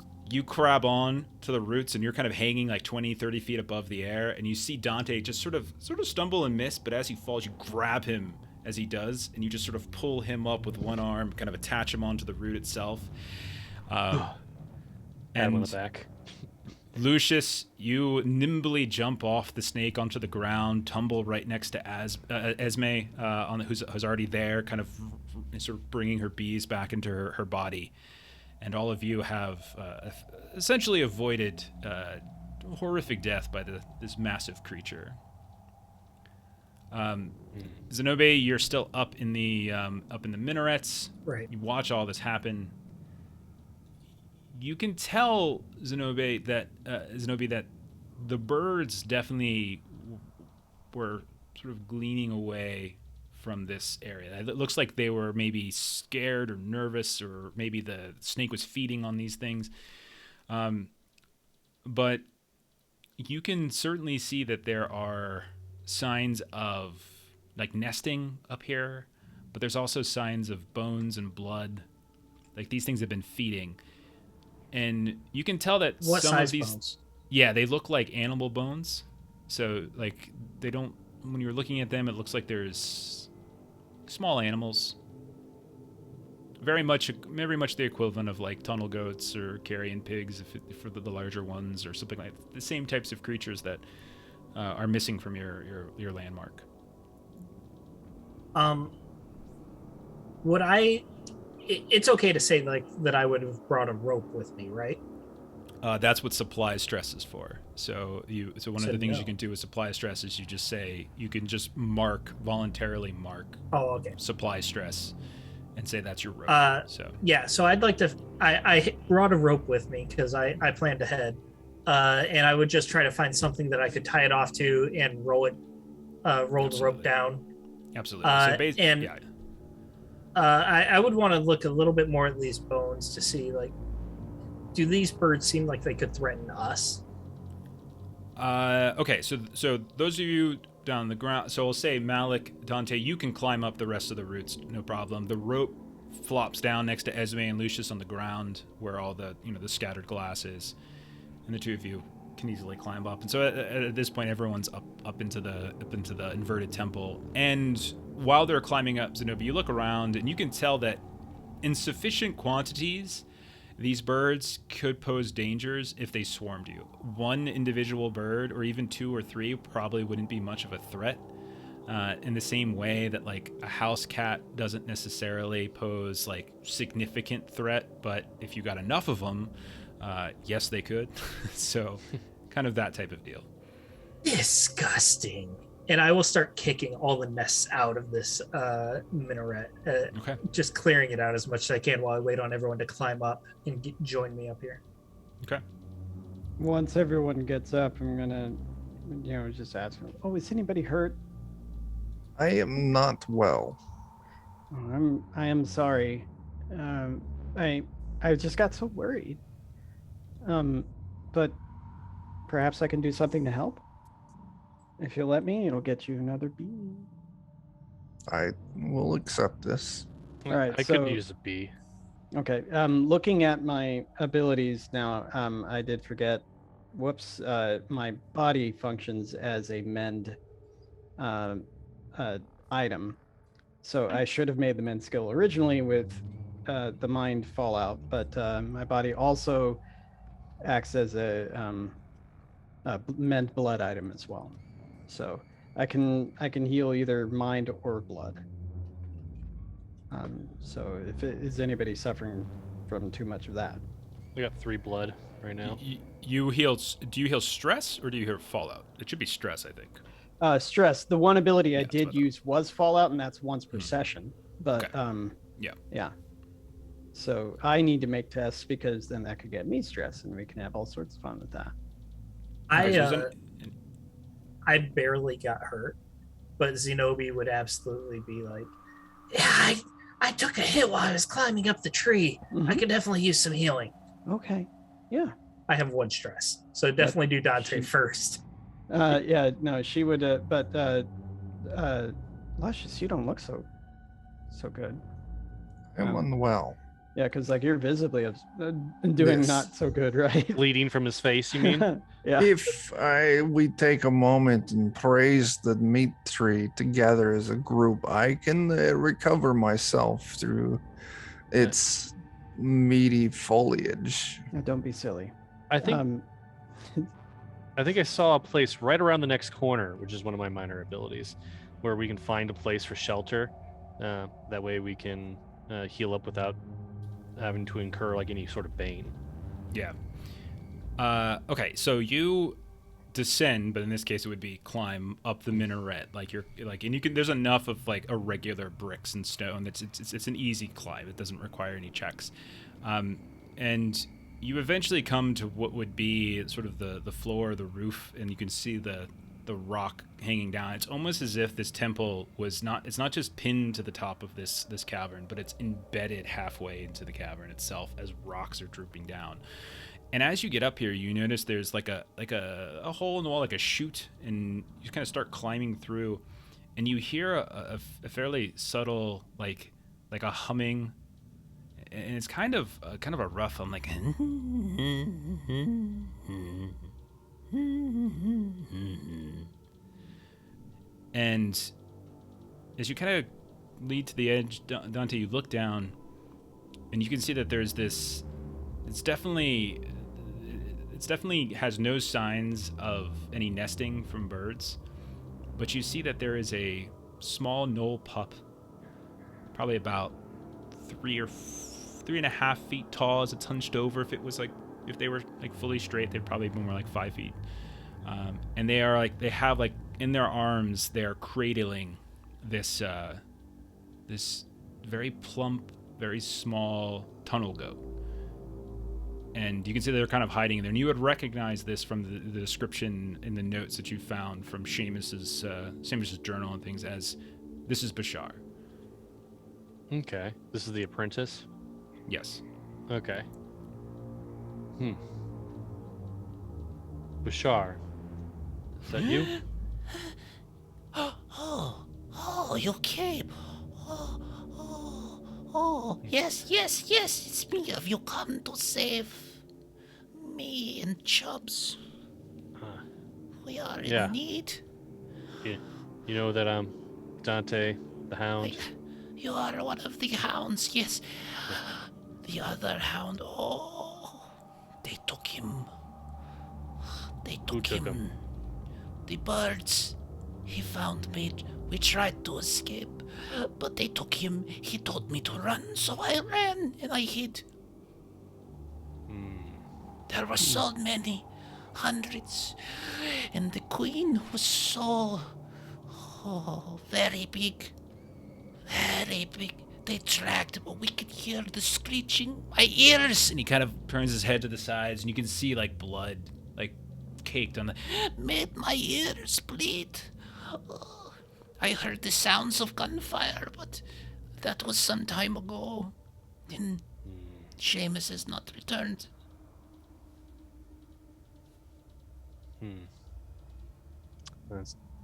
crab on to the roots, and you're kind of hanging like 20, 30 feet above the air, and you see Dante just sort of stumble and miss, but as he falls, you grab him as he does, and you just sort of pull him up with one arm, kind of attach him onto the root itself. Pat him on And the back. Lucius, you nimbly jump off the snake onto the ground, tumble right next to Esme, who's already there, kind of sort of bringing her bees back into her body. And all of you have essentially avoided horrific death by this massive creature. Zenobe, you're still up in the minarets. Right. You watch all this happen. You can tell Zenobe that the birds definitely were sort of gleaning away from this area. It looks like they were maybe scared or nervous, or maybe the snake was feeding on these things. But you can certainly see that there are signs of like nesting up here, but there's also signs of bones and blood. Like these things have been feeding. And you can tell that What some size of these bones? Yeah, they look like animal bones. So like they don't, when you're looking at them, it looks like there's small animals. Very much the equivalent of like tunnel goats or carrion pigs for the larger ones, or something like the same types of creatures that are missing from your landmark. It's okay to say like that I would have brought a rope with me, right? That's what supply stress is for. So one of the things you can do with supply stress is you just say, you can just voluntarily mark Oh, okay. supply stress and say that's your rope. Yeah, so I'd like to. I brought a rope with me because I planned ahead, and I would just try to find something that I could tie it off to and roll the rope Absolutely. down. Absolutely. I would want to look a little bit more at these bones to see, like, do these birds seem like they could threaten us? Okay, so those of you down on the ground, so we'll say Malik, Dante, you can climb up the rest of the roots, no problem. The rope flops down next to Esme and Lucius on the ground, where all the the scattered glass is, and the two of you can easily climb up. And so at this point, everyone's up into the inverted temple. And while they're climbing up, Zenobe, you look around and you can tell that in sufficient quantities, these birds could pose dangers if they swarmed you. One individual bird, or even 2 or 3, probably wouldn't be much of a threat. In the same way that like a house cat doesn't necessarily pose like significant threat, but if you got enough of them, yes, they could. So, kind of that type of deal. Disgusting. And I will start kicking all the nests out of this minaret, Okay. just clearing it out as much as I can while I wait on everyone to climb up and join me up here. Okay. Once everyone gets up, I'm gonna, just ask them, oh, is anybody hurt? I am not well. Oh, I am sorry. I just got so worried. But perhaps I can do something to help. If you'll let me, it'll get you another bee. I will accept this. All right, I so- could use a bee. Okay. Looking at my abilities now, I did forget. Whoops. My body functions as a mend item. So I should have made the mend skill originally with the mind fallout, but my body also acts as a mend blood item as well. So I can heal either mind or blood. So if is anybody suffering from too much of that? I got 3 blood right now. You heal. Do you heal stress or do you heal fallout? It should be stress, I think. Stress. The one ability I Yeah, that's did what I thought. use was fallout, and that's once per session. But Okay. yeah. So I need to make tests because then that could get me stressed, and we can have all sorts of fun with that. Okay, so I barely got hurt, but Zenobe would absolutely be like, yeah, I took a hit while I was climbing up the tree. I Mhm. could definitely use some healing. Okay. Yeah. I have 1 stress, so definitely do Dante she- first. Yeah. No, she would. But Luscious, you don't look so good. I'm unwell. Yeah, because like you're visibly doing Yes. not so good, right? Bleeding from his face, you mean? Yeah. If we take a moment and praise the meat tree together as a group, I can recover myself through its meaty foliage. Now, don't be silly. I think I think I saw a place right around the next corner, which is one of my minor abilities, where we can find a place for shelter. That way we can heal up without having to incur like any sort of bane. Yeah. Okay, so you descend, but in this case it would be climb up the minaret. Like you're like, and you can. There's enough of like irregular bricks and stone. It's an easy climb. It doesn't require any checks, and you eventually come to what would be sort of the floor, the roof, and you can see the rock hanging down. It's almost as if this temple was not. It's not just pinned to the top of this cavern, but it's embedded halfway into the cavern itself as rocks are drooping down. And as you get up here, you notice there's like a hole in the wall, like a chute, and you kind of start climbing through, and you hear a fairly subtle like a humming, and it's kind of a rough hum, like. And as you kind of lead to the edge, Dante, you look down, and you can see that there's this. It definitely has no signs of any nesting from birds, but you see that there is a small knoll pup, probably about 3.5 feet tall as it's hunched over. If they were like fully straight, they'd probably be more like 5 feet. And they have in their arms, they're cradling this very plump, very small tunnel goat. And you can see they're kind of hiding in there. And you would recognize this from the description in the notes that you found from Seamus's journal and things as this is Bashar. Okay. This is the apprentice? Yes. Okay. Bashar. Is that you? Oh, you came. Yes, it's me. Have you come to save me and Chubbs? We are Yeah. in need. You know that I'm Dante, the Hound. You are one of the hounds, yes. The other hound, oh, they took him. They Who took took him. The birds. He found me. We tried to escape, but they took him. He told me to run, so I ran and I hid. There were so many, hundreds, and the queen was so, very big, very big. They dragged, but we could hear the screeching. My ears. And he kind of turns his head to the sides, and you can see like blood, like caked on the. Made my ears bleed. I heard the sounds of gunfire, but that was some time ago. And Seamus has not returned.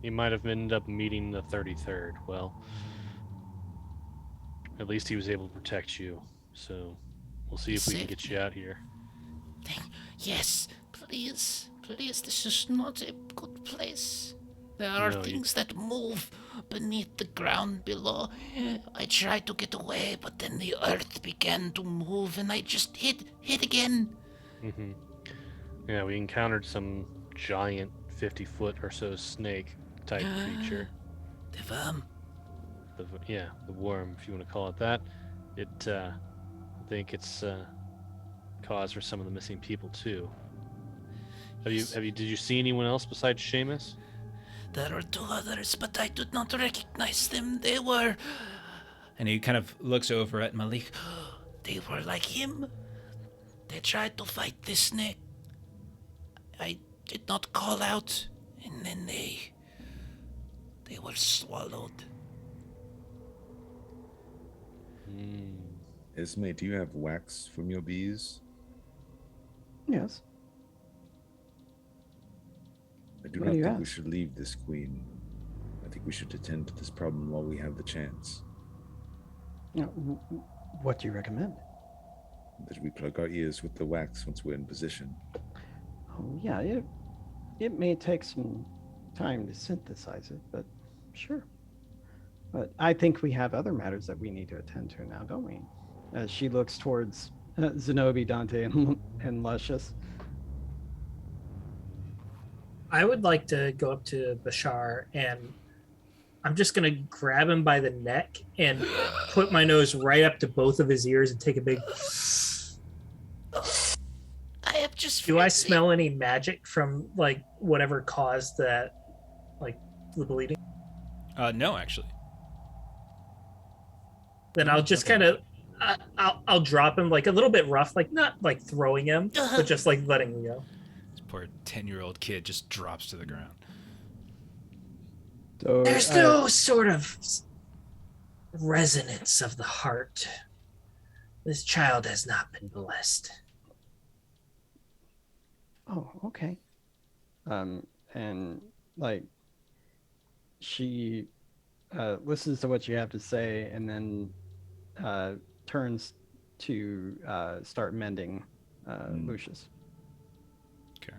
He might have ended up meeting the 33rd. Well, at least he was able to protect you. So we'll see if we can get you out here. Yes, please, please, this is not a good place. There are things that move beneath the ground below. I tried to get away, but then the earth began to move, and I just hid again. Yeah, we encountered some giant 50-foot or so snake type creature. The worm. The worm, if you want to call it that. I think it's cause for some of the missing people too. Did you see anyone else besides Seamus? There were two others, but I did not recognize them. They were... And he kind of looks over at Malik. They were like him. They tried to fight the snake. I did not call out, and then they were swallowed. Esme, do you have wax from your bees? Yes. I do What not do you think we ask? should leave this queen. I think we should attend to this problem while we have the chance. You know, what do you recommend? That we plug our ears with the wax once we're in position. Oh, yeah, it may take some time to synthesize it, but sure. But I think we have other matters that we need to attend to now, don't we? As she looks towards Zenobe, Dante, and Luscious. I would like to go up to Bashar and I'm just going to grab him by the neck and put my nose right up to both of his ears and take a big... I have just... Do I smell any magic from, like, whatever caused that, like, the bleeding? No, actually. Then I'll just kind of... I'll drop him, like, a little bit rough, like, not, like, throwing him, but just, like, letting him go. This poor 10-year-old kid just drops to the ground. So, There's no sort of resonance of the heart. This child has not been blessed. Oh, okay. And like she listens to what you have to say and then turns to start mending Lucius. Okay.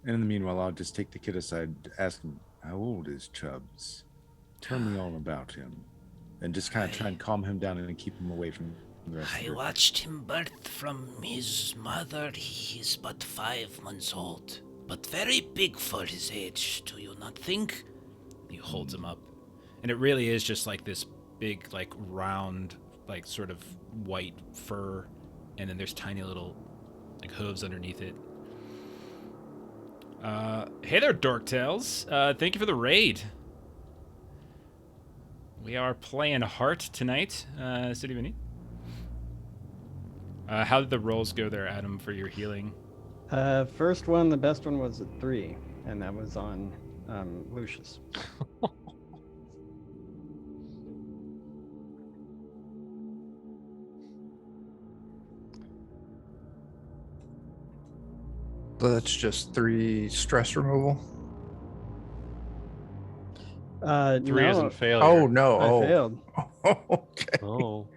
And in the meanwhile, I'll just take the kid aside, ask him, how old is Chubbs? Tell me all about him. And just kind of try and calm him down and keep him away from the rest of I the watched him birth from his mother. He is but 5 months old, but very big for his age, do you not think? He holds him up. And it really is just like this big, like round, like sort of white fur. And then there's tiny little like hooves underneath it. Hey there, Dorktails. Thank you for the raid. We are playing Heart tonight, City of Any. How did the rolls go there, Adam, for your healing? First one, the best one was at 3, and that was on Lucius. So that's just 3 stress removal. 3 isn't failure. Oh no! I failed. Okay. Oh.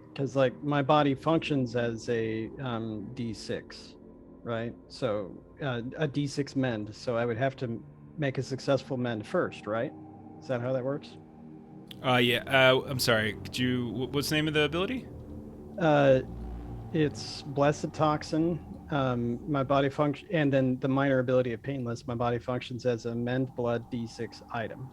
Because like my body functions as a D6, right? So a D6 mend. So I would have to make a successful mend first, right? Is that how that works? Yeah. I'm sorry. Could you? What's the name of the ability? It's Blessed Toxin. My body function, and then the minor ability of Painless. My body functions as a Mend Blood D6 item.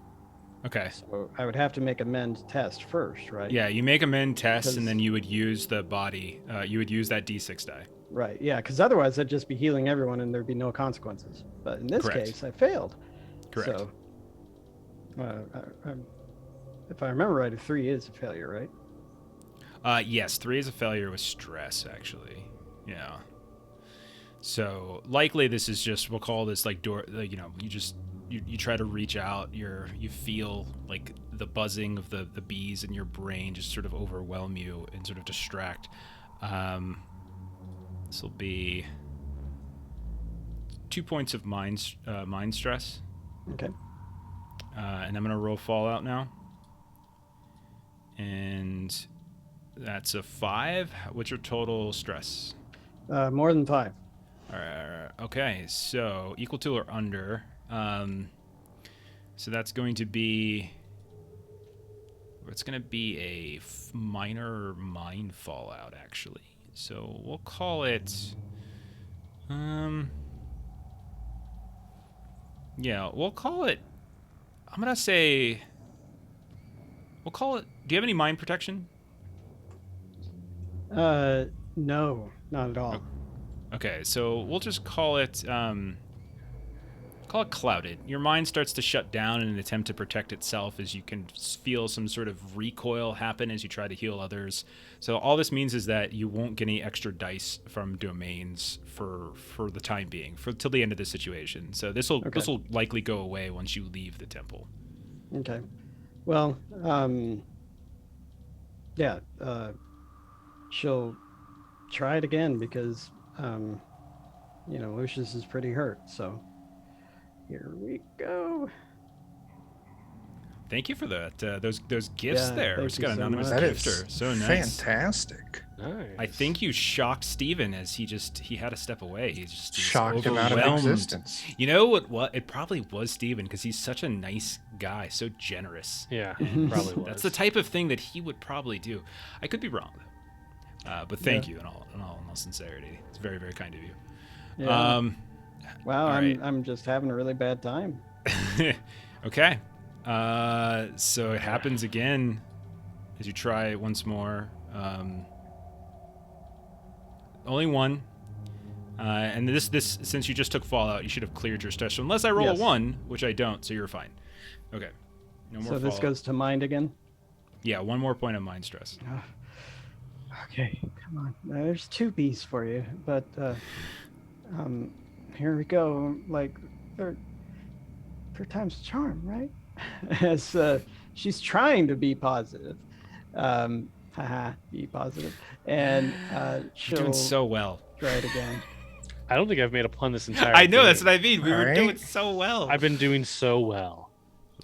Okay. So I would have to make a Mend test first, right? Yeah, you make a Mend test, and Because- then you would use the body. You would use that D6 die. Right. Yeah, because otherwise I'd just be healing everyone, and there'd be no consequences. But in this Correct. case, I failed. Correct. So, if I remember right, a 3 is a failure, right? Yes, 3 is a failure with stress, actually. Yeah. So likely this is just, we'll call this like door. Like, you try to reach out. You feel like the buzzing of the bees in your brain just sort of overwhelm you and sort of distract. This will be 2 points of mind stress. Okay. And I'm gonna roll Fallout now. And that's a 5. What's your total stress? More than 5. Okay, so equal to or under. So that's going to be. It's going to be a minor mind fallout, actually. So we'll call it. Yeah, we'll call it. I'm gonna say. We'll call it. Do you have any mind protection? No, not at all. Okay, so we'll just call it clouded. Your mind starts to shut down in an attempt to protect itself as you can feel some sort of recoil happen as you try to heal others. So all this means is that you won't get any extra dice from domains for the time being, till the end of the situation. So this will likely go away once you leave the temple. Okay. Well, yeah, she'll try it again because Lucius is pretty hurt, so here we go. Thank you for that. Those gifts Yeah, there. thank It's you got so anonymous much. That is gifter. So nice. fantastic. Nice. I think you shocked Steven as he had to step away. He was Shocked him out of overwhelmed. existence. You know what? It probably was Steven because he's such a nice guy, so generous. Yeah, And probably was. That's the type of thing that he would probably do. I could be wrong, though. But thank you in all sincerity. It's very, very kind of you. Yeah. Wow, all right. I'm just having a really bad time. Okay. So it happens again as you try once more. Only one. And this since you just took Fallout, you should have cleared your stress. So unless I roll Yes. a 1, which I don't, so you're fine. Okay. No more So this Fallout. goes to mind again? Yeah, 1 more point of mind stress. Okay, come on. There's 2 Bs for you, but here we go. Like third time's a charm, right? As she's trying to be positive. Be positive. And You're she'll doing so well. try it again. I don't think I've made a pun this entire I know, game. that's what I mean. We were Alright. doing so well. I've been doing so well.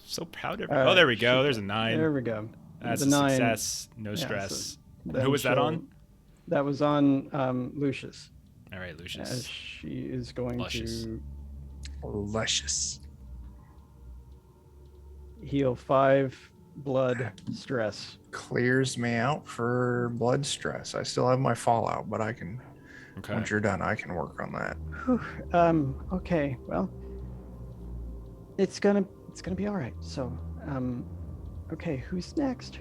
so proud of you. All Oh, there right, we go. shoot. There's a 9. There we go. That's The a 9. success. No Yeah, so stress. then Who was that she'll- on? That was on Lucius. All right, Lucius. As she is going Luscious. to Luscious. heal 5 blood stress. Clears me out for blood stress. I still have my fallout, but I can. Okay. Once you're done, I can work on that. Whew. Okay. Well, it's gonna be all right. So, okay. Who's next?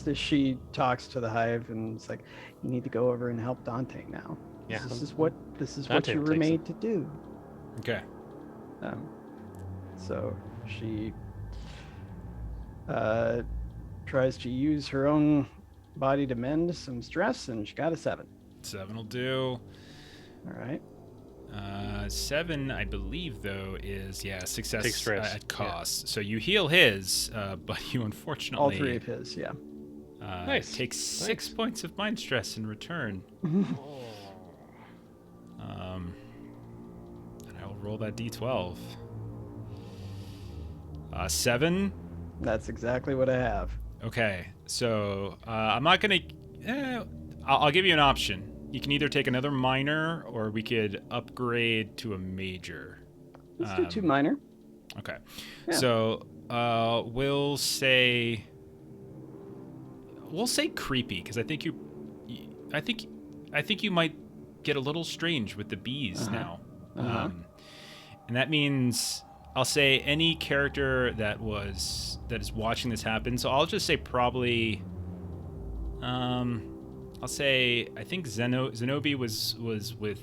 As she talks to the hive and it's like, you need to go over and help Dante now. Yeah. This is what Dante you were takes made to do. Okay. So she tries to use her own body to mend some stress, and she got a 7. 7 will do. All right. 7, I believe, though, is success Takes stress. at cost. So you heal his, but you unfortunately All 3 of his. Yeah. Nice. take 6 points of mind stress in return. And I will roll that d12. 7. That's exactly what I have. Okay, so I'm not gonna. I'll give you an option. You can either take another minor, or we could upgrade to a major. Let's do 2 minor. Okay, Yeah. so we'll say creepy because I think I think you might get a little strange with the bees now. And that means I'll say any character that is watching this happen. So I'll just say probably I'll say I think Zenobe was with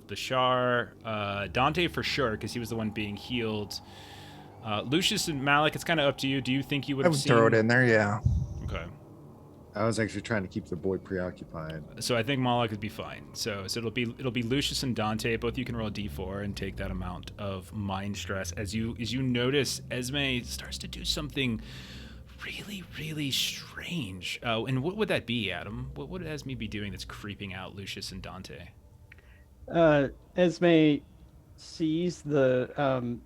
Bashar, Dante for sure because he was the one being healed. Lucius and Malik, it's kind of up to you. Do you think you would I have would seen? throw it in there, yeah. Okay. I was actually trying to keep the boy preoccupied. So I think Malik would be fine. So it'll be Lucius and Dante. Both you can roll a d4 and take that amount of mind stress as you notice Esme starts to do something really, really strange. And what would that be, Adam? What would Esme be doing that's creeping out Lucius and Dante? Esme sees the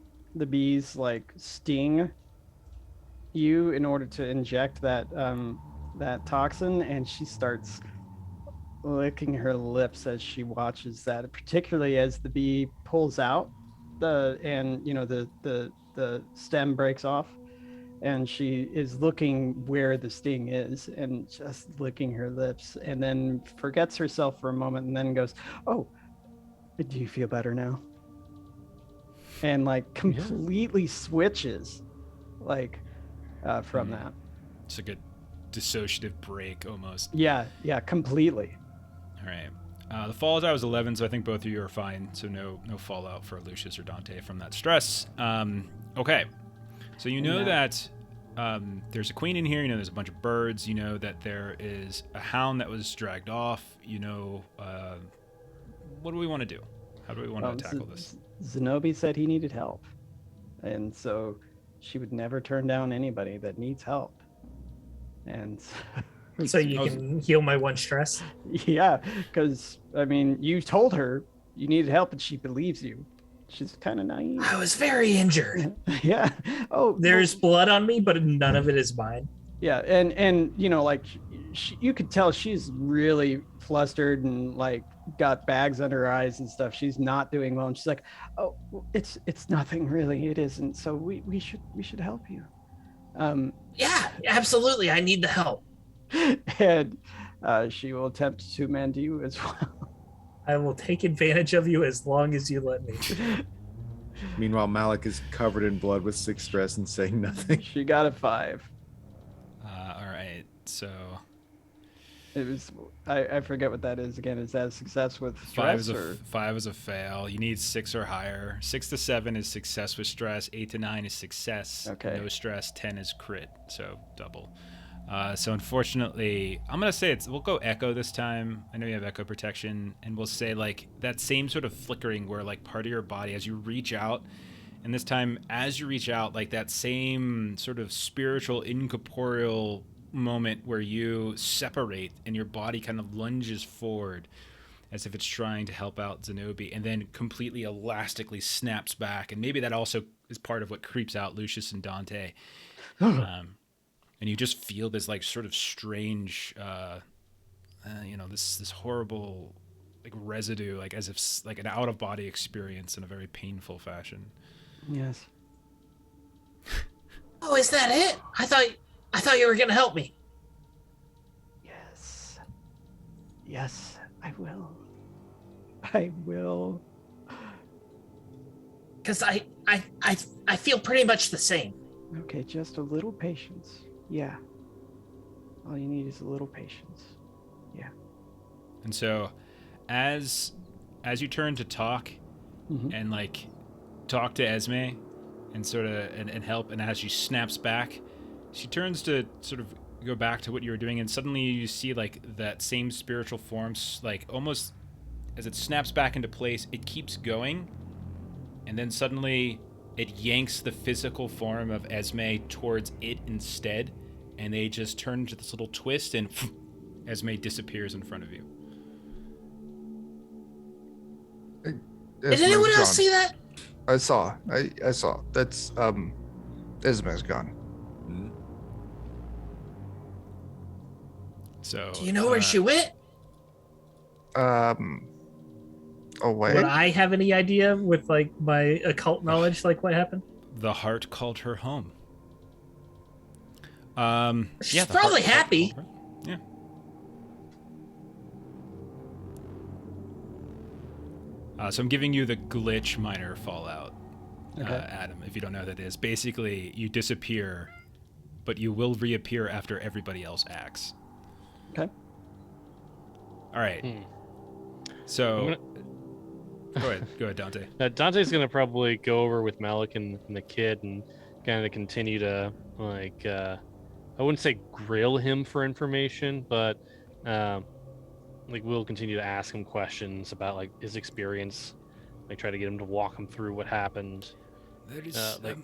bees like sting you in order to inject that toxin, and she starts licking her lips as she watches that, particularly as the bee pulls out the stem breaks off, and she is looking where the sting is and just licking her lips, and then forgets herself for a moment and then goes, "Oh, do you feel better now?" And like completely switches like from that. It's like a dissociative break almost. Yeah, completely. All right. The fallout was 11, so I think both of you are fine. So no fallout for Lucius or Dante from that stress. Okay. So you know that there's a queen in here. You know there's a bunch of birds. You know that there is a hound that was dragged off. You know, what do we want to do? How do we want to tackle this? Zenobe said he needed help, and so she would never turn down anybody that needs help. And so you can heal my one stress. Yeah, because I mean, you told her you needed help, and she believes you. She's kind of naive. I was very injured. Yeah. Oh, there's blood on me, but none of it is mine. Yeah, and you know, like you could tell she's really flustered and like got bags under her eyes and stuff. She's not doing well, and she's like, "Oh, it's nothing really. It isn't. So we should help you." Yeah, absolutely. I need the help. And she will attempt to mend you as well. I will take advantage of you as long as you let me. Meanwhile, Malik is covered in blood with 6 stress and saying nothing. She got a 5. All right, so it was I forget what that is again. Is that a success with stress? 5 is a fail. You need 6 or higher. 6 to 7 is success with stress. 8 to 9 is success. Okay. No stress. 10 is crit. So double. So unfortunately, I'm gonna say we'll go echo this time. I know you have echo protection, and we'll say like that same sort of flickering where like part of your body as you reach out, and this time as you reach out, like that same sort of spiritual incorporeal moment where you separate and your body kind of lunges forward as if it's trying to help out Zenobe, and then completely elastically snaps back. And maybe that also is part of what creeps out Lucius and Dante. And you just feel this like sort of strange, this horrible like residue, like as if like an out of body experience in a very painful fashion. Yes. Oh, is that it? I thought you were gonna help me. Yes, I will. Because I feel pretty much the same. Okay, just a little patience. Yeah. All you need is a little patience. Yeah. And so as you turn to talk and like talk to Esme and sort of and help, and as she snaps back, she turns to sort of go back to what you were doing, and suddenly you see like that same spiritual forms, like almost as it snaps back into place, it keeps going, and then suddenly it yanks the physical form of Esme towards it instead, and they just turn into this little twist, and Esme disappears in front of you. Did anyone else see that? I saw. That's Esme's gone. So do you know where she went? Oh wait. Would I have any idea with like my occult knowledge, like what happened? The heart called her home. She's probably happy. Yeah. So I'm giving you the glitch minor fallout, Okay. Adam, if you don't know what that is. Basically, you disappear, but you will reappear after everybody else acts. Okay. All right. Hmm. So, go ahead, Dante. Dante's gonna probably go over with Malik and the kid and kind of continue to like I wouldn't say grill him for information, but like we'll continue to ask him questions about like his experience, like try to get him to walk him through what happened. There is, Like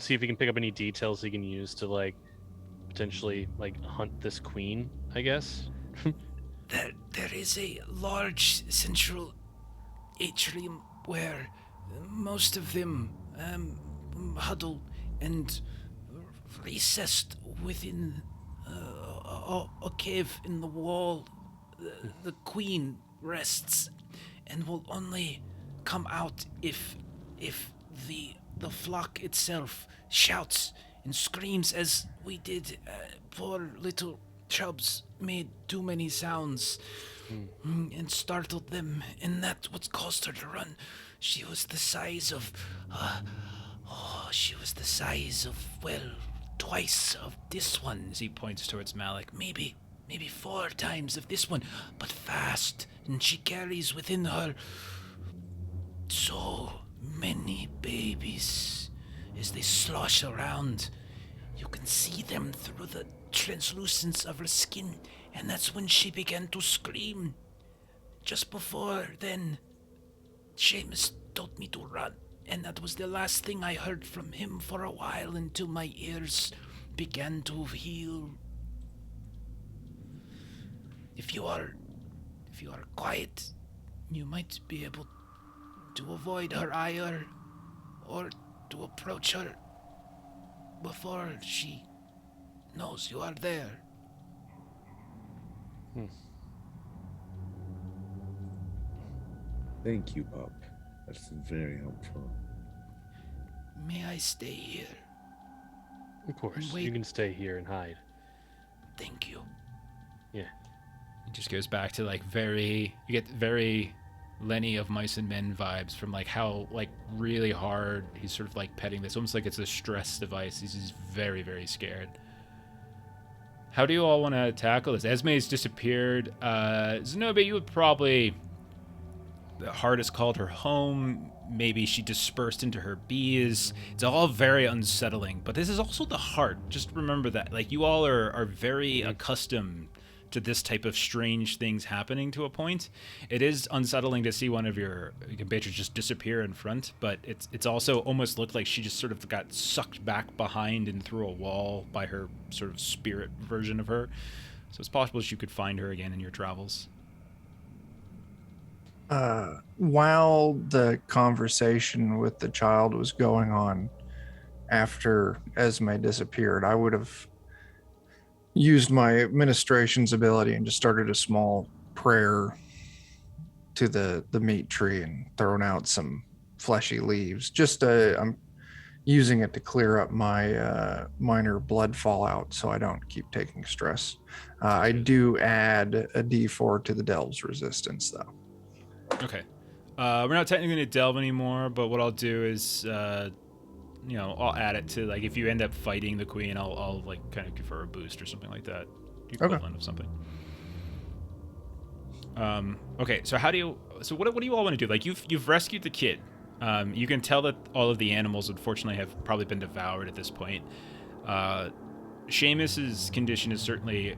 see if he can pick up any details he can use to like potentially like hunt this queen, I guess. there is a large central atrium where most of them huddle and recessed within a cave in the wall. The queen rests and will only come out if the flock itself shouts and screams, as we did. Poor little chubs made too many sounds and startled them, and that's what caused her to run. She was the size of well, twice of this one, as he points towards Malik. Maybe 4 times of this one, but fast, and she carries within her so many babies as they slosh around. You can see them through the translucence of her skin, and that's when she began to scream. Just before then, Seamus told me to run, and that was the last thing I heard from him for a while until my ears began to heal. If you are quiet, you might be able to avoid her ire or to approach her before she knows you are there. Thank you, Pup. That's very helpful. May I stay here? Of course, Wait. you can stay here and hide. Thank you. Yeah. It just goes back to like you get very Lenny of Mice and Men vibes from like how like really hard he's sort of like petting this, almost like it's a stress device. He's just very, very scared. How do you all want to tackle this? Esme's disappeared. Zenobe, you would probably the hardest called her home. Maybe she dispersed into her bees. It's all very unsettling, but this is also the heart. Just remember that. Like, you all are very accustomed to this type of strange things happening to a point. It is unsettling to see one of your compatriots just disappear in front, but it's also almost looked like she just sort of got sucked back behind and through a wall by her sort of spirit version of her. So it's possible you could find her again in your travels. While the conversation with the child was going on after Esme disappeared, I would have used my administration's ability and just started a small prayer to the meat tree and thrown out some fleshy leaves. I'm using it to clear up my minor blood fallout so I don't keep taking stress. I do add a D4 to the Delve's resistance, though. Okay. We're not technically going to delve anymore, but what I'll do is, I'll add it to, like, if you end up fighting the queen, I'll like, kind of confer a boost or something like that. The equivalent of something. Okay, so what do you all want to do? Like, you've rescued the kid. You can tell that all of the animals, unfortunately, have probably been devoured at this point. Seamus's condition is certainly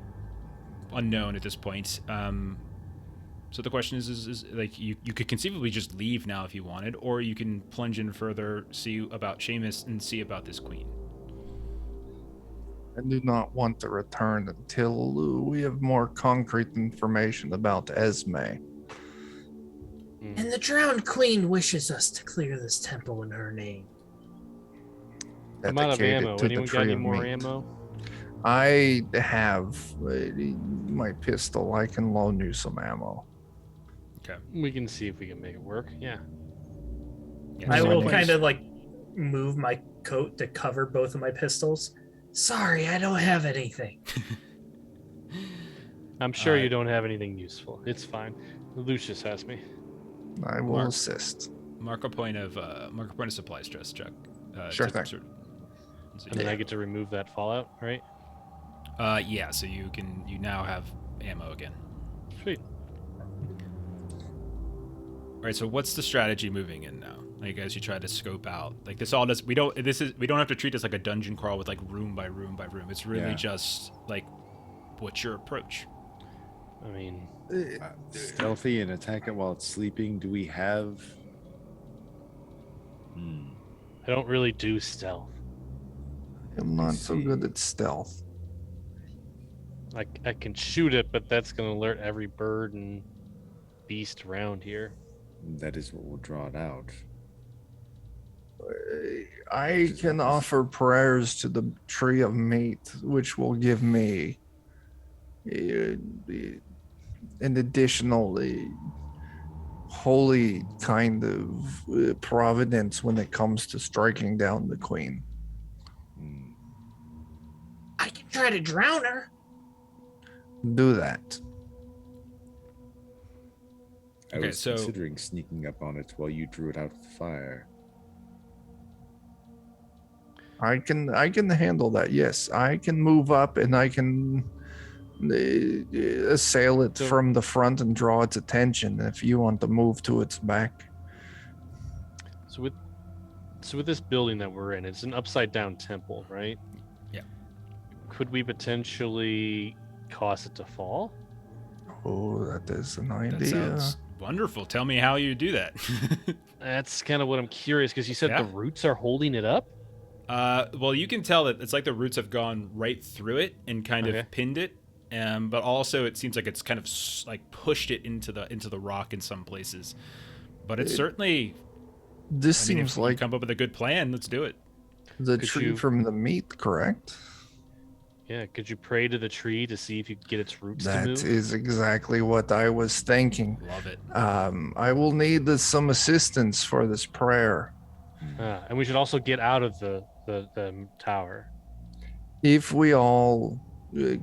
unknown at this point. So the question is like, you could conceivably just leave now if you wanted, or you can plunge in further, see about Seamus, and see about this queen. I do not want to return until we have more concrete information about Esme. And the drowned queen wishes us to clear this temple in her name. I'm out of Dedicated ammo. to the Anyone got tree any of more meat. ammo? I have my pistol. I can loan you some ammo. Okay. We can see if we can make it work. Yeah. I will so- kind of like move my coat to cover both of my pistols. Sorry, I don't have anything. I'm sure you don't have anything useful. It's fine. Lucius has me. I will Mark. assist. Mark a point of supply stress check. Sure to- thing. so And then I get to remove that fallout, right? yeah, so you now have ammo again. Sweet. All right, so what's the strategy moving in now? Like as you try to scope out, like this all does. We don't have to treat this like a dungeon crawl with like room by room by room. It's really Yeah. just like, what's your approach? I mean, Stealthy and attack it while it's sleeping. Do we have? I don't really do stealth. I'm not so good see. at stealth. I can shoot it, but that's going to alert every bird and beast around here. That is what will draw it out. I can offer prayers to the tree of meat, which will give me an additional holy kind of providence when it comes to striking down the queen. I can try to drown her. Do that. I Okay, was so- considering sneaking up on it while you drew it out of the fire. I can handle that. Yes, I can move up and I can assail it So- from the front and draw its attention if you want to move to its back. So with this building that we're in, it's an upside down temple, right? Yeah. Could we potentially cause it to fall? Oh, that is an idea. That sounds wonderful. Tell me how you do that. That's kind of what I'm curious, because you said Yeah. the roots are holding it up. Well, you can tell that it's like the roots have gone right through it and kind Okay. of pinned it, but also it seems like it's kind of like pushed it into the rock in some places. But it's certainly. This I mean, seems if you like come up with a good plan, let's do it. the Could tree you- from the meat, correct? Yeah, could you pray to the tree to see if you could get its roots to That move? is exactly what I was thinking. Love it. I will need some assistance for this prayer. And we should also get out of the tower. If we all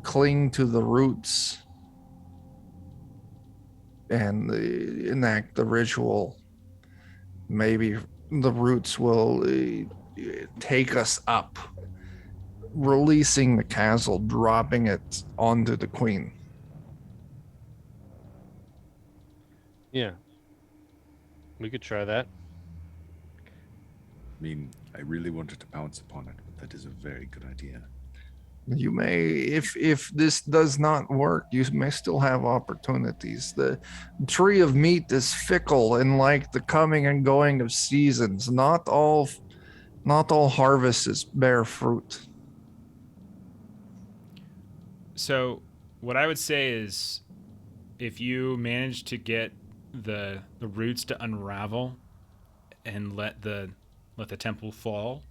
cling to the roots and enact the ritual, maybe the roots will take us up, releasing the castle, dropping it onto the queen. Yeah. We could try that. I mean, I really wanted to pounce upon it, but that is a very good idea. You may, if this does not work, you may still have opportunities. The tree of meat is fickle and like the coming and going of seasons. Not all harvests bear fruit. So, what I would say is, if you manage to get the roots to unravel and let the temple fall,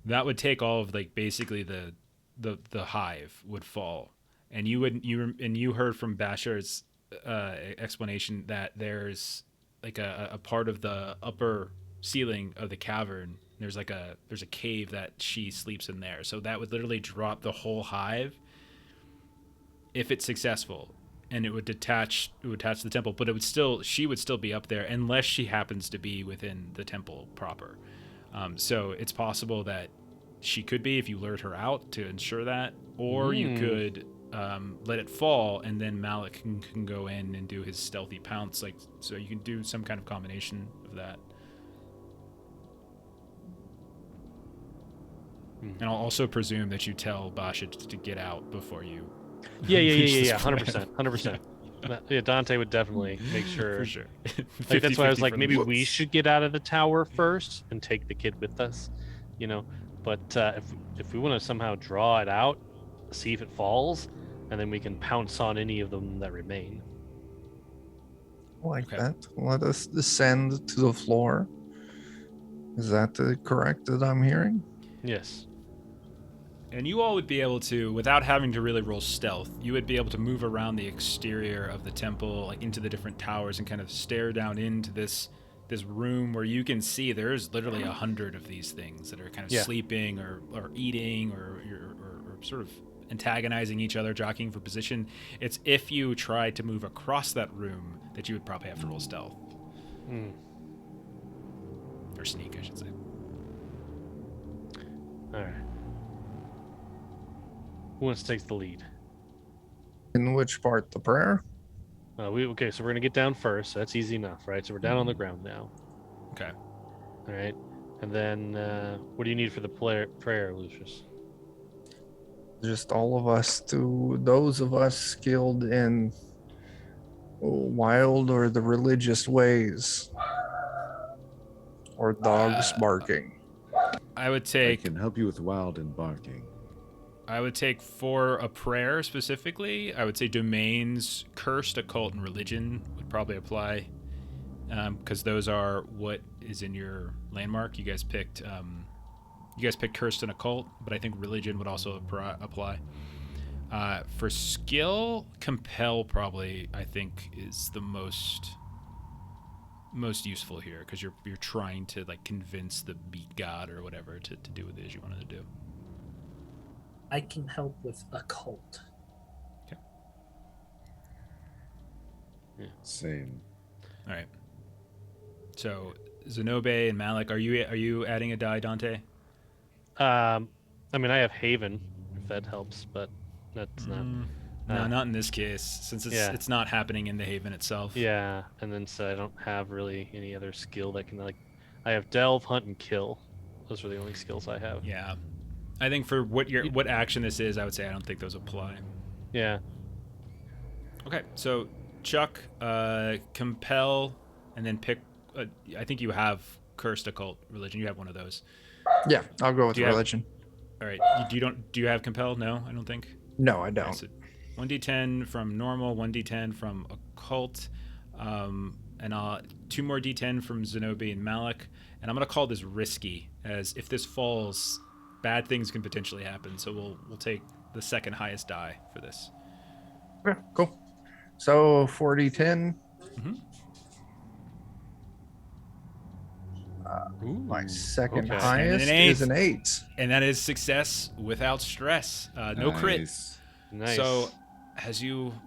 that would take all of like basically the hive would fall, and you heard from Bashar's explanation that there's like a part of the upper ceiling of the cavern. There's a cave that she sleeps in there, so that would literally drop the whole hive if it's successful, and it would detach the temple, but she would still be up there unless she happens to be within the temple proper. So it's possible that she could be if you lured her out to ensure that, or you could let it fall and then Malik can go in and do his stealthy pounce, like, so you can do some kind of combination of that. And I'll also presume that you tell Basha to get out before you. Yeah, reach this 100%. Yeah, Dante would definitely make sure. For sure. Like that's why I was 50-50 like, for maybe them. we should get out of the tower first and take the kid with us, you know. But if we want to somehow draw it out, see if it falls, and then we can pounce on any of them that remain. Like Okay. that. Let us descend to the floor. Is that correct that I'm hearing? Yes. And you all would be able to, without having to really roll stealth, you would be able to move around the exterior of the temple, like into the different towers, and kind of stare down into this room where you can see there's literally 100 of these things that are kind of Yeah. sleeping or eating or sort of antagonizing each other, jockeying for position. It's if you tried to move across that room that you would probably have to roll stealth. Hmm. Or sneak, I should say. All right. Who wants to take the lead? In which part? The prayer? Okay, so we're gonna get down first. So that's easy enough, right? So we're down on the ground now. Okay. All right. And then, what do you need for the prayer, Lucius? Just all of us, to those of us skilled in wild or the religious ways, or dogs barking. I would I take can help you with wild and barking. for a prayer specifically, I would say domains, cursed, occult, and religion would probably apply. Because those are what is in your landmark. You guys picked cursed and occult, but I think religion would also apply. For skill, compel probably I think is the most useful here, because you're trying to like convince the beat god or whatever to do what it is you wanted to do. I can help with occult. Same. All right. So Zenobe and Malik, are you adding a die, Dante? I mean, I have Haven, if that helps, but that's not. No, not in this case, since it's not happening in the Haven itself. Yeah, and then so I don't have really any other skill that can like. I have Delve, Hunt, and Kill. Those are the only skills I have. Yeah. I think for what action this is, I would say I don't think those apply. Yeah. Okay, so Chuck, compel, and then pick. I think you have cursed, occult, religion. You have one of those. Yeah, I'll go with Do you have- religion. All right. Do you have compel? No, I don't think. No, I don't. So 1d10 from normal, 1d10 from occult, and 2 more d10 from Zenobe and Malik. And I'm gonna call this risky, as if this falls, bad things can potentially happen. So we'll take the second highest die for this. Okay, cool. So 40-10. My second okay. highest And an is an 8. And that is success without stress. No crit. Nice. Nice. So,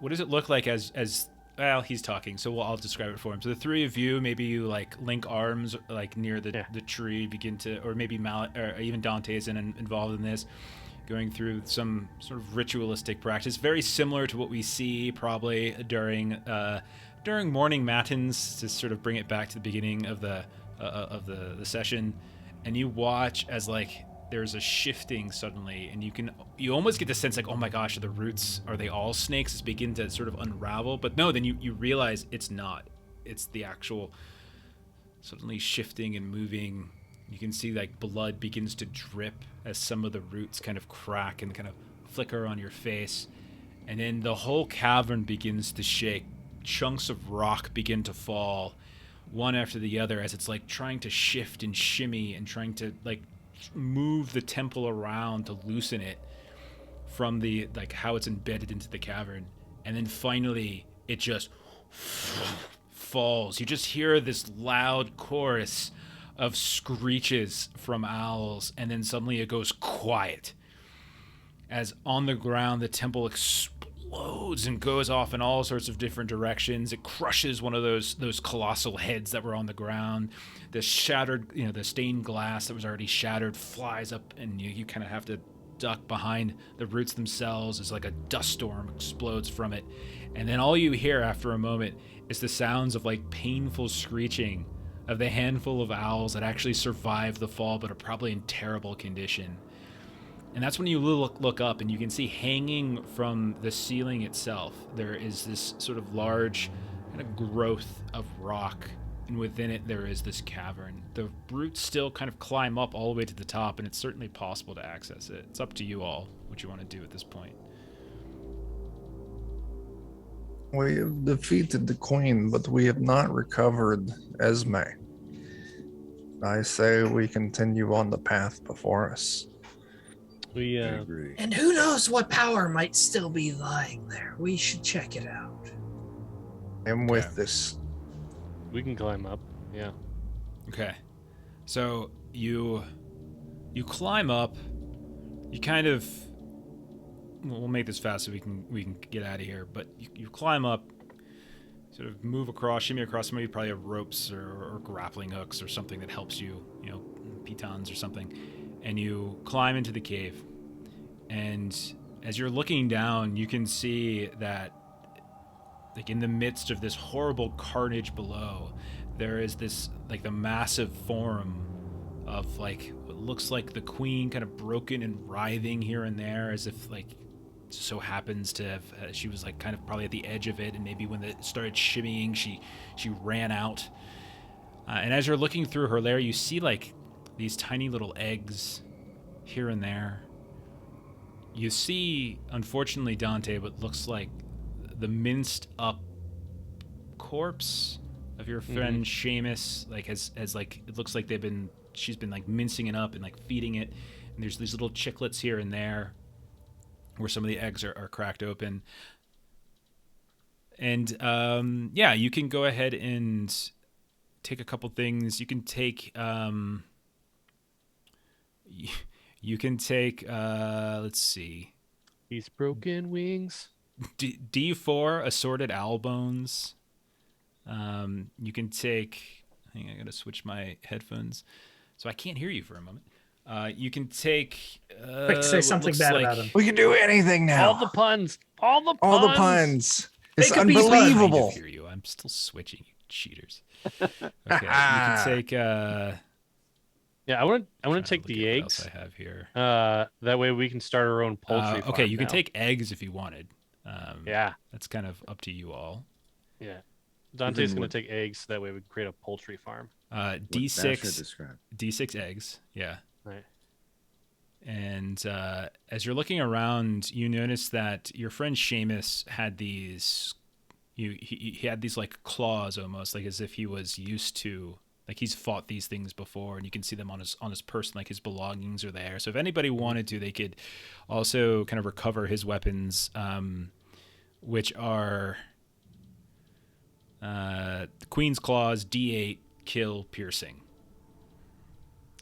what does it look like as well, he's talking, so I'll describe it for him. So the three of you, maybe you like link arms like near the tree, begin to, or maybe or even Dante is involved in this, going through some sort of ritualistic practice, very similar to what we see probably during morning matins, to sort of bring it back to the beginning of the session. And you watch as like there's a shifting suddenly, and you almost get the sense like, oh my gosh, are they all snakes? It's begin to sort of unravel, but no, then you realize it's not. It's the actual suddenly shifting and moving. You can see like blood begins to drip as some of the roots kind of crack and kind of flicker on your face, and then the whole cavern begins to shake. Chunks of rock begin to fall, one after the other, as it's like trying to shift and shimmy and trying to like move the temple around to loosen it from the like how it's embedded into the cavern. And then finally it just falls. You just hear this loud chorus of screeches from owls, and then suddenly it goes quiet as on the ground the temple explodes and goes off in all sorts of different directions. It crushes one of those colossal heads that were on the ground. The shattered, the stained glass that was already shattered flies up, and you kind of have to duck behind the roots themselves as like a dust storm explodes from it. And then all you hear after a moment is the sounds of like painful screeching of the handful of owls that actually survived the fall but are probably in terrible condition. And that's when you look up, and you can see hanging from the ceiling itself, there is this sort of large kind of growth of rock, and within it there is this cavern. The roots still kind of climb up all the way to the top, and it's certainly possible to access it. It's up to you all what you want to do at this point. We have defeated the queen, but we have not recovered Esme. I say we continue on the path before us. We I agree. And who knows what power might still be lying there. We should check it out. I'm with this. we can climb up. Yeah. Okay. So you climb up. You kind of we'll make this fast so we can get out of here, but you climb up. sort of move across, shimmy across. Maybe probably have ropes or grappling hooks or something that helps you, pitons or something. And you climb into the cave. And as you're looking down, you can see that, like, in the midst of this horrible carnage below, there is this, like, the massive form of, like, what looks like the queen kind of broken and writhing here and there, as if, like, so happens to have, she was, like, kind of probably at the edge of it, and maybe when it started shimmying, she ran out. And as you're looking through her lair, you see, like, these tiny little eggs here and there. You see, unfortunately, Dante, what looks like the minced up corpse of your friend Seamus, like, has like, it looks like she's been like mincing it up and like feeding it, and there's these little chiclets here and there where some of the eggs are cracked open. And you can go ahead and take a couple things. You can take let's see, These broken wings. D4 assorted owl bones. You can take, hang on, I gotta switch my headphones so I can't hear you for a moment. You can take Quick, say something bad about him. We can do anything now. All the puns. All the puns. It's Make a beast I unbelievable. kind of hear you. I'm still switching, you cheaters. Okay, you can take Yeah, I want to take look the at what else eggs. I have here. That way we can start our own poultry farm Okay, you can now. take eggs if you wanted. Yeah. That's kind of up to you all. Yeah. Dante's going what- to take eggs so that way we create a poultry farm. What Basher D6 described. D6 eggs. Yeah. Right. And as you're looking around, you notice that your friend Seamus had these. He had these like claws, almost like as if he was used to, like he's fought these things before, and you can see them on his person, like his belongings are there. So if anybody wanted to, they could also kind of recover his weapons, which are Queen's Claws, D8, kill, piercing.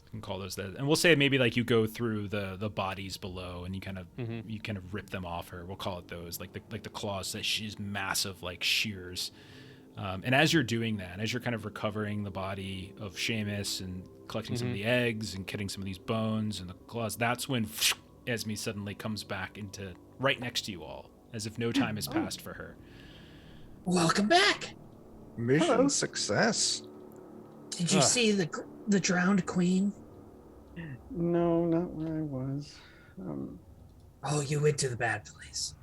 You can call those that, and we'll say maybe like you go through the bodies below, and you kind of rip them off her. We'll call it those, like the claws that she's massive like shears. And as you're doing that, as you're kind of recovering the body of Seamus and collecting some of the eggs and getting some of these bones and the claws, that's when Esme suddenly comes back into right next to you all, as if no time has passed for her. Welcome back. Mission Hello. success. Did you see the drowned queen? No, not where I was. Oh, you went to the bad place.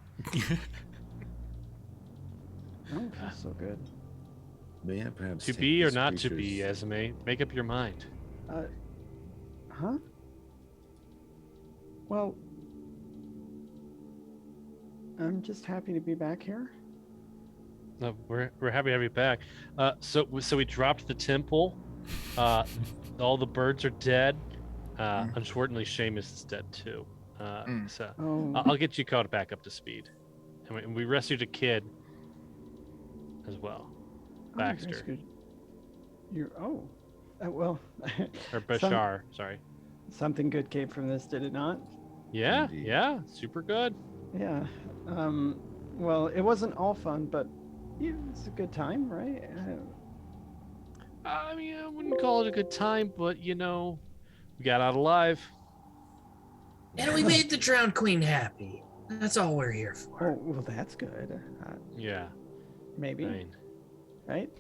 I don't feel so good. May I perhaps To take be or these not to be, creatures- Esme? Make up your mind. Huh? Well, I'm just happy to be back here. No, we're happy to have you back. So we dropped the temple. All the birds are dead. Unfortunately, Seamus is dead too. So Oh, I'll get you caught back up to speed. And we rescued a kid as well, oh, you guys Baxter could- You're well. or Bashar. Sorry. Something good came from this, did it not? Yeah, Indeed. yeah, super good. Yeah. Well, it wasn't all fun, but yeah, it's a good time, right? I mean, I wouldn't call it a good time, but we got out alive. And we made the drowned queen happy. That's all we're here for. Oh, well, that's good. Yeah, Maybe, I mean, right?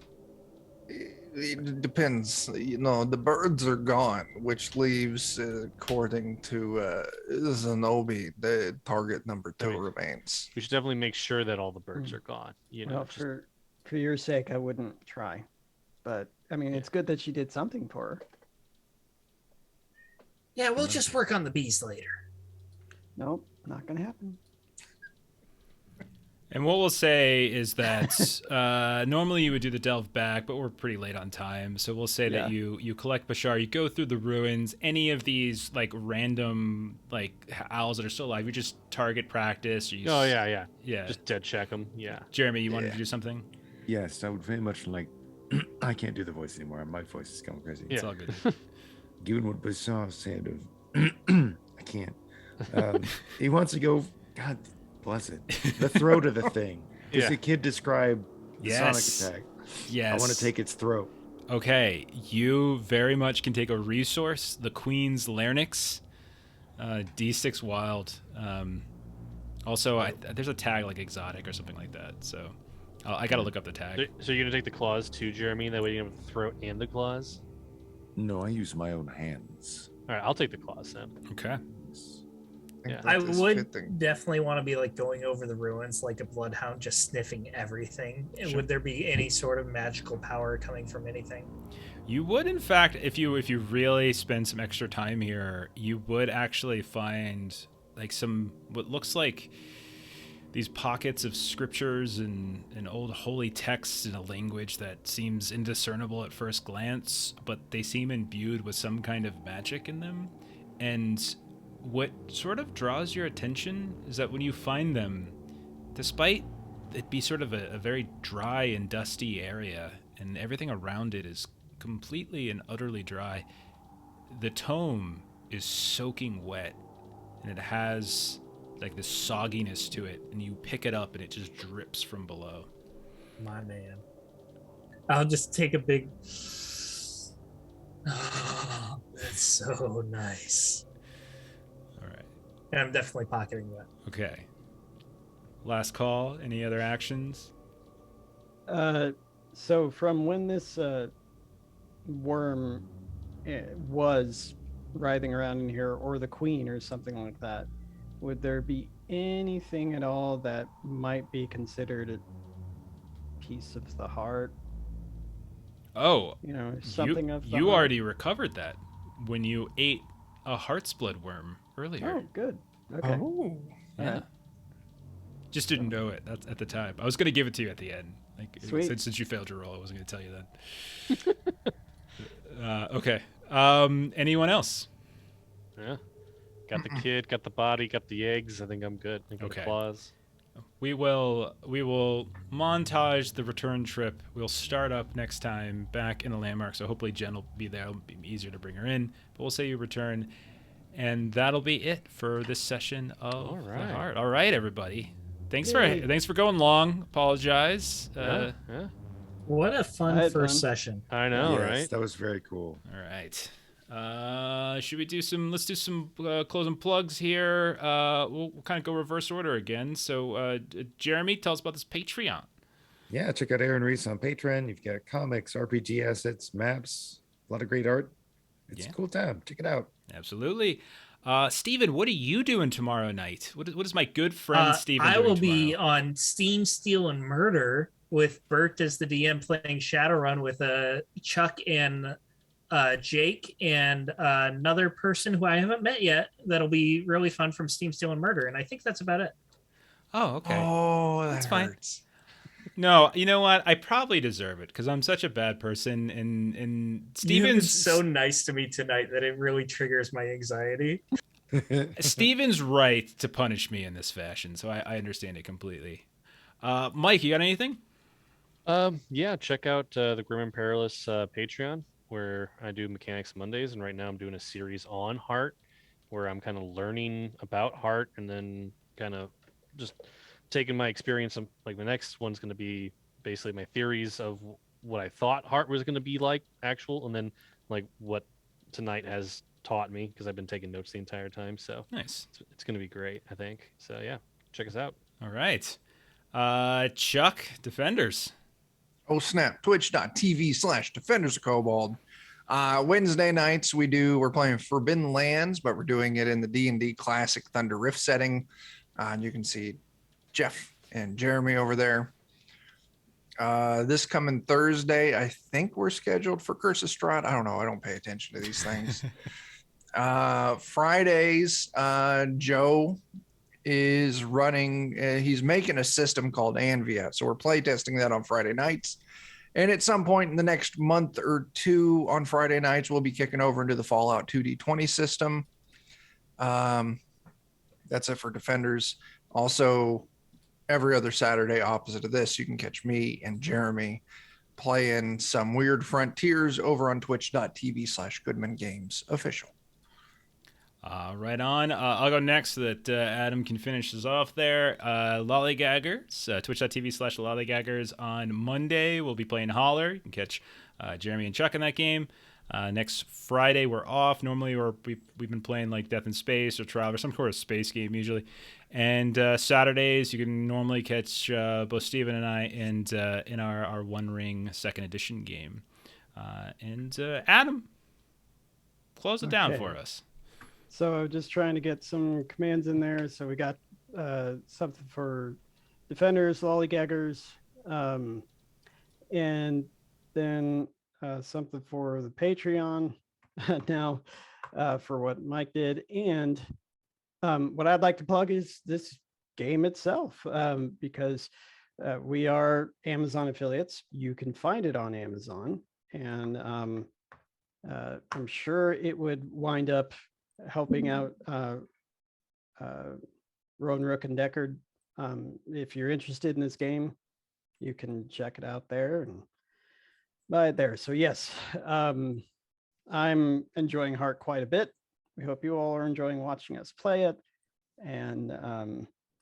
It depends. The birds are gone, which leaves, according to Zenobe, the target number 2 mean, remains. we should definitely make sure that all the birds are gone. Well, for your sake, I wouldn't try. But I mean, it's good that she did something for her. Yeah, we'll just work on the bees later. Nope, not gonna happen. And what we'll say is that normally you would do the delve back, but we're pretty late on time. So we'll say that you collect Bashar, you go through the ruins, any of these like random like owls that are still alive, you just target practice. Or you yeah. Just dead check them. Yeah. Jeremy, you wanted to do something? Yes, I would very much like. I can't do the voice anymore. My voice is going crazy. It's all good. Given what Bashar said of, I can't. He wants to go. God bless it. The throat of the thing. Because Yeah. the kid described The sonic Yes. attack. Yes. I want to take its throat. Okay, you very much can take a resource, the Queen's Larynx, D6 Wild. Also, there's a tag like exotic or something like that. So I gotta look up the tag. So you're gonna take the claws too, Jeremy? That way you have the throat and the claws. No, I use my own hands. All right, I'll take the claws then. Okay. Yeah. I would definitely want to be like going over the ruins like a bloodhound, just sniffing everything. And Sure. would there be any sort of magical power coming from anything? You would, in fact, if you really spend some extra time here, you would actually find like some what looks like these pockets of scriptures and old holy texts in a language that seems indiscernible at first glance, but they seem imbued with some kind of magic in them. And what sort of draws your attention is that when you find them, despite it be sort of a very dry and dusty area, and everything around it is completely and utterly dry, the tome is soaking wet, and it has like this sogginess to it, and you pick it up and it just drips from below. My man. I'll just take a big. Oh, that's so nice. All right. And I'm definitely pocketing that. Okay. Last call. Any other actions? So from when this worm was writhing around in here, or the queen or something like that, would there be anything at all that might be considered a piece of the heart? Oh, You know, something of the you heart? already recovered that when you ate a heart's blood worm earlier. Oh, good. Okay. Oh, Yeah. Alright. Just didn't know it at the time. I was going to give it to you at the end. Like, Sweet. since you failed your roll, I wasn't going to tell you that. Okay. Anyone else? Yeah. Got the kid, got the body, got the eggs. I think I'm good. I got Okay. the claws. We will montage the return trip. We'll start up next time back in the landmark. So hopefully Jen will be there. It'll be easier to bring her in. But we'll say you return, and that'll be it for this session of All the right. heart. All right, everybody. Thanks Yay. for going long. Apologize. Yeah. What a I fun had first fun. session. I know, Yes, right? that was very cool. All right. Should we do some? Let's do some closing plugs here. We'll kind of go reverse order again. So, Jeremy, tell us about this Patreon. Yeah, check out Aaron Reese on Patreon. You've got comics, RPG assets, maps, a lot of great art. It's Yeah. a cool time. Check it out. Absolutely. Steven, what are you doing tomorrow night? What is my good friend Steven I doing will be tomorrow? on Steam, Steel, and Murder with Bert as the DM playing Shadowrun with Chuck and Jake and another person who I haven't met yet. That'll be really fun from Steam, Steel, and Murder. And I think that's about it. Oh, okay. Oh, That's that fine. hurts. No, you know what? I probably deserve it because I'm such a bad person. And You've been Steven's so nice to me tonight that it really triggers my anxiety. Steven's right to punish me in this fashion, so I understand it completely. Mike, you got anything? Yeah, check out the Grim and Perilous Patreon, where I do Mechanics Mondays, and right now I'm doing a series on Heart, where I'm kind of learning about Heart, and then kind of just taking my experience. Like the next one's going to be basically my theories of what I thought Heart was going to be like, actual, and then like what tonight has taught me, because I've been taking notes the entire time. So Nice. it's going to be great, I think. So yeah, check us out. All right. Chuck, Defenders. Oh snap! Twitch.tv/Defenders of Kobold. Wednesday nights we're playing Forbidden Lands, but we're doing it in the D&D Classic Thunder Rift setting. And you can see Jeff and Jeremy over there. This coming Thursday, I think we're scheduled for Curse of Strahd. I don't know. I don't pay attention to these things. Fridays, Joe is running. He's making a system called Anvia. So we're playtesting that on Friday nights. And at some point in the next month or two on Friday nights, we'll be kicking over into the Fallout 2D20 system. That's it for Defenders. Also, every other Saturday opposite of this, you can catch me and Jeremy playing some Weird Frontiers over on twitch.tv/Goodman Games official. Right on. I'll go next so that Adam can finish us off there. Lollygaggers, twitch.tv/lollygaggers. On Monday, we'll be playing Holler. You can catch Jeremy and Chuck in that game. Next Friday, we're off. Normally, we've been playing like Death in Space or Trial or some sort of space game usually. And Saturdays, you can normally catch both Steven and I in our One Ring 2nd Edition game. And Adam, close it down for us. So just trying to get some commands in there. So we got something for defenders, lollygaggers, and then something for the Patreon now for what Mike did. And what I'd like to plug is this game itself, because we are Amazon affiliates. You can find it on Amazon, and I'm sure it would wind up helping out Rowan, Rook, and Decard. If you're interested in this game, you can check it out there and buy it there. So yes, I'm enjoying Heart quite a bit. We hope you all are enjoying watching us play it. And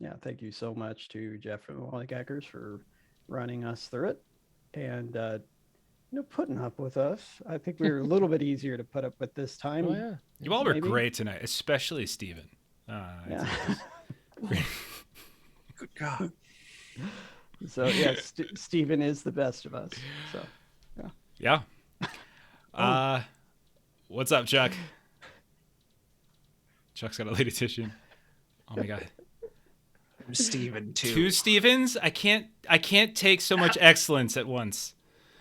yeah, thank you so much to Jeff and the Lollygaggers for running us through it. And putting up with us. I think we were a little bit easier to put up with this time. Oh, yeah. You all were great tonight, especially Steven. Yeah. Good God. So yeah, Steven is the best of us. So yeah. What's up, Chuck? Chuck's got a late edition. Oh my God. I'm Steven too. 2 Stevens? I can't take so much excellence at once.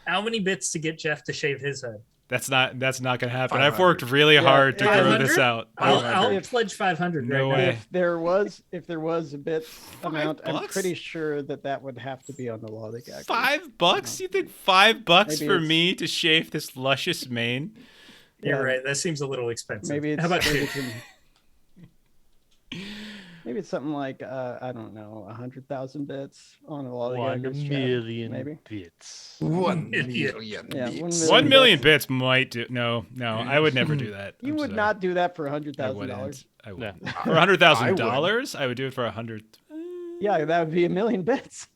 How many bits to get Jeff to shave his head? That's not gonna happen. 500. I've worked really hard to grow this out. I'll pledge 500. No right way. now. if there was a bit amount, I'm $5? pretty sure that would have to be on the Lollygaggers. $5? You think $5 Maybe for it's- me to shave this luscious mane? You're Yeah. right. That seems a little expensive. Maybe it's How about you? maybe it's something like I don't know, 100,000 bits on a 1 Lollygaggers chat, million maybe. bits. 1 million. Yeah, bits. 1 million bits might do. No, I would never do that. You I'm would sorry. not do that for I $100,000. wouldn't. I wouldn't. No. For $100,000, I would do it for 100. Yeah, that would be 1 million bits.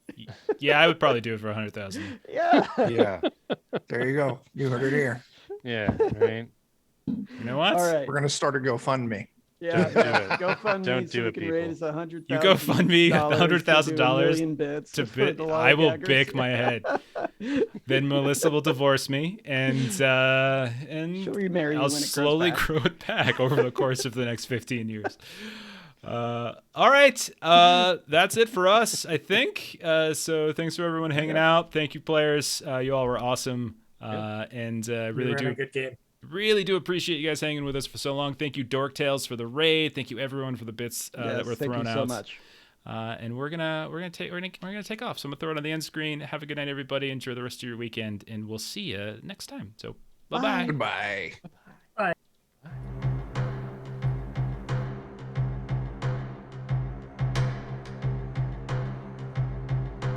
Yeah, I would probably do it for 100,000. Yeah. Yeah. There you go. You heard it here. Yeah, right. You know what? All right. We're gonna start a GoFundMe. Yeah. Don't do it. GoFundMe Don't so do we it, can people. raise $100,000. You GoFundMe $100,000 million bits to for bit. the I will Lollygaggers. bick my head. Then Melissa will divorce me, and She'll remarry you I'll when it grows slowly back. grow it back over the course of the next 15 years. All right. That's it for us, I think. So thanks for everyone hanging out. Thank you, players. You all were awesome. And really ran a good game. Really do appreciate you guys hanging with us for so long. Thank you, Dorktails, for the raid. Thank you, everyone, for the bits that were thank thrown you out. so much. And we're gonna take off. So I'm gonna throw it on the end screen. Have a good night, everybody. Enjoy the rest of your weekend, and we'll see you next time. So bye bye. Goodbye.